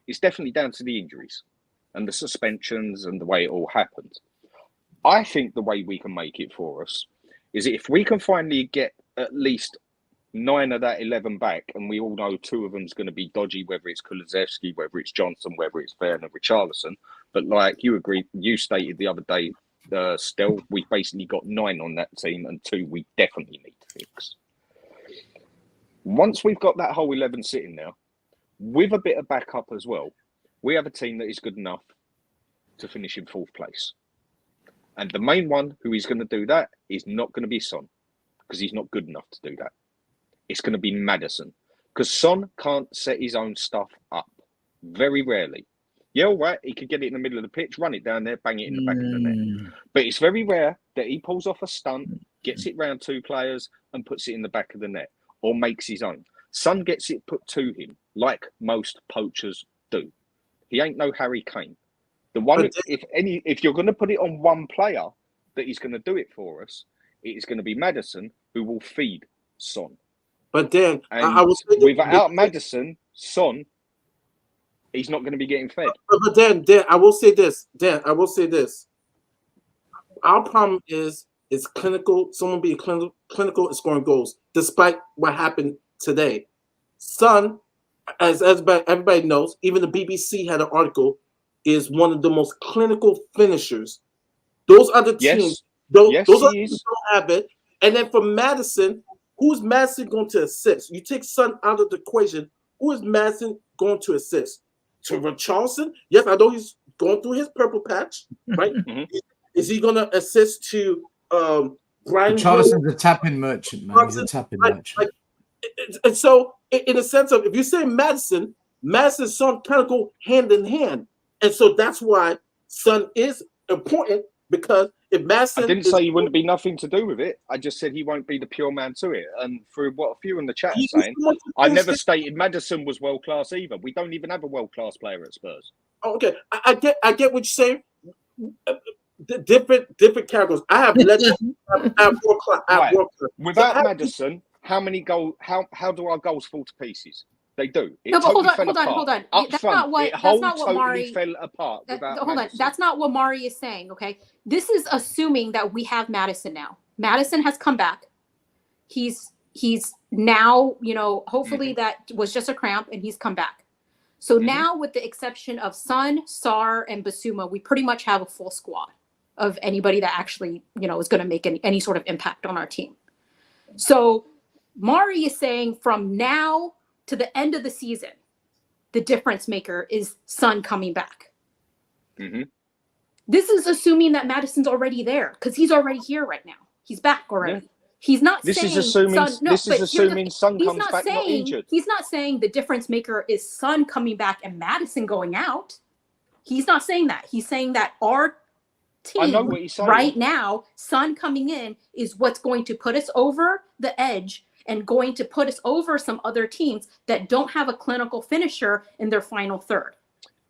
is definitely down to the injuries and the suspensions and the way it all happened. I think the way we can make it for us is if we can finally get at least 9 of that 11 back, and we all know 2 of them's going to be dodgy, whether it's Kulusevski, whether it's Johnson, whether it's Werner, Richarlison. But like you agreed, you stated the other day, still, we've basically got 9 on that team, and 2 we definitely need to fix. Once we've got that whole 11 sitting there, with a bit of backup as well, we have a team that is good enough to finish in 4th place. And the main one who is going to do that is not going to be Son, because he's not good enough to do that. It's going to be Maddison, because Son can't set his own stuff up. Very rarely. Yeah, all right, he could get it in the middle of the pitch, run it down there, bang it in the back of the net. But it's very rare that he pulls off a stunt, gets it round 2 players and puts it in the back of the net, or makes his own. Son gets it put to him, like most poachers do. He ain't no Harry Kane. The one, if you're going to put it on one player that is going to do it for us, it is going to be Maddison, who will feed Son. But Dan, and I was without Maddison, Son, he's not going to be getting fed. But Dan, I will say this. Our problem is clinical. Someone being clinical and scoring goals, despite what happened today. Son, as everybody knows, even the BBC had an article, is one of the most clinical finishers. Those other teams, those other teams don't have it. And then for Maddison, who's Maddison going to assist? You take Son out of the equation. Who is Maddison going to assist? To Richarlison? Yes, I know he's going through his purple patch, right? Is he going to assist to Brian? Richarlison's a tapping merchant, man. He's a tapping merchant. And so, in a sense of, if you say Maddison, Son kind of go hand in hand. And so that's why Son is important, because if Maddison... I didn't say he wouldn't be nothing to do with it. I just said he won't be the pure man to it. And through what a few in the chat are saying, I never stated Maddison was world-class either. We don't even have a world-class player at Spurs. Okay, I get what you're saying. Different categories. I have legends. I have world-class. Without Maddison, how many goals? How do our goals fall to pieces? They do. No, but hold on. That's not what Mari fell apart. Hold on. That's not what Mari is saying. Okay, this is assuming that we have Maddison now. Maddison has come back. He's now, hopefully that was just a cramp and he's come back. So now, with the exception of Son, Sar, and Basuma, we pretty much have a full squad of anybody that actually, is going to make any sort of impact on our team. So Mari is saying from now to the end of the season, the difference maker is Son coming back. This is assuming that Maddison's already there, because he's already here right now. He's back already. He's not saying Son comes back not injured. He's not saying the difference maker is Son coming back and Maddison going out. He's not saying that. He's saying that our team right now, Son coming in, is what's going to put us over the edge and going to put us over some other teams that don't have a clinical finisher in their final third.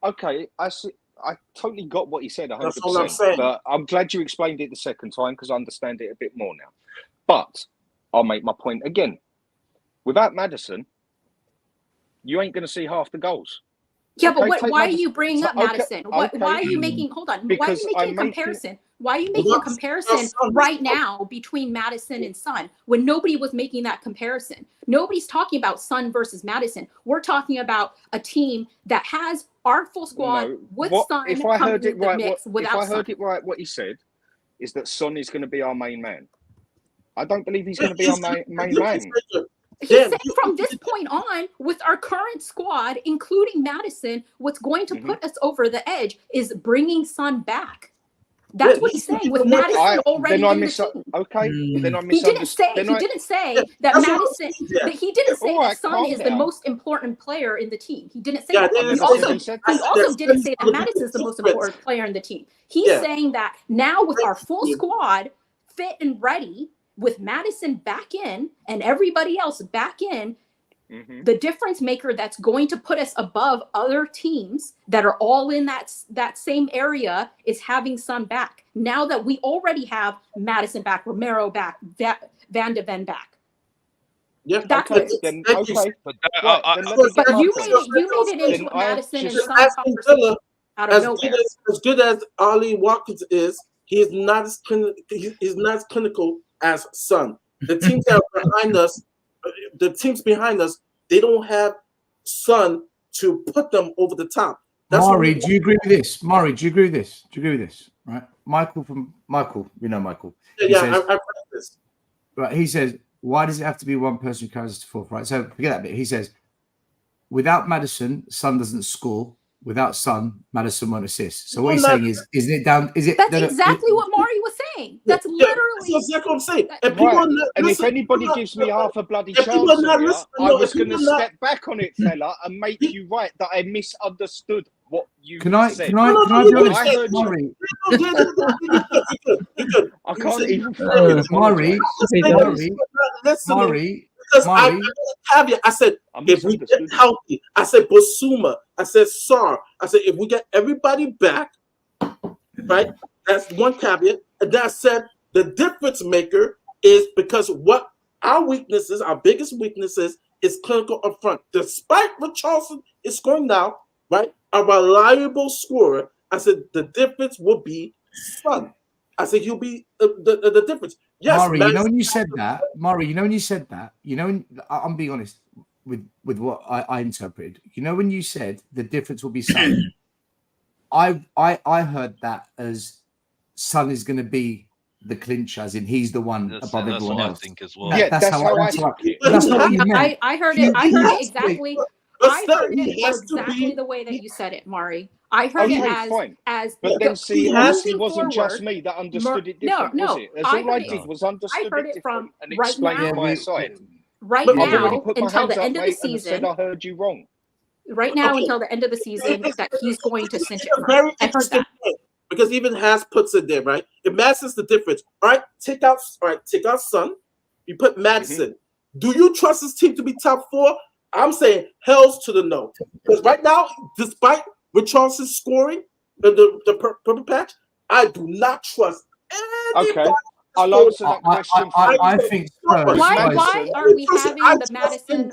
Okay, I see. I totally got what he said 100%. That's all I'm saying. But I'm glad you explained it the second time, because I understand it a bit more now. But I'll make my point again. Without Maddison, you ain't going to see half the goals. Yeah, but why are you bringing up Maddison? Why are you making? Hold on. Why are you making a comparison? Why are you making a comparison right now between Maddison and Son when nobody was making that comparison? Nobody's talking about Son versus Maddison. We're talking about a team that has our full squad with Son. If I heard it right, what he said is that Son is going to be our main man. I don't believe he's going to be our main man. He's saying from this point on, with our current squad, including Maddison, what's going to put us over the edge is bringing Son back. That's what he's saying. With Maddison already in the team. Okay, then I He didn't say that Maddison. He didn't say that Son is the most important player in the team. He didn't say that. He also didn't say that Maddison is the most important player in the team. He's saying that now with our full squad fit and ready, with Maddison back in and everybody else back in, the difference maker that's going to put us above other teams that are all in that same area is having Son back. Now that we already have Maddison back, Romero back, Van de Ven back. Yeah, that's okay. But you made it into a Maddison and Son conversation out of nowhere. As good as Ollie Watkins is, he's not as clinical as Son. the teams that are behind us, they don't have Son to put them over the top. That's Mari, do you agree with this? Mari, do you agree with this? Do you agree with this? Right, Michael, we know Michael. Yeah, I've read this. Right, he says, why does it have to be one person who carries us to fourth? Right, so forget that bit. He says, without Maddison, Son doesn't score. Without Son, Maddison won't assist. So what he's saying is it down? Is it? That's exactly what Mari was saying. That's literally that's exactly what I'm saying. And, and if anybody gives me half a bloody chance, I was going to step back on it, fella, and make you right that I misunderstood what you said. Can I be honest, Mari? I can't even. Mari. Because I caveat, I said, if we get healthy, I said Basuma, I said Sar, I said if we get everybody back, right? That's one caveat. And then I said the difference maker is because what our weaknesses, our biggest weaknesses, is clinical up front. Despite Richarlison is scoring now, right? A reliable scorer. I said the difference will be Son. I said he'll be the difference. Yes, Mari, you know when you said that, I'm being honest with what I interpreted. You know when you said the difference will be Son, I heard that as Son is going to be the clincher, as in he's the one above everyone else. I think as well. Yeah, that's how I think it. That's not what you meant. I heard it exactly. I heard it exactly the way that you said it, Mari. I heard it as. But then see, it wasn't just me that understood it different, was it? That's all I did was understood it different and explained my side. Right now, until the end of the season, I heard you wrong. Right now, until the end of the season, that he's going to cinch it. Very interesting point, because even Has puts it there, right? If Maddison's the difference, all right, take out Son, you put Maddison. Do you trust this team to be top four? I'm saying hells to the no. Because right now, despite Richarlison scoring the purple patch, I do not trust anybody. Okay, I'll answer that question. I think Spurs. Why are we having the Madison?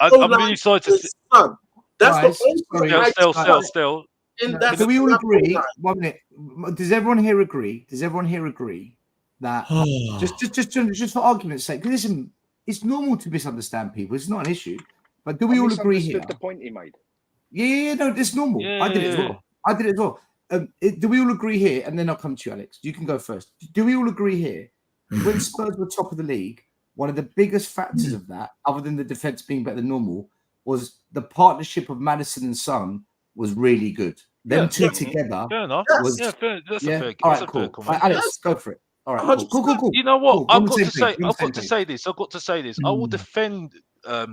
I'm really sorry to say. That's the only still. Do we all agree? 1 minute. Does everyone here agree? That just for argument's sake? Because listen, it's normal to misunderstand people. It's not an issue. But do we all agree here? The point he made. Yeah, no, it's normal. Yeah, I did it as well. Do we all agree here? And then I'll come to you, Alex. You can go first. Do we all agree here? When Spurs were top of the league, one of the biggest factors of that, other than the defense being better than normal, was the partnership of Maddison and Son was really good. Them two together. Fair enough. Was, that's a fair all right, cool. All right, Alex, go for it. All right, cool. You know what? Cool. I've got to say this. I will defend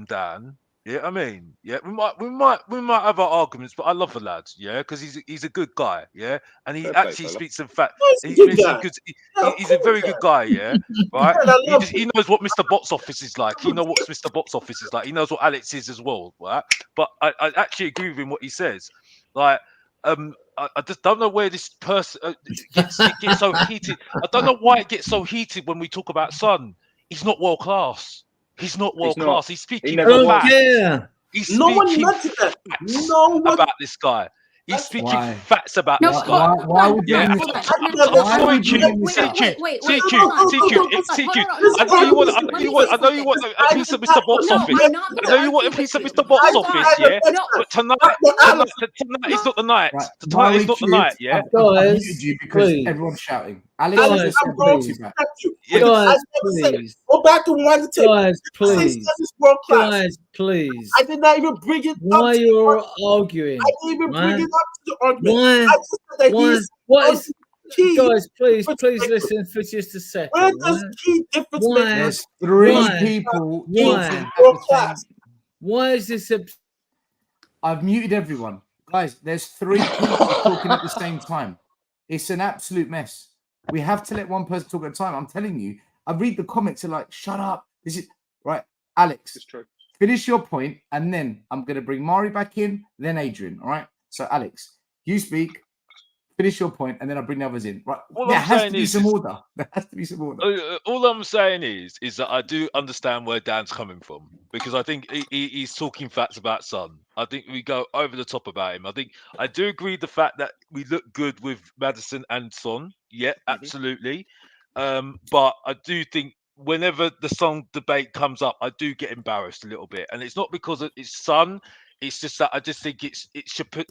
Dan. Yeah, I mean, yeah, we might have our arguments, but I love the lad, yeah, because he's a good guy, yeah, and he actually speaks in fact. He's a very good guy, yeah, right. He knows what Mr. Box Office is like. He knows what Mr. Box Office is like. He knows what Alex is as well, right? But I actually agree with him what he says. Like, I just don't know where this person gets so heated. I don't know why it gets so heated when we talk about Son. He's not world class. He's not world class. He's speaking about He's no one speaking mentioned that. facts No one about this guy. He's speaking facts about No, this guy. Why would you? Wait. I know you want a piece of Mr. Box Office. I know you want a piece of Mr. Box Office, yeah. But tonight is not the night. Tonight is not the night, yeah. Guys, because everyone's shouting. Alex, please. Go back and wind the tape. Guys, please. Guys, please. I did not even bring it up. Why you're arguing? I didn't even bring it up to the argument. What is key? Guys, please listen for just a second. Where does key difference make? There's three people. Why is this? I've muted everyone, guys. There's three people talking at the same time. It's an absolute mess. We have to let one person talk at a time. I'm telling you. I read the comments and like, shut up. This is right, Alex. It's true. Finish your point, and then I'm going to bring Mari back in, then Adrian. All right. So, Alex, you speak. Finish your point, and then I'll bring the others in. Right. There has to be some order. There has to be some order. All I'm saying is that I do understand where Dan's coming from, because I think he's talking facts about Son. I think we go over the top about him. I do agree the fact that we look good with Maddison and Son. Yeah, absolutely. But I do think whenever the Son debate comes up, I do get embarrassed a little bit, and it's not because it's Son. It's just that I just think it's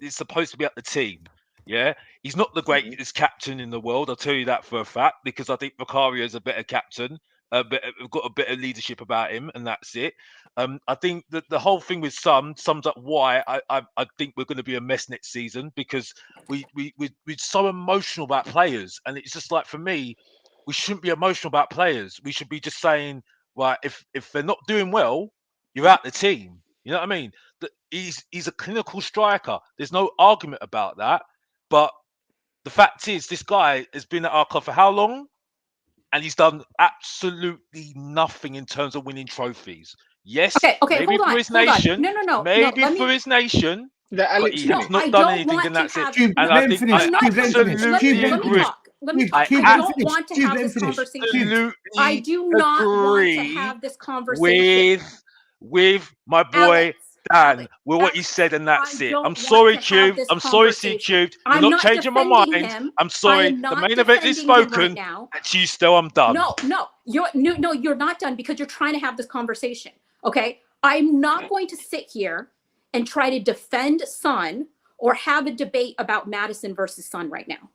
supposed to be up the team. Yeah, he's not the greatest captain in the world. I'll tell you that for a fact, because I think Vicario is a better captain. But we've got a bit of leadership about him, and that's it. I think that the whole thing with Son sums up why I think we're going to be a mess next season, because we're so emotional about players, and it's just like, for me, we shouldn't be emotional about players. We should be just saying, right, if they're not doing well, you're out the team. You know what I mean? He's a clinical striker. There's no argument about that. But the fact is, this guy has been at our club for how long? And he's done absolutely nothing in terms of winning trophies. Yes, okay, maybe for his nation. No. Maybe for his nation. But he has not done anything, and that's it. And I think I absolutely agree. Let me talk. I don't want to have this conversation. I do not want to have this conversation with my boy Dan, with what he said, and that's it. I'm sorry, Cube. I'm sorry, C-Cubed. You're not changing my mind. I'm sorry. The main event is spoken. And you still, I'm done. No, you're not done, because you're trying to have this conversation. Okay, I'm not going to sit here and try to defend Son or have a debate about Maddison versus Son right now.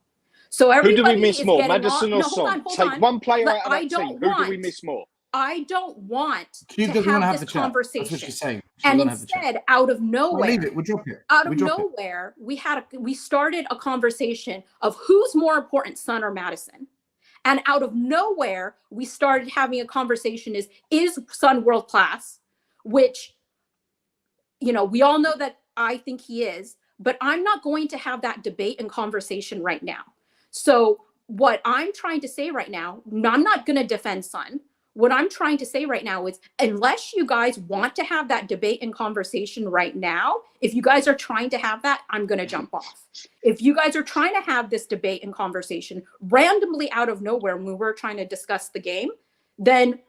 So who do we miss more, Maddison or Son? Take one player out of that team. Who do we miss more? I don't want to have this conversation. That's what she's saying. And instead, out of nowhere, leave it. We'll drop it. Out of nowhere, we started a conversation of who's more important, Son or Maddison. And out of nowhere, we started having a conversation: is Son world class? Which, we all know that I think he is, but I'm not going to have that debate and conversation right now. So what I'm trying to say right now, I'm not going to defend Son. What I'm trying to say right now is, unless you guys want to have that debate and conversation right now, if you guys are trying to have that, I'm going to jump off. If you guys are trying to have this debate and conversation randomly out of nowhere when we're trying to discuss the game, then,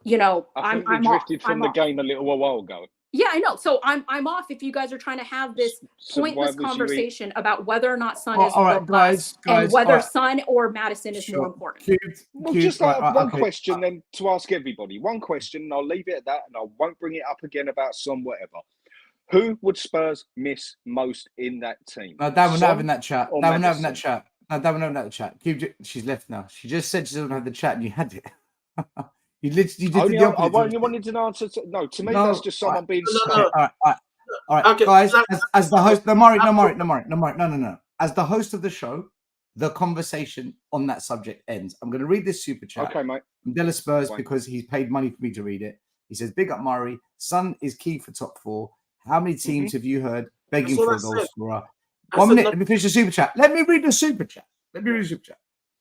I think we drifted from the game a little while ago. Yeah, I know. So I'm off if you guys are trying to have this pointless conversation about whether or not Son is world class and whether Son or Maddison is more important. We'll just have one question then to ask everybody. One question, and I'll leave it at that, and I won't bring it up again about Son, whatever. Who would Spurs miss most in that team? No, Dan, we're not having that chat. Dan, we're not having that chat. No, Dan, we're not having that chat. She's left now. She just said she doesn't have the chat, and you had it. You literally did the opposite. I only wanted an answer. To me, that's just someone being smart. All right, guys. As the host, no. As the host of the show, the conversation on that subject ends. I'm going to read this super chat. Okay, mate. From Della Spurs, because he's paid money for me to read it. He says, "Big up Murray. Son is key for top 4. How many teams have you heard begging for a goal scorer?" 1 minute. Let me finish the super chat. Let me read the super chat.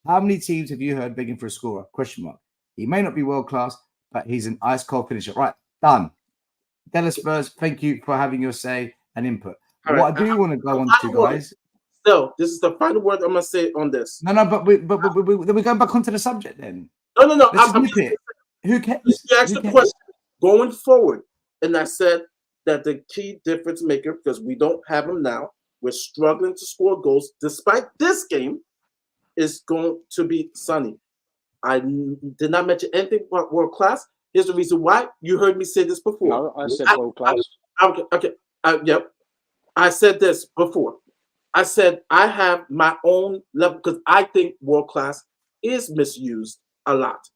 How many teams have you heard begging for a scorer? Question mark. He may not be world class, but he's an ice cold finisher. Right, done. Della Spurs, thank you for having your say and input. What I do want to go on to, guys. Still, this is the final word I'm gonna say on this. No, but we're going back onto the subject then. No. Who cares? You asked the question going forward, and I said that the key difference maker, because we don't have him now, we're struggling to score goals despite this game, is going to be Sonny. I did not mention anything about world class. Here's the reason why. You heard me say this before. No, I said world class. Okay. Yep. I said this before. I said I have my own level because I think world class is misused a lot.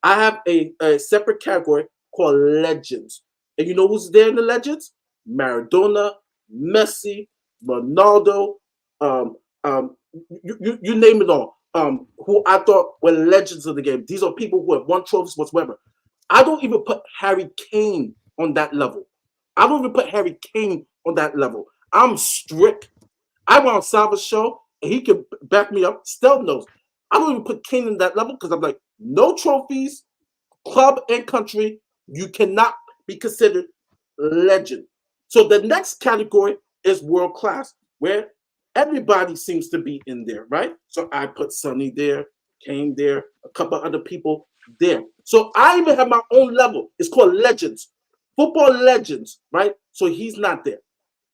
I have a separate category called legends. And you know who's there in the legends? Maradona, Messi, Ronaldo, you name it all. Who I thought were legends of the game. These are people who have won trophies whatsoever. I don't even put Harry Kane on that level. I'm strict. I went on Salva's show, and he can back me up. Stealth knows. I don't even put Kane in that level because I'm like, no trophies, club and country, you cannot be considered legend. So the next category is world class, where everybody seems to be in there, right? So I put Sonny there, Kane there, a couple other people there. So I even have my own level. It's called legends, football legends, right? So he's not there.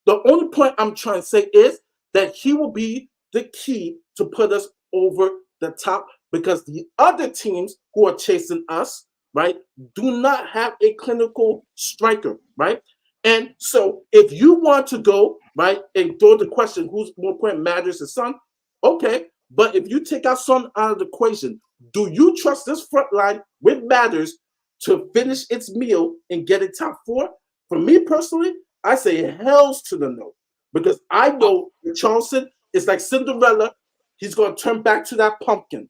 The only point I'm trying to say is that he will be the key to put us over the top because the other teams who are chasing us, right, do not have a clinical striker, right? And so if you want to go, right, and throw the question, who's more important, Matters or Son? Okay, but if you take our Son out of the equation, do you trust this front line with Matters to finish its meal and get it top 4? For me personally, I say hell's to the no. Because I know Charleston is like Cinderella. He's going to turn back to that pumpkin.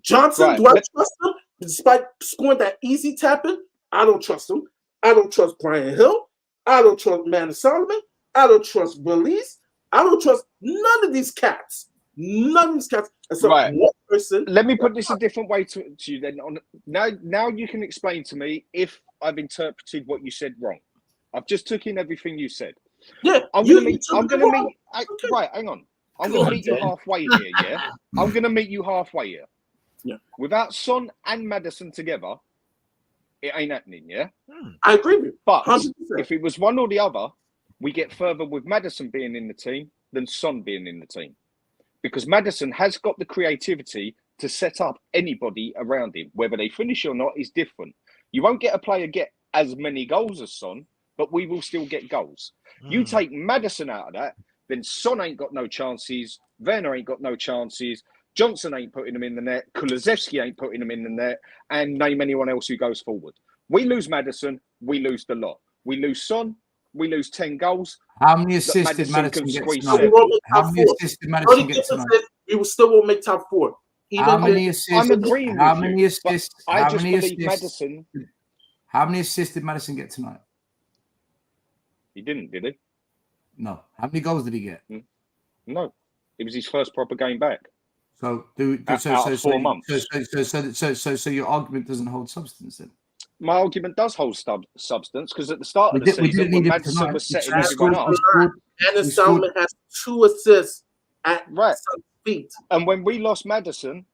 Johnson, do I trust him? Despite scoring that easy tapping, I don't trust him. I don't trust Brian Hill. I don't trust Manny Solomon. I don't trust Willis. I don't trust none of these cats. None of these cats. And so one person. Let me put this a different way to you then. Now you can explain to me if I've interpreted what you said wrong. I've just took in everything you said. Yeah, I'm gonna meet. Right, hang on. I'm gonna meet you halfway here. Yeah, I'm gonna meet you halfway here. Yeah. Without Son and Maddison together, it ain't happening. Yeah. I agree with you. But 100%. if it was one or the other, we get further with Maddison being in the team than Son being in the team, because Maddison has got the creativity to set up anybody around him. Whether they finish or not is different. You won't get a player get as many goals as Son, but we will still get goals. You take Maddison out of that, then Son ain't got no chances. Werner ain't got no chances. Johnson ain't putting them in the net. Kulusevski ain't putting them in the net. And name anyone else who goes forward. We lose Maddison, we lose the lot. We lose Son, we lose 10 goals. How many assists did Maddison get tonight? How many assists did Maddison get tonight? We still won't make top 4. How many assists? I'm agreeing with you. How many assists? I just believe Maddison. How many assists did Maddison get tonight? He didn't, did he? No. How many goals did he get? No. It was his first proper game back. So, out of 4 months. So your argument doesn't hold substance then? My argument does hold substance because at the start of the season, when Maddison was setting everyone up, Manny Solomon has 2 assists at Son's feet. And when we lost Maddison,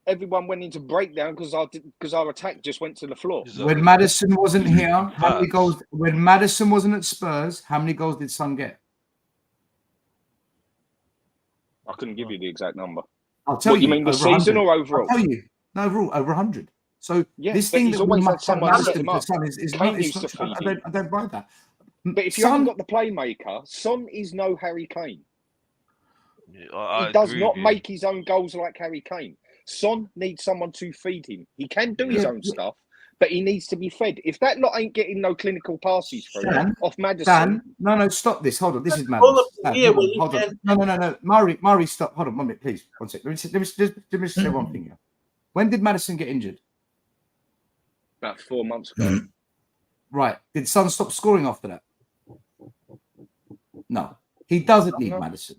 everyone went into breakdown because our attack just went to the floor. When Maddison wasn't here, how many goals? When Maddison wasn't at Spurs, how many goals did Son get? I couldn't give you the exact number. I'll tell you. You mean the season or overall? I'll tell you. No, overall, over 100. So yeah, this thing that we must have Maddison for Son is not. I don't buy that. But if you haven't got the playmaker, Son is no Harry Kane. He does not make his own goals like Harry Kane. Son needs someone to feed him. He can do his own stuff, but he needs to be fed. If that lot ain't getting no clinical passes through off Maddison. No, stop this. Hold on. This is Maddison. Hold on. No. Murray, stop. Hold on, 1 minute, please. 1 second. Let me say one thing here. When did Maddison get injured? About 4 months ago. Right. Did Son stop scoring after that? No. He doesn't need Maddison.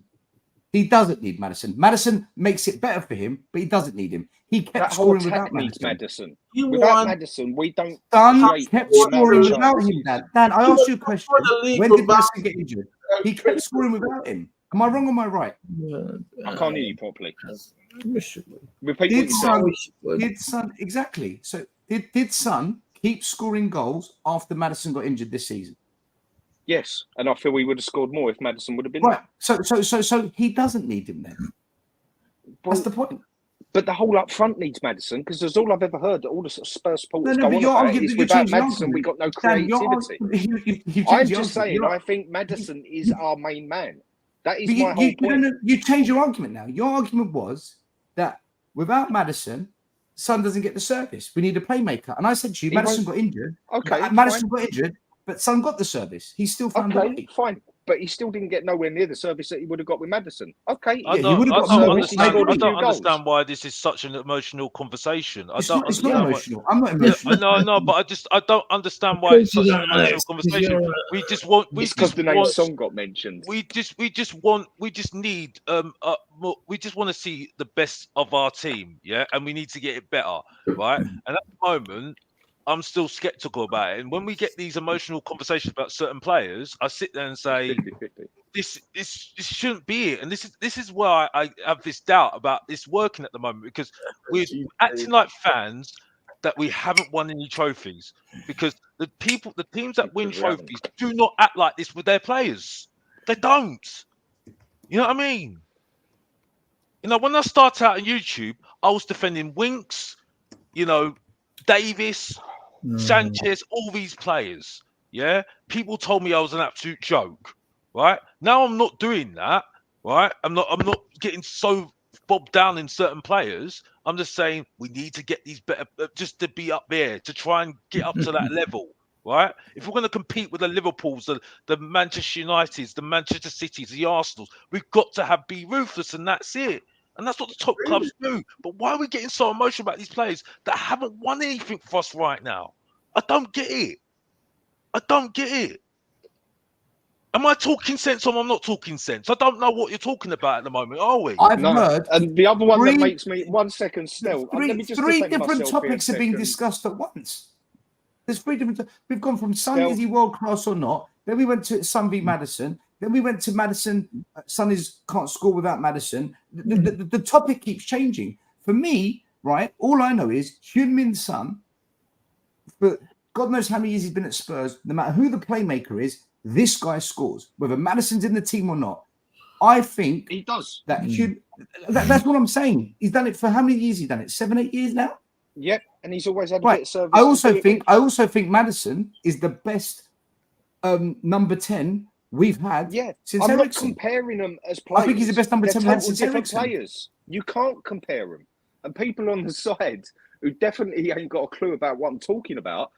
He doesn't need Maddison. Maddison makes it better for him, but he doesn't need him. He kept scoring without Maddison. Without Maddison, we don't. Son kept scoring without him, Dan. Dan, I asked you a question. When did Maddison get injured? He kept scoring without him. Am I wrong or am I right? I can't hear you properly. Did Son exactly? So did Son keep scoring goals after Maddison got injured this season? Yes, and I feel we would have scored more if Maddison would have been right. So he doesn't need him then. That's the point. But the whole up front needs Maddison because there's all I've ever heard that all the Spurs supporters go on about is without Maddison we got no creativity. I'm just saying I think Maddison is our main man. That is my whole point. You change your argument now. Your argument was that without Maddison, Son doesn't get the service. We need a playmaker. And I said to you, Maddison got injured. Okay, Maddison got injured. But Son got the service. He still found a way. Fine. But he still didn't get nowhere near the service that he would have got with Maddison. Okay. I don't understand why this is such an emotional conversation. It's not emotional. I'm not emotional. No, but I don't understand why it's such an emotional conversation. We just want. It's because the name Son got mentioned. We just want to see the best of our team, yeah, and we need to get it better, right? And at the moment, I'm still skeptical about it. And when we get these emotional conversations about certain players, I sit there and say, 50-50. This shouldn't be it. And this is why I have this doubt about this working at the moment, because we're acting like fans that we haven't won any trophies. Because the teams that win trophies do not act like this with their players. They don't. You know what I mean? You know, when I started out on YouTube, I was defending Winks, you know, Davis, Sanchez, all these players. Yeah, people told me I was an absolute joke. Right now, I'm not doing that. Right, I'm not getting so bogged down in certain players. I'm just saying we need to get these better, just to be up there, to try and get up to that level. Right, if we're going to compete with the Liverpools, the Manchester Uniteds, the Manchester Cities, the Arsenals, we've got to be ruthless, and that's it. And that's what the top clubs do. But why are we getting so emotional about these players that haven't won anything for us right now? I don't get it. I don't get it. Am I talking sense or am I not talking sense? I don't know what you're talking about at the moment, are we? I've heard. And the other one that makes me 1 second still. Let me just three defend different myself topics are being discussed at once. There's 3 different. We've gone from Son, Still. is he world class or not? Then we went to Son v Maddison. Then we went to Maddison. Son can't score without Maddison. The topic keeps changing. For me, right, all I know is Heung-min Son, for God knows how many years he's been at Spurs, no matter who the playmaker is, this guy scores, whether Maddison's in the team or not. I think he does. That's what I'm saying. He's done it for how many years? He's done it 7, 8 years now. Yep, and he's always had a bit of service. I also think Maddison is the best number 10 we've had since I'm Ericsson. not comparing them as players. I think he's the best number 10 we've had since different Ericsson. players. You can't compare them. And people on the side who definitely ain't got a clue about what I'm talking about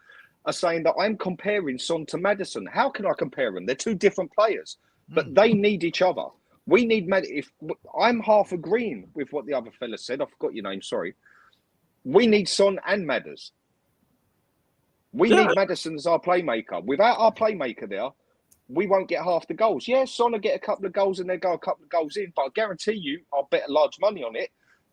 are saying that I'm comparing Son to Maddison. How can I compare them? They're 2 different players, but they need each other. We need if I'm half agreeing with what the other fella said. I forgot your name. Sorry. We need Son and Madders. We need Maddison as our playmaker. Without our playmaker there, we won't get half the goals. Yeah, Son will get a couple of goals and they go a couple of goals in, but I guarantee you, I'll bet large money on it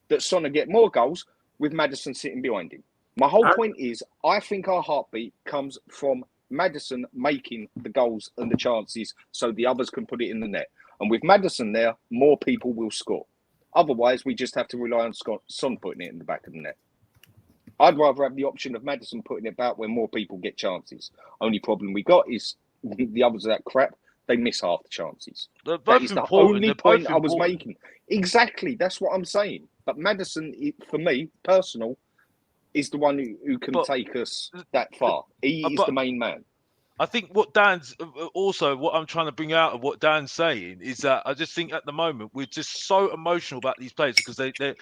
that Son will get more goals with Maddison sitting behind him. My whole point is, I think our heartbeat comes from Maddison making the goals and the chances so the others can put it in the net. And with Maddison there, more people will score. Otherwise, we just have to rely on Son putting it in the back of the net. I'd rather have the option of Maddison putting it back where more people get chances. Only problem we got is the others are that crap. They miss half the chances. That is the only point I was making. Exactly, that's what I'm saying. But Maddison, for me, personal, is the one who can take us that far. He is the main man. I think what Dan's also what I'm trying to bring out of what Dan's saying is that I just think at the moment we're just so emotional about these players because they're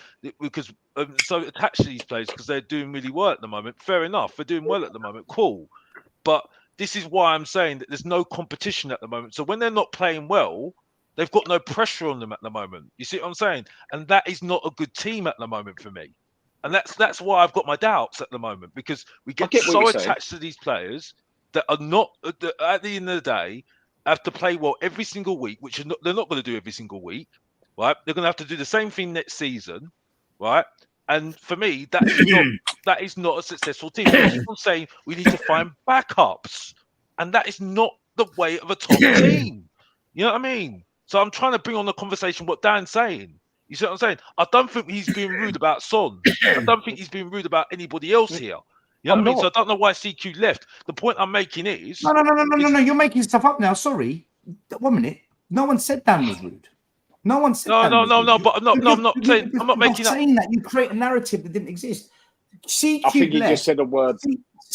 so attached to these players because they're doing really well at the moment. Fair enough, they're doing well at the moment. Cool, but this is why I'm saying that there's no competition at the moment. So when they're not playing well, they've got no pressure on them at the moment. You see what I'm saying? And that is not a good team at the moment for me. And that's why I've got my doubts at the moment because we get so attached to these players that are not, that at the end of the day, have to play well every single week, which they're not going to do every single week, right? They're going to have to do the same thing next season, right? And for me, that is not a successful team. People saying we need to find backups, and that is not the way of a top team. You know what I mean? So I'm trying to bring on the conversation what Dan's saying. You see what I'm saying? I don't think he's being rude about Son. I don't think he's being rude about anybody else here. You know what I mean? So I don't know why CQ left. The point I'm making is... No. You're making stuff up now. Sorry. 1 minute. No one said Dan was rude. No one said No, but I'm not saying... I'm not making saying that. You create a narrative that didn't exist. CQ I think you left. just said a word.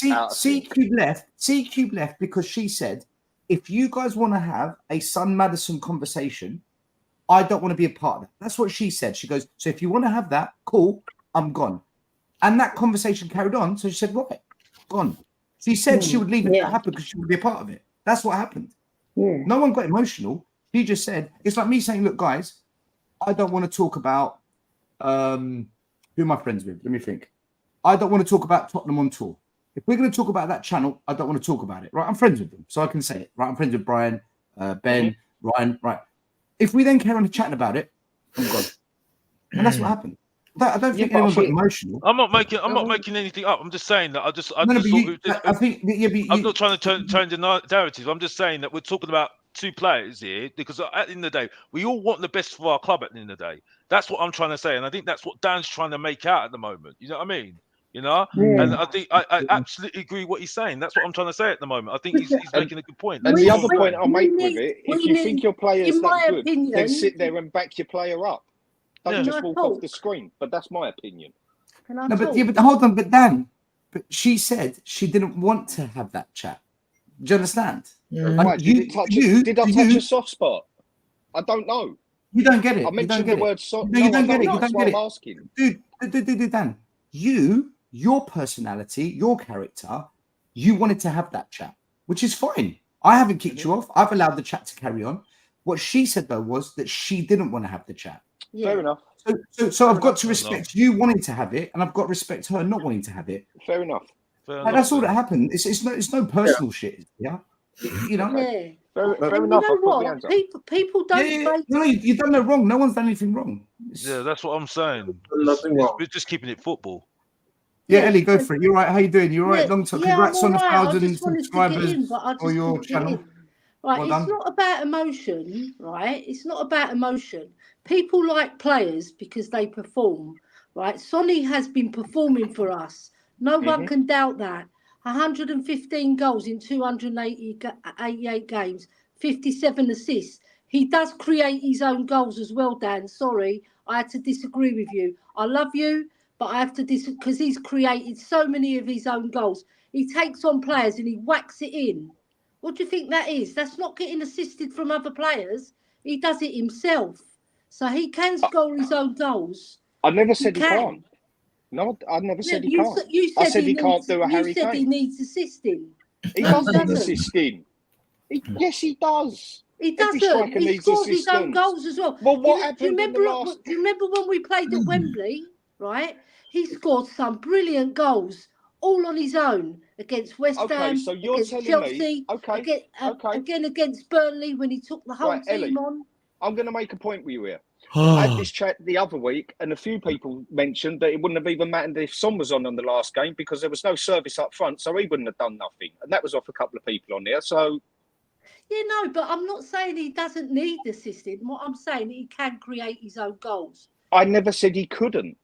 CQ left because she said, if you guys want to have a Son Maddison conversation, I don't want to be a part of it. That's what she said. She goes, so if you want to have that, cool, I'm gone. And that conversation carried on. So she said, right, gone. She said she would leave it to happen because she would be a part of it. That's what happened. Yeah. No one got emotional. She just said, it's like me saying, look, guys, I don't want to talk about who am I friends with? Let me think. I don't want to talk about Tottenham on tour. If we're going to talk about that channel, I don't want to talk about it. Right? I'm friends with them. So I can say it. Right? I'm friends with Brian, Ben, Ryan. Right. If we then carry on chatting about it, I'm gone. And that's what happened. I don't think anyone got emotional. I'm not making anything up. I'm just saying that I'm not trying to turn the narrative. I'm just saying that we're talking about 2 players here because at the end of the day, we all want the best for our club at the end of the day. That's what I'm trying to say. And I think that's what Dan's trying to make out at the moment. You know what I mean? You know? Yeah. And I think I absolutely agree what he's saying. That's what I'm trying to say at the moment. I think he's making a good point. And the other point I'll make with it, if you think your player's that good, then sit there and back your player up. Don't Yeah. just walk off the screen. But that's my opinion. Can I No, talk? but hold on, but Dan, but she said she didn't want to have that chat. Do you understand? Right, did I touch a soft spot? I don't know. You don't get it. I mentioned the word soft. No, you don't get it. You That's don't why get I'm it. asking. Dude, Dan, your personality, your character, you wanted to have that chat, which is fine. I haven't kicked you off. I've allowed the chat to carry on. What she said, though, was that she didn't want to have the chat. Yeah. Fair enough. So I've got to respect you wanting to have it, and I've got to respect her not wanting to have it. Fair enough. That's all that happened. It's no personal shit. Yeah, you know. Yeah. Fair enough. You know what? People don't. No, you've done no wrong. No one's done anything wrong. Yeah, that's what I'm saying. Nothing wrong. We're just keeping it football. Yeah, Ellie, go for it. You're right. How you doing? You're right. Long time. Congrats on the 1,000 subscribers for your channel. Right, Well it's done. not about emotion, right? It's not about emotion. People like players because they perform, right? Sonny has been performing for us. No one can doubt that. 115 goals in 288 games, 57 assists. He does create his own goals as well, Dan. Sorry, I had to disagree with you. I love you, but I have to disagree because he's created so many of his own goals. He takes on players and he whacks it in. What do you think that is? That's not getting assisted from other players. He does it himself. So he can score his own goals. I never said he can't. No, I never said he can't. I said he can't do a Harry Kane. You said he needs assisting. He does need assisting. Yes, he does. He doesn't. He scores his own goals as well. Well, what happened do you remember when we played at Wembley, right? He scored some brilliant goals all on his own against West Ham, so you're against telling Chelsea, me, again against Burnley when he took the whole team Ellie, on. I'm going to make a point with you here. I had this chat the other week, and a few people mentioned that it wouldn't have even mattered if Son was on the last game because there was no service up front, so he wouldn't have done nothing. And that was off a couple of people on there. So, yeah, no, but I'm not saying he doesn't need assisting. What I'm saying, he can create his own goals. I never said he couldn't.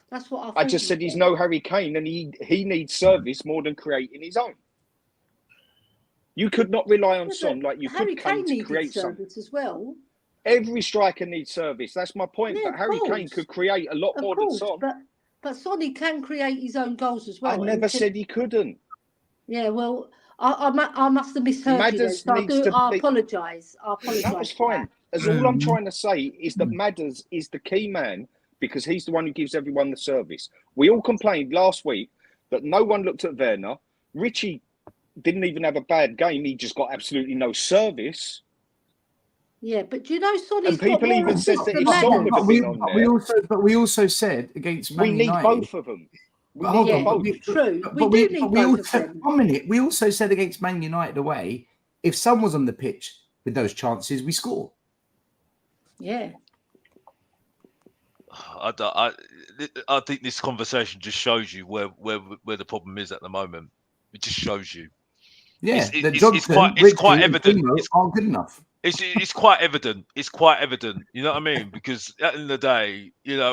That's what I just said he's no Harry Kane, and he needs service more than creating his own. You could not rely on Son like you Harry could Kane to needed create service as well. Every striker needs service. That's my point. Yeah, but Harry Kane could create a lot more than Son. But Sonny can create his own goals as well. I never said he couldn't. Yeah, well, I must have misheard you then. So I apologise. That was fine. As all I'm trying to say is that Maddison is the key man because he's the one who gives everyone the service. We all complained last week that no one looked at Werner. Richie didn't even have a bad game. He just got absolutely no service. Yeah, but do you know Sonny's got more people even said that if Son would have been on there. But we also said against Man United, United, we need both of them. True. We do need both of them. 1 minute. We also said against Man United away, if Son was on the pitch with those chances, we score. Yeah. I think this conversation just shows you where the problem is at the moment. It just shows you. Yeah, it's quite evident. Aren't good enough. It's quite evident. It's quite evident. You know what I mean? Because at the end of the day,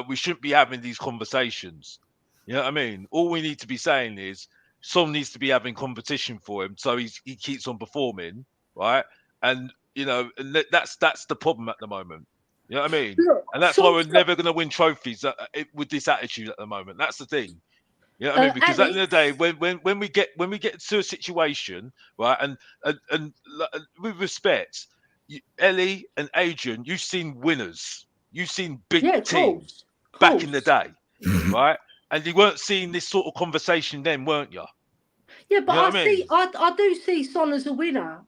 we shouldn't be having these conversations. You know what I mean? All we need to be saying is Son needs to be having competition for him, so he keeps on performing, right? And and that's the problem at the moment. You know what I mean? Look, and that's why we're never going to win trophies with this attitude at the moment. That's the thing. You know what I mean? Because at the end of the day, when we get to a situation, right, and with respect, Ellie and Adrian, you've seen winners, you've seen big teams back in the day, right? And you weren't seeing this sort of conversation then, weren't you? Yeah, but I do see Son as a winner.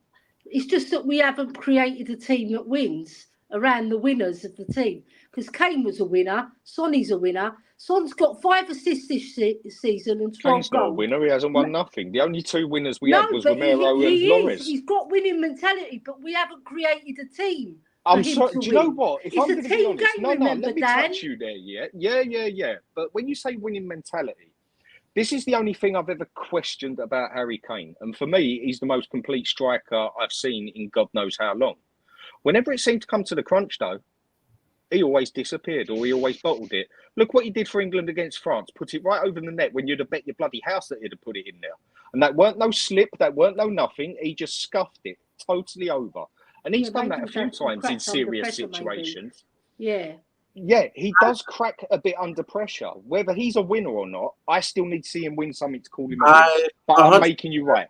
It's just that we haven't created a team that wins around the winners of the team. Because Kane was a winner, Sonny's a winner. Son's got 5 assists this season and 12 Kane's goals. not a winner. He hasn't won nothing. The only 2 winners we had was Romero and Lloris. He's got winning mentality, but we haven't created a team. I'm sorry. Do you know what? If I'm going to be honest, let me touch you there. Yeah. But when you say winning mentality, this is the only thing I've ever questioned about Harry Kane. And for me, he's the most complete striker I've seen in God knows how long. Whenever it seemed to come to the crunch, though, he always disappeared or he always bottled it. Look what he did for England against France. Put it right over the net when you'd have bet your bloody house that he'd have put it in there. And that weren't no slip, that weren't no nothing. He just scuffed it totally over. And he's done that a few times in serious situations. Yeah. Yeah, he does crack a bit under pressure. Whether he's a winner or not, I still need to see him win something to call him a winner. But I'm making you right.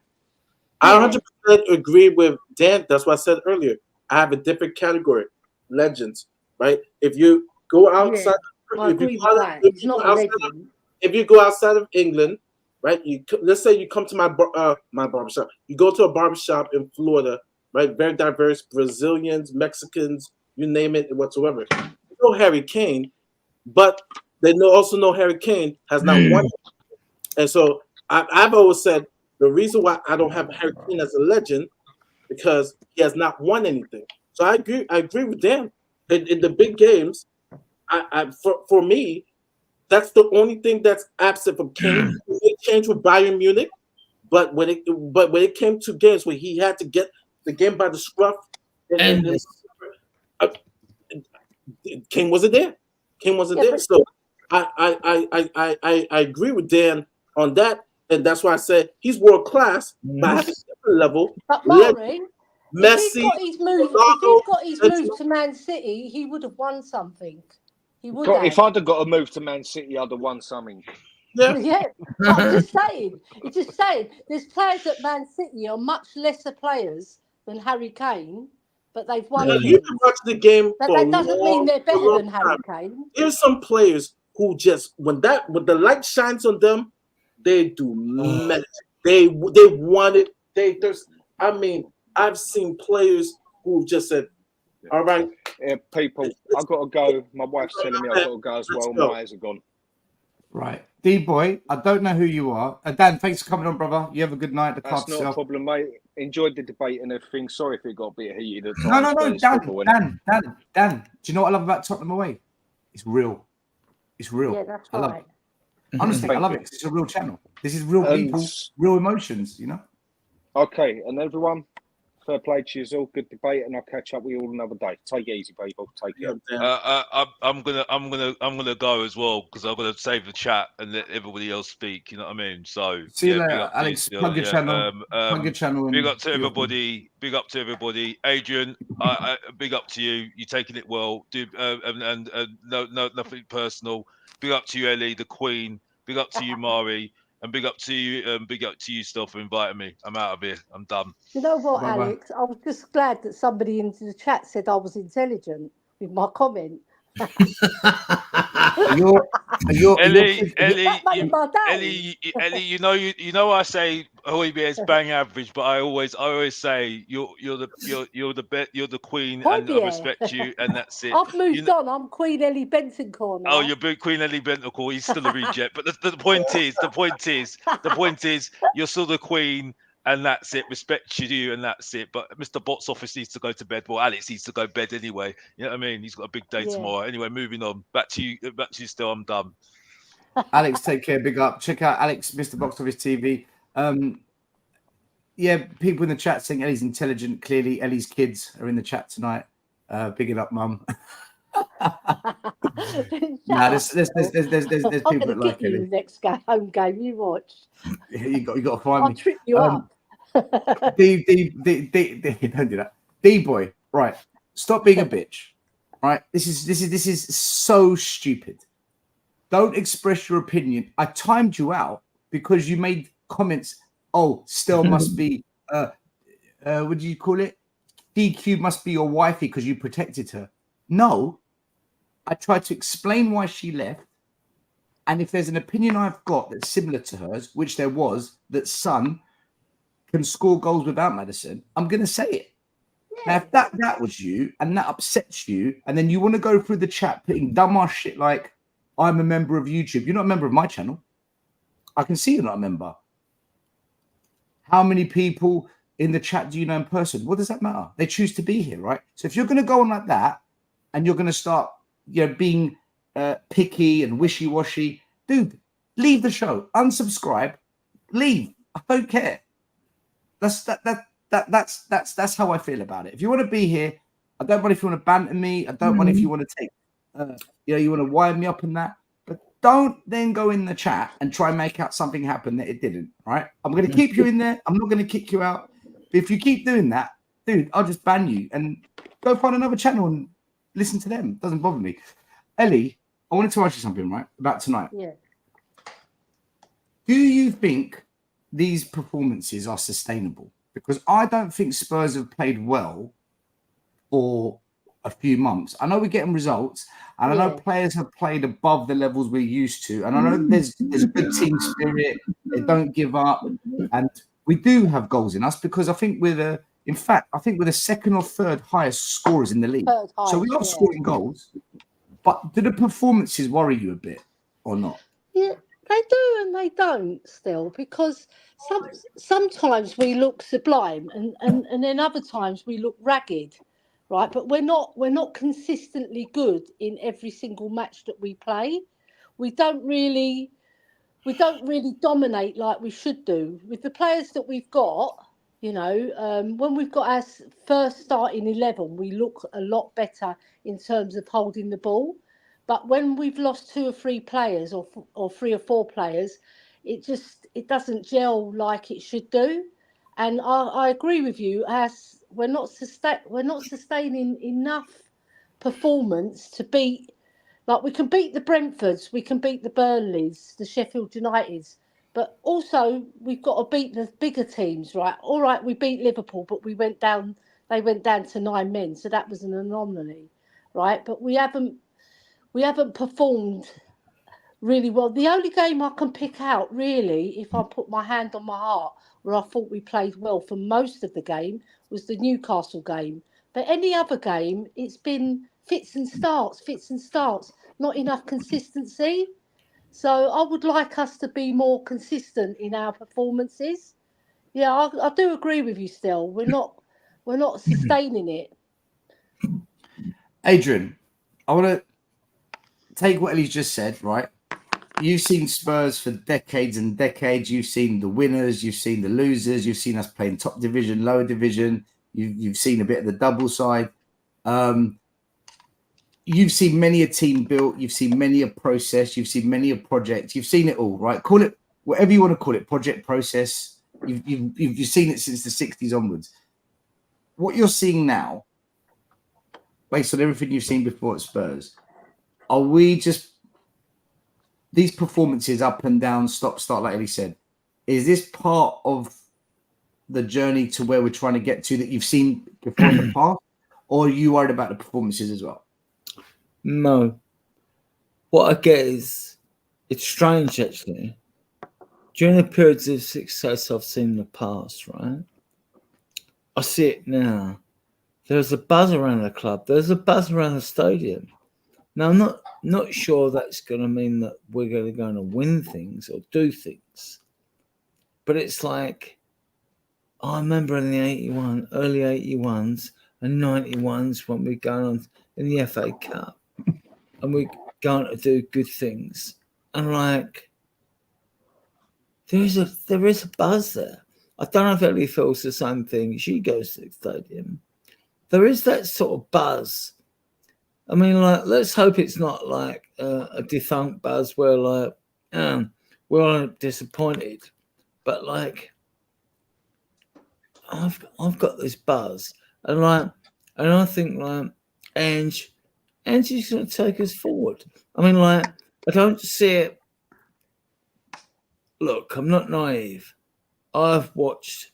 I 100% agree with Dan. That's what I said earlier. I have a different category, legends, right? If you go outside, if you go outside of England, right? Let's say you come to my barbershop. You go to a barbershop in Florida, right? Very diverse, Brazilians, Mexicans, you name it, whatsoever. You know Harry Kane, but they also know Harry Kane has not won. And so I've always said the reason why I don't have Harry Kane as a legend because he has not won anything. So I agree with Dan. In the big games, for me, that's the only thing that's absent from Kane. It changed with Bayern Munich, but when it came to games where he had to get the game by the scruff, Kane wasn't there. Kane wasn't there. So I agree with Dan on that, and that's why I said he's world class, but at a different level. But Maury, Messi, if he'd got his move to Man City, he would have won something. He would have. If I'd have got a move to Man City, I'd have won something. Yeah. But I'm just saying. There's players at Man City are much lesser players than Harry Kane, but they've won. You can watch the game. But that doesn't mean they're better than Harry Kane. There's some players who just when the light shines on them, they do magic. They want it. I've seen players who just said, "All right, people, I've got to go. My wife's telling me I've got to go as well. My eyes are gone." Right, D-boy, I don't know who you are. Dan, thanks for coming on, brother. You have a good night. That's not a problem, mate. Enjoyed the debate and everything. Sorry if it got a bit heated at times. No, Dan. Do you know what I love about Tottenham away? It's real. It's real. Yeah, that's right. I love it. Honestly, I love it. It's a real channel. This is real people, real emotions, you know? Okay, and everyone, fair play to you all. Good debate, and I'll catch up with you all another day. Take it easy, people. Take it. I'm gonna go as well because I'm gonna save the chat and let everybody else speak. You know what I mean? So see you later, Alex. Plug your channel. Plug your channel. Big up to everybody. Big up to everybody. Adrian, big up to you. You're taking it well. And no, nothing personal. Big up to you, Ellie, the Queen. Big up to you, Mari. And big up to you, Still, for inviting me. I'm out of here. I'm done. You know what, Alex? I was just glad that somebody in the chat said I was intelligent with my comment. Ellie, you know I say Hoiberg is bang average, but I always say you're the queen, and I respect you, and that's it. I've moved on. I'm Queen Ellie Bentoncourt now. Oh, you're Queen Ellie Bentoncourt. He's still a reject, but the point is, you're still the queen. And that's it. Respect you, and that's it. But Mr. Box Office needs to go to bed. Well, Alex needs to go to bed anyway. You know what I mean? He's got a big day tomorrow. Anyway, moving on. Back to you. Still, I'm done. Alex, take care. Big up. Check out Alex, Mr. Box Office TV. Yeah, people in the chat saying Ellie's intelligent. Clearly, Ellie's kids are in the chat tonight. Big it up, Mum. There's people that like Ellie. Next home game, you watch. You got to find me. I'll trip you up. Don't do that. D-boy, right? Stop being a bitch. Right? This is so stupid. Don't express your opinion. I timed you out because you made comments. Oh, Stell must be what do you call it? DQ must be your wifey because you protected her. No. I tried to explain why she left. And if there's an opinion I've got that's similar to hers, which there was, that Son can score goals without Maddison, I'm going to say it. Yeah. Now, if that was you and that upsets you, and then you want to go through the chat putting dumbass shit like, I'm a member of YouTube. You're not a member of my channel. I can see you're not a member. How many people in the chat do you know in person? What does that matter? They choose to be here, right? So if you're going to go on like that and you're going to start being picky and wishy-washy, dude, leave the show, unsubscribe, leave. I don't care. That's how I feel about it. If you want to be here, I don't mind if you want to banter me. I don't mind if you want to take, you want to wind me up in that. But don't then go in the chat and try and make out something happen that it didn't. Right? I'm going to keep you in there. I'm not going to kick you out. But if you keep doing that, dude, I'll just ban you and go find another channel and listen to them. Doesn't bother me. Ellie, I wanted to ask you something, right, about tonight. Yeah. Do you think these performances are sustainable? Because I don't think Spurs have played well for a few months. I know we're getting results, and I know players have played above the levels we're used to, and I know there's a good team spirit. They don't give up, and we do have goals in us because I think we're the second or third highest scorers in the league. So we are scoring goals. But do the performances worry you a bit or not? Yeah, they do and they don't still, because sometimes we look sublime and then other times we look ragged, right? But we're not consistently good in every single match that we play. We don't really dominate like we should do with the players that we've got. When we've got our first starting 11, we look a lot better in terms of holding the ball. But when we've lost 2 or 3 players or 3 or 4 players, it doesn't gel like it should do. And I agree with you, as we're not sustaining enough performance to beat. Like, we can beat the Brentfords, we can beat the Burnleys, the Sheffield Uniteds, but also we've got to beat the bigger teams, right? All right, we beat Liverpool, but they went down to 9 men, so that was an anomaly, right? But we haven't performed really well. The only game I can pick out, really, if I put my hand on my heart, where I thought we played well for most of the game, was the Newcastle game. But any other game, it's been fits and starts, not enough consistency. So I would like us to be more consistent in our performances. Yeah, I do agree with you still. We're not sustaining it. Adrian, I want to take what Ellie's just said, right? You've seen Spurs for decades and decades. You've seen the winners, you've seen the losers, you've seen us playing top division, lower division. You've seen a bit of the double side. You've seen many a team built. You've seen many a process. You've seen many a project. You've seen it all, right? Call it whatever you want to call it, project, process. You've seen it since the 60s onwards. What you're seeing now, based on everything you've seen before at Spurs, are we just these performances up and down, stop, start, like Ellie said, is this part of the journey to where we're trying to get to that you've seen before in the past, or are you worried about the performances as well? No. What I get is, it's strange actually. During the periods of success I've seen in the past, right? I see it now. There's a buzz around the club. There's a buzz around the stadium. Now, I'm not sure that's going to mean that we're going to win things or do things. But it's like, I remember in the early 81s and 91s when we're going on in the FA Cup and we're going to do good things. And like, there is a buzz there. I don't know if Ellie feels the same thing. She goes to the stadium. There is that sort of buzz. I mean, like, let's hope it's not like a defunct buzz where, like, we're all disappointed. But like, I've got this buzz, and I think like Angie's going to take us forward. I mean, like, I don't see it. Look, I'm not naive. I've watched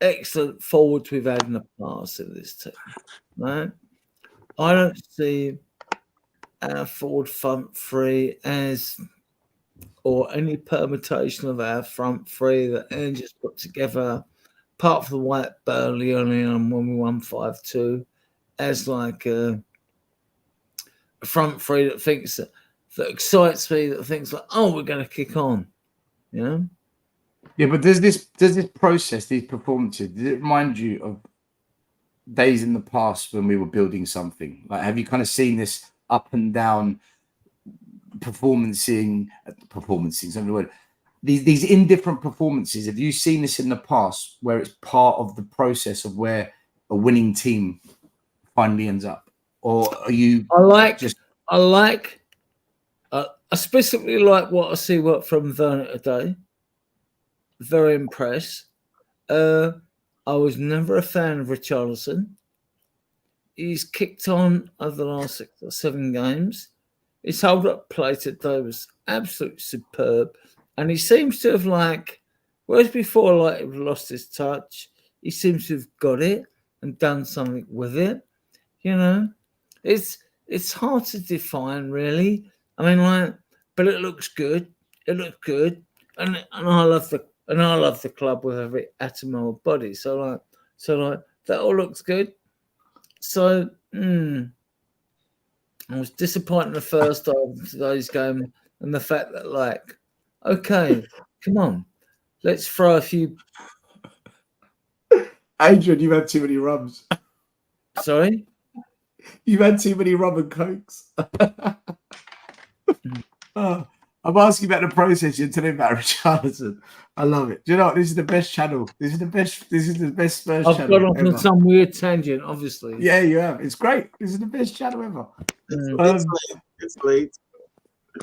excellent forwards we've had in the past in this team, right? I don't see our forward front three or any permutation of our front three that Angie's put together, apart from the white Burnley only on when we won 5-2, as like a front three that excites me, that thinks like, oh, we're going to kick on, you know? Yeah, but does this process, these performances, does it remind you of days in the past when we were building something? Like, have you kind of seen this up and down performancing, something the word, these indifferent performances? Have you seen this in the past where it's part of the process of where a winning team finally ends up? Or are you I specifically like what I see from Werner today. Very impressed. I was never a fan of Richarlison. He's kicked on over the last 6 or 7 games. his hold-up play today was absolutely superb. And he seems to have, whereas before, he lost his touch, he seems to have got it and done something with it. It's hard to define, really. I mean, but it looks good. It looks good, and I love the club with every atom of our body. So that all looks good. So I was disappointed in the first half of today's game, and the fact that okay, come on, let's throw a few. Adrian, you've had too many rums. Sorry, you've had too many rum and cokes. I'm asking about the process. You're telling about Richarlison. I love it. Do you know what? This is the best channel. This is the best Spurs I've channel. gone off on some weird tangent, obviously. Yeah, you have. It's great. This is the best channel ever. It's late.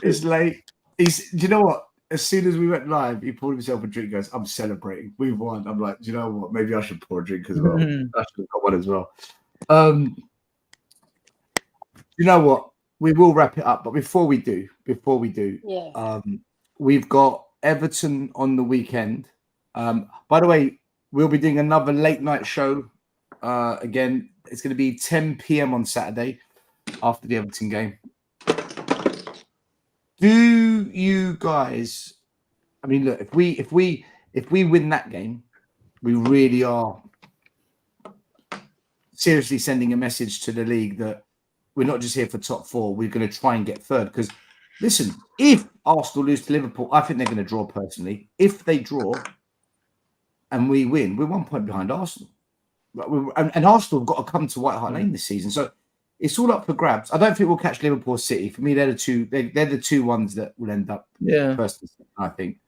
It's late. Do you know what? As soon as we went live, he poured himself a drink. Goes, I'm celebrating. We've won. I'm like, do you know what? Maybe I should pour a drink as well. I should have got one as well. You know what? We will wrap it up, but before we do, we've got Everton on the weekend. By the way, we'll be doing another late night show. Again, it's going to be 10 p.m. on Saturday after the Everton game. Do you guys? I mean, look, if we win that game, we really are seriously sending a message to the league that we're not just here for top four. We're going to try and get third. Because, listen, if Arsenal lose to Liverpool, I think they're going to draw personally. If they draw and we win, we're 1 point behind Arsenal. And Arsenal have got to come to White Hart Lane this season. So it's all up for grabs. I don't think we'll catch Liverpool City. For me, they're the two ones that will end up first and second, I think.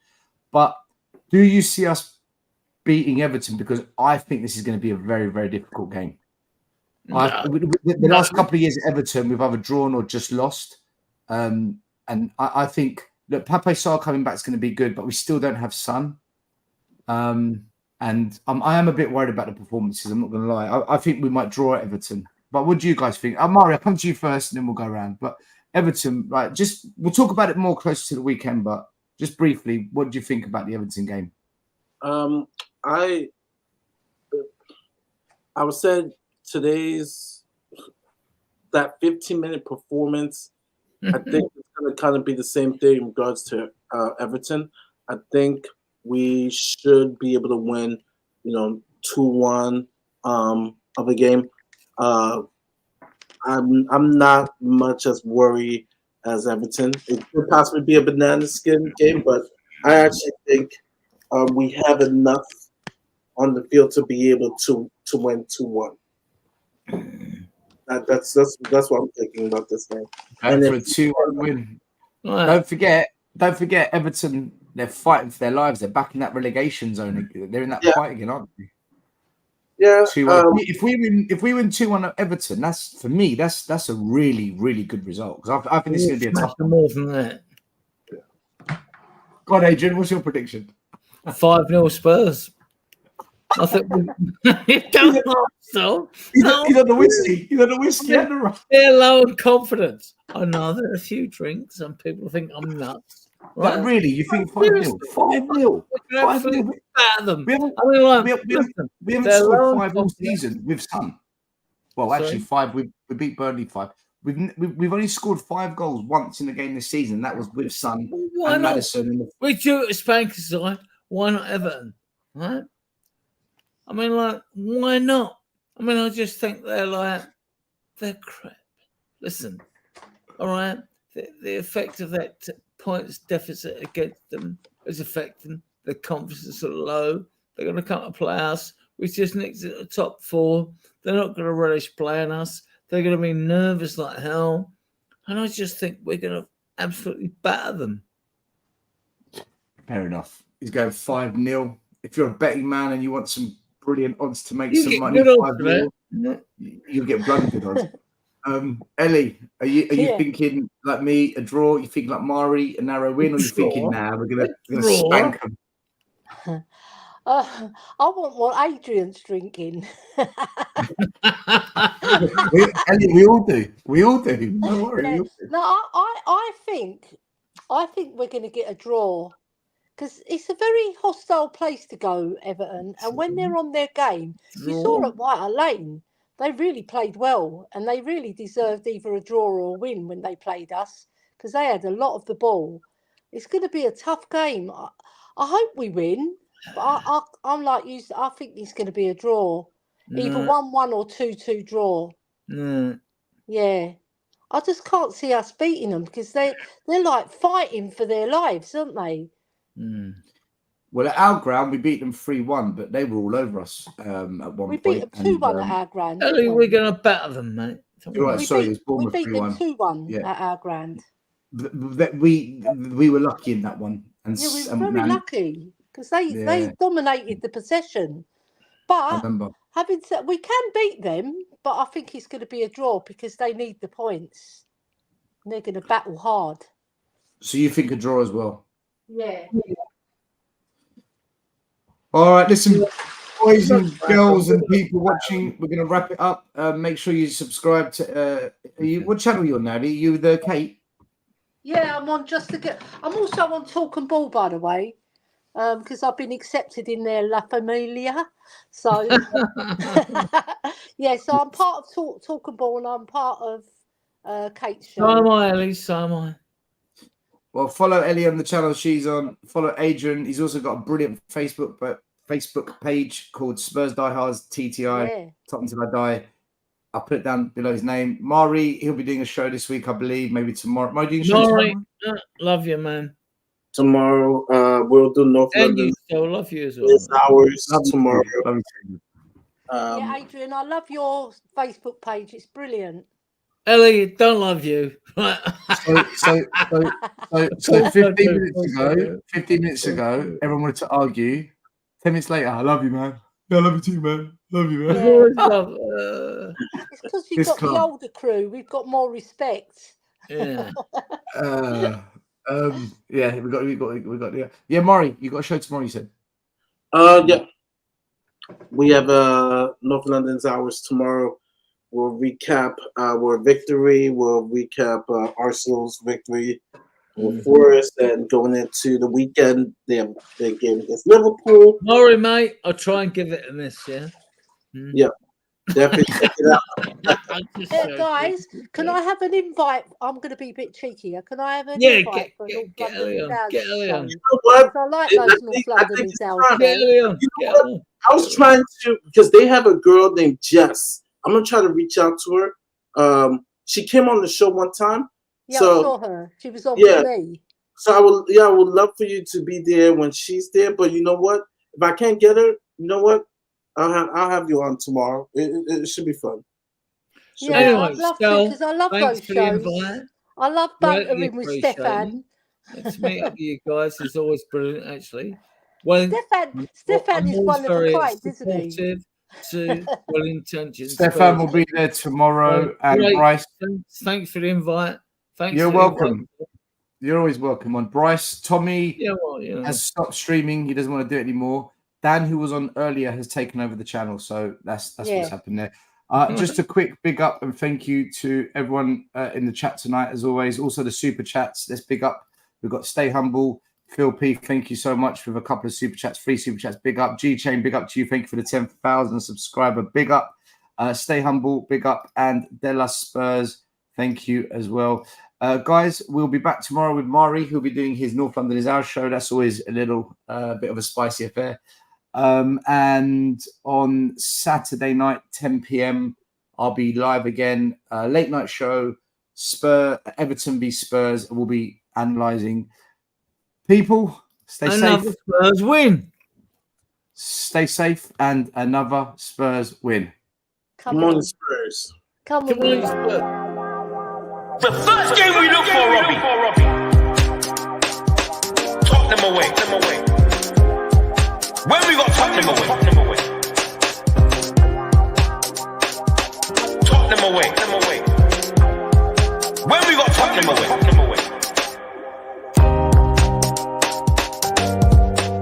But do you see us beating Everton? Because I think this is going to be a very, very difficult game. The last couple of years at Everton, we've either drawn or just lost. And I think that Pape Sarr coming back is going to be good, but we still don't have Son. And I am a bit worried about the performances. I'm not going to lie. I think we might draw at Everton. But what do you guys think? Mari, I'll come to you first and then we'll go around. But Everton, right, we'll talk about it more closer to the weekend, but just briefly, what do you think about the Everton game? I would say today's that 15-minute performance, I think it's going to kind of be the same thing in regards to Everton. I think we should be able to win, 2-1 of a game. I'm not much as worried as Everton. It could possibly be a banana skin game, but I actually think we have enough on the field to be able to win 2-1. That's what I'm thinking about this game. And for a 2-1 win. Don't forget Everton. They're fighting for their lives. They're back in that relegation zone. They're in that fight again, aren't they? Yeah. If we win 2-1 at Everton, that's a really, really good result. Because I think this is going to be a tough one. More than that. Go on, Adrian. What's your prediction? 5-0 Spurs. I think he's on the whiskey. He's on the whiskey and the rum. They're low in confidence. I know there are a few drinks. Some people think I'm nuts. Right? But really, you think 5-0? 5-0. 5-0. Them. We haven't scored 5 all season with Son. Well, actually, 5. We beat Burnley 5. We've only scored 5 goals once in the game this season. That was with Son and Maddison. We drew at Spanker's side. Why not Everton? Right? I mean, why not? I mean, I just think they're crap. Listen, all right? The effect of that points deficit against them is affecting their confidence are low. They're going to come to play us. We just nicked at the top 4. They're not going to relish playing us. They're going to be nervous like hell. And I just think we're going to absolutely batter them. Fair enough. He's going 5-0. If you're a betting man and you want some brilliant odds to make some money, 5-0, you'll get bloody good odds. Ellie, are you thinking like me, a draw? You think like Mari, a narrow win, or you thinking we're gonna spank them? I want what Adrian's drinking. Elliot, we all do. We all do. No worry. Yeah. We all do. No, I think we're going to get a draw because it's a very hostile place to go, Everton. And when they're on their game, you saw at White Hart Lane, they really played well, and they really deserved either a draw or a win when they played us because they had a lot of the ball. It's going to be a tough game. I hope we win, but I'm like you. I think it's going to be a draw, either 1-1 or 2-2 draw. No. Yeah, I just can't see us beating them because they're like fighting for their lives, aren't they? Mm. Well, at our ground, we beat them 3-1, but they were all over us at one We point. beat them 2-1 at our ground. Ellie, we're going to batter them, mate. You're right, sorry, it was We Bournemouth beat them 3-1. 2-1 Yeah. at our ground. We were lucky in that one. And Yeah, we were very lucky because they Yeah. dominated the possession. I But remember. having said, we can beat them, but I think it's going to be a draw because they need the points. And they're going to battle hard. So you think a draw as well? Yeah. All right, listen, boys and girls and people watching, we're going to wrap it up. Make sure you subscribe to. What channel are you on now? Are you the Kate? Yeah, I'm on I'm also on Talk and Ball, by the way, because I've been accepted in their La Familia. So, yeah, so I'm part of Talk and Ball and I'm part of Kate's show. So am I, Ellie. So am I. Well, follow Ellie on the channel she's on. Follow Adrian. He's also got a brilliant Facebook page called Spurs Diehards TTI. Tottenham Till I Die. I'll put it down below his name. Mari, he'll be doing a show this week, I believe. Maybe tomorrow. Am I doing a show Mari, tomorrow? love you, man. Tomorrow, we'll do North And London. you still love you as well. It's hours Love you tomorrow. too. Love you too. Yeah, Adrian, I love your Facebook page. It's brilliant. Ellie, don't love you. So 15 minutes ago, everyone wanted to argue. 10 minutes later, I love you, man. Yeah, I love you too, man. Love you, man. It's because you've got the older crew. We've got more respect. Yeah. Yeah, we got. Yeah, Maury, you got a show tomorrow. You said. Yeah. We have North London's hours tomorrow. We'll recap our victory. We'll recap Arsenal's victory with Forest, and going into the weekend, their game against Liverpool. Maury, mate, I'll try and give it a miss. Yeah. Yeah. Definitely check it out. Yeah, guys, can I have an invite? I'm going to be a bit cheeky here. Can I have an invite for North London Get Ellie on. You know what? I like those North London sounds. I was trying to, because they have a girl named Jess. I'm gonna try to reach out to her. She came on the show one time. Yeah, so, I saw her. She was on with me. So I would love for you to be there when she's there. But you know what? If I can't get her, you know what? I'll have you on tomorrow. It should be fun. Yeah, anyway, I'd love to, because I love those shows. I love bantering with Stefan. To meet up with you guys is always brilliant, actually. Well, Stefan is one of a kind, isn't he? To well-intentioned. Stefan will be there tomorrow, and Bryce. Thanks for the invite. Thanks. You're welcome. You're always welcome. On Bryce, Tommy has stopped streaming. He doesn't want to do it anymore. Dan, who was on earlier, has taken over the channel. So that's what's happened there. Just a quick big up and thank you to everyone in the chat tonight, as always. Also the super chats. Let's big up. We've got Stay Humble. Phil P, thank you so much for a couple of super chats, free super chats. Big up. G Chain, big up to you. Thank you for the 10,000 subscriber. Big up. Stay Humble, big up. And Della Spurs, thank you as well. Guys, we'll be back tomorrow with Mari, who'll be doing his North London Is Our show. That's always a little bit of a spicy affair. And on Saturday night, 10 p.m., I'll be live again. Late night show, Everton v Spurs. We'll be analysing. People, stay safe. Another Spurs win. Stay safe and another Spurs win. Come on, Spurs. Come on, Spurs. The first game we look for, Robbie. Tottenham away. When we got Tottenham away. Tottenham away. When we got Tottenham away.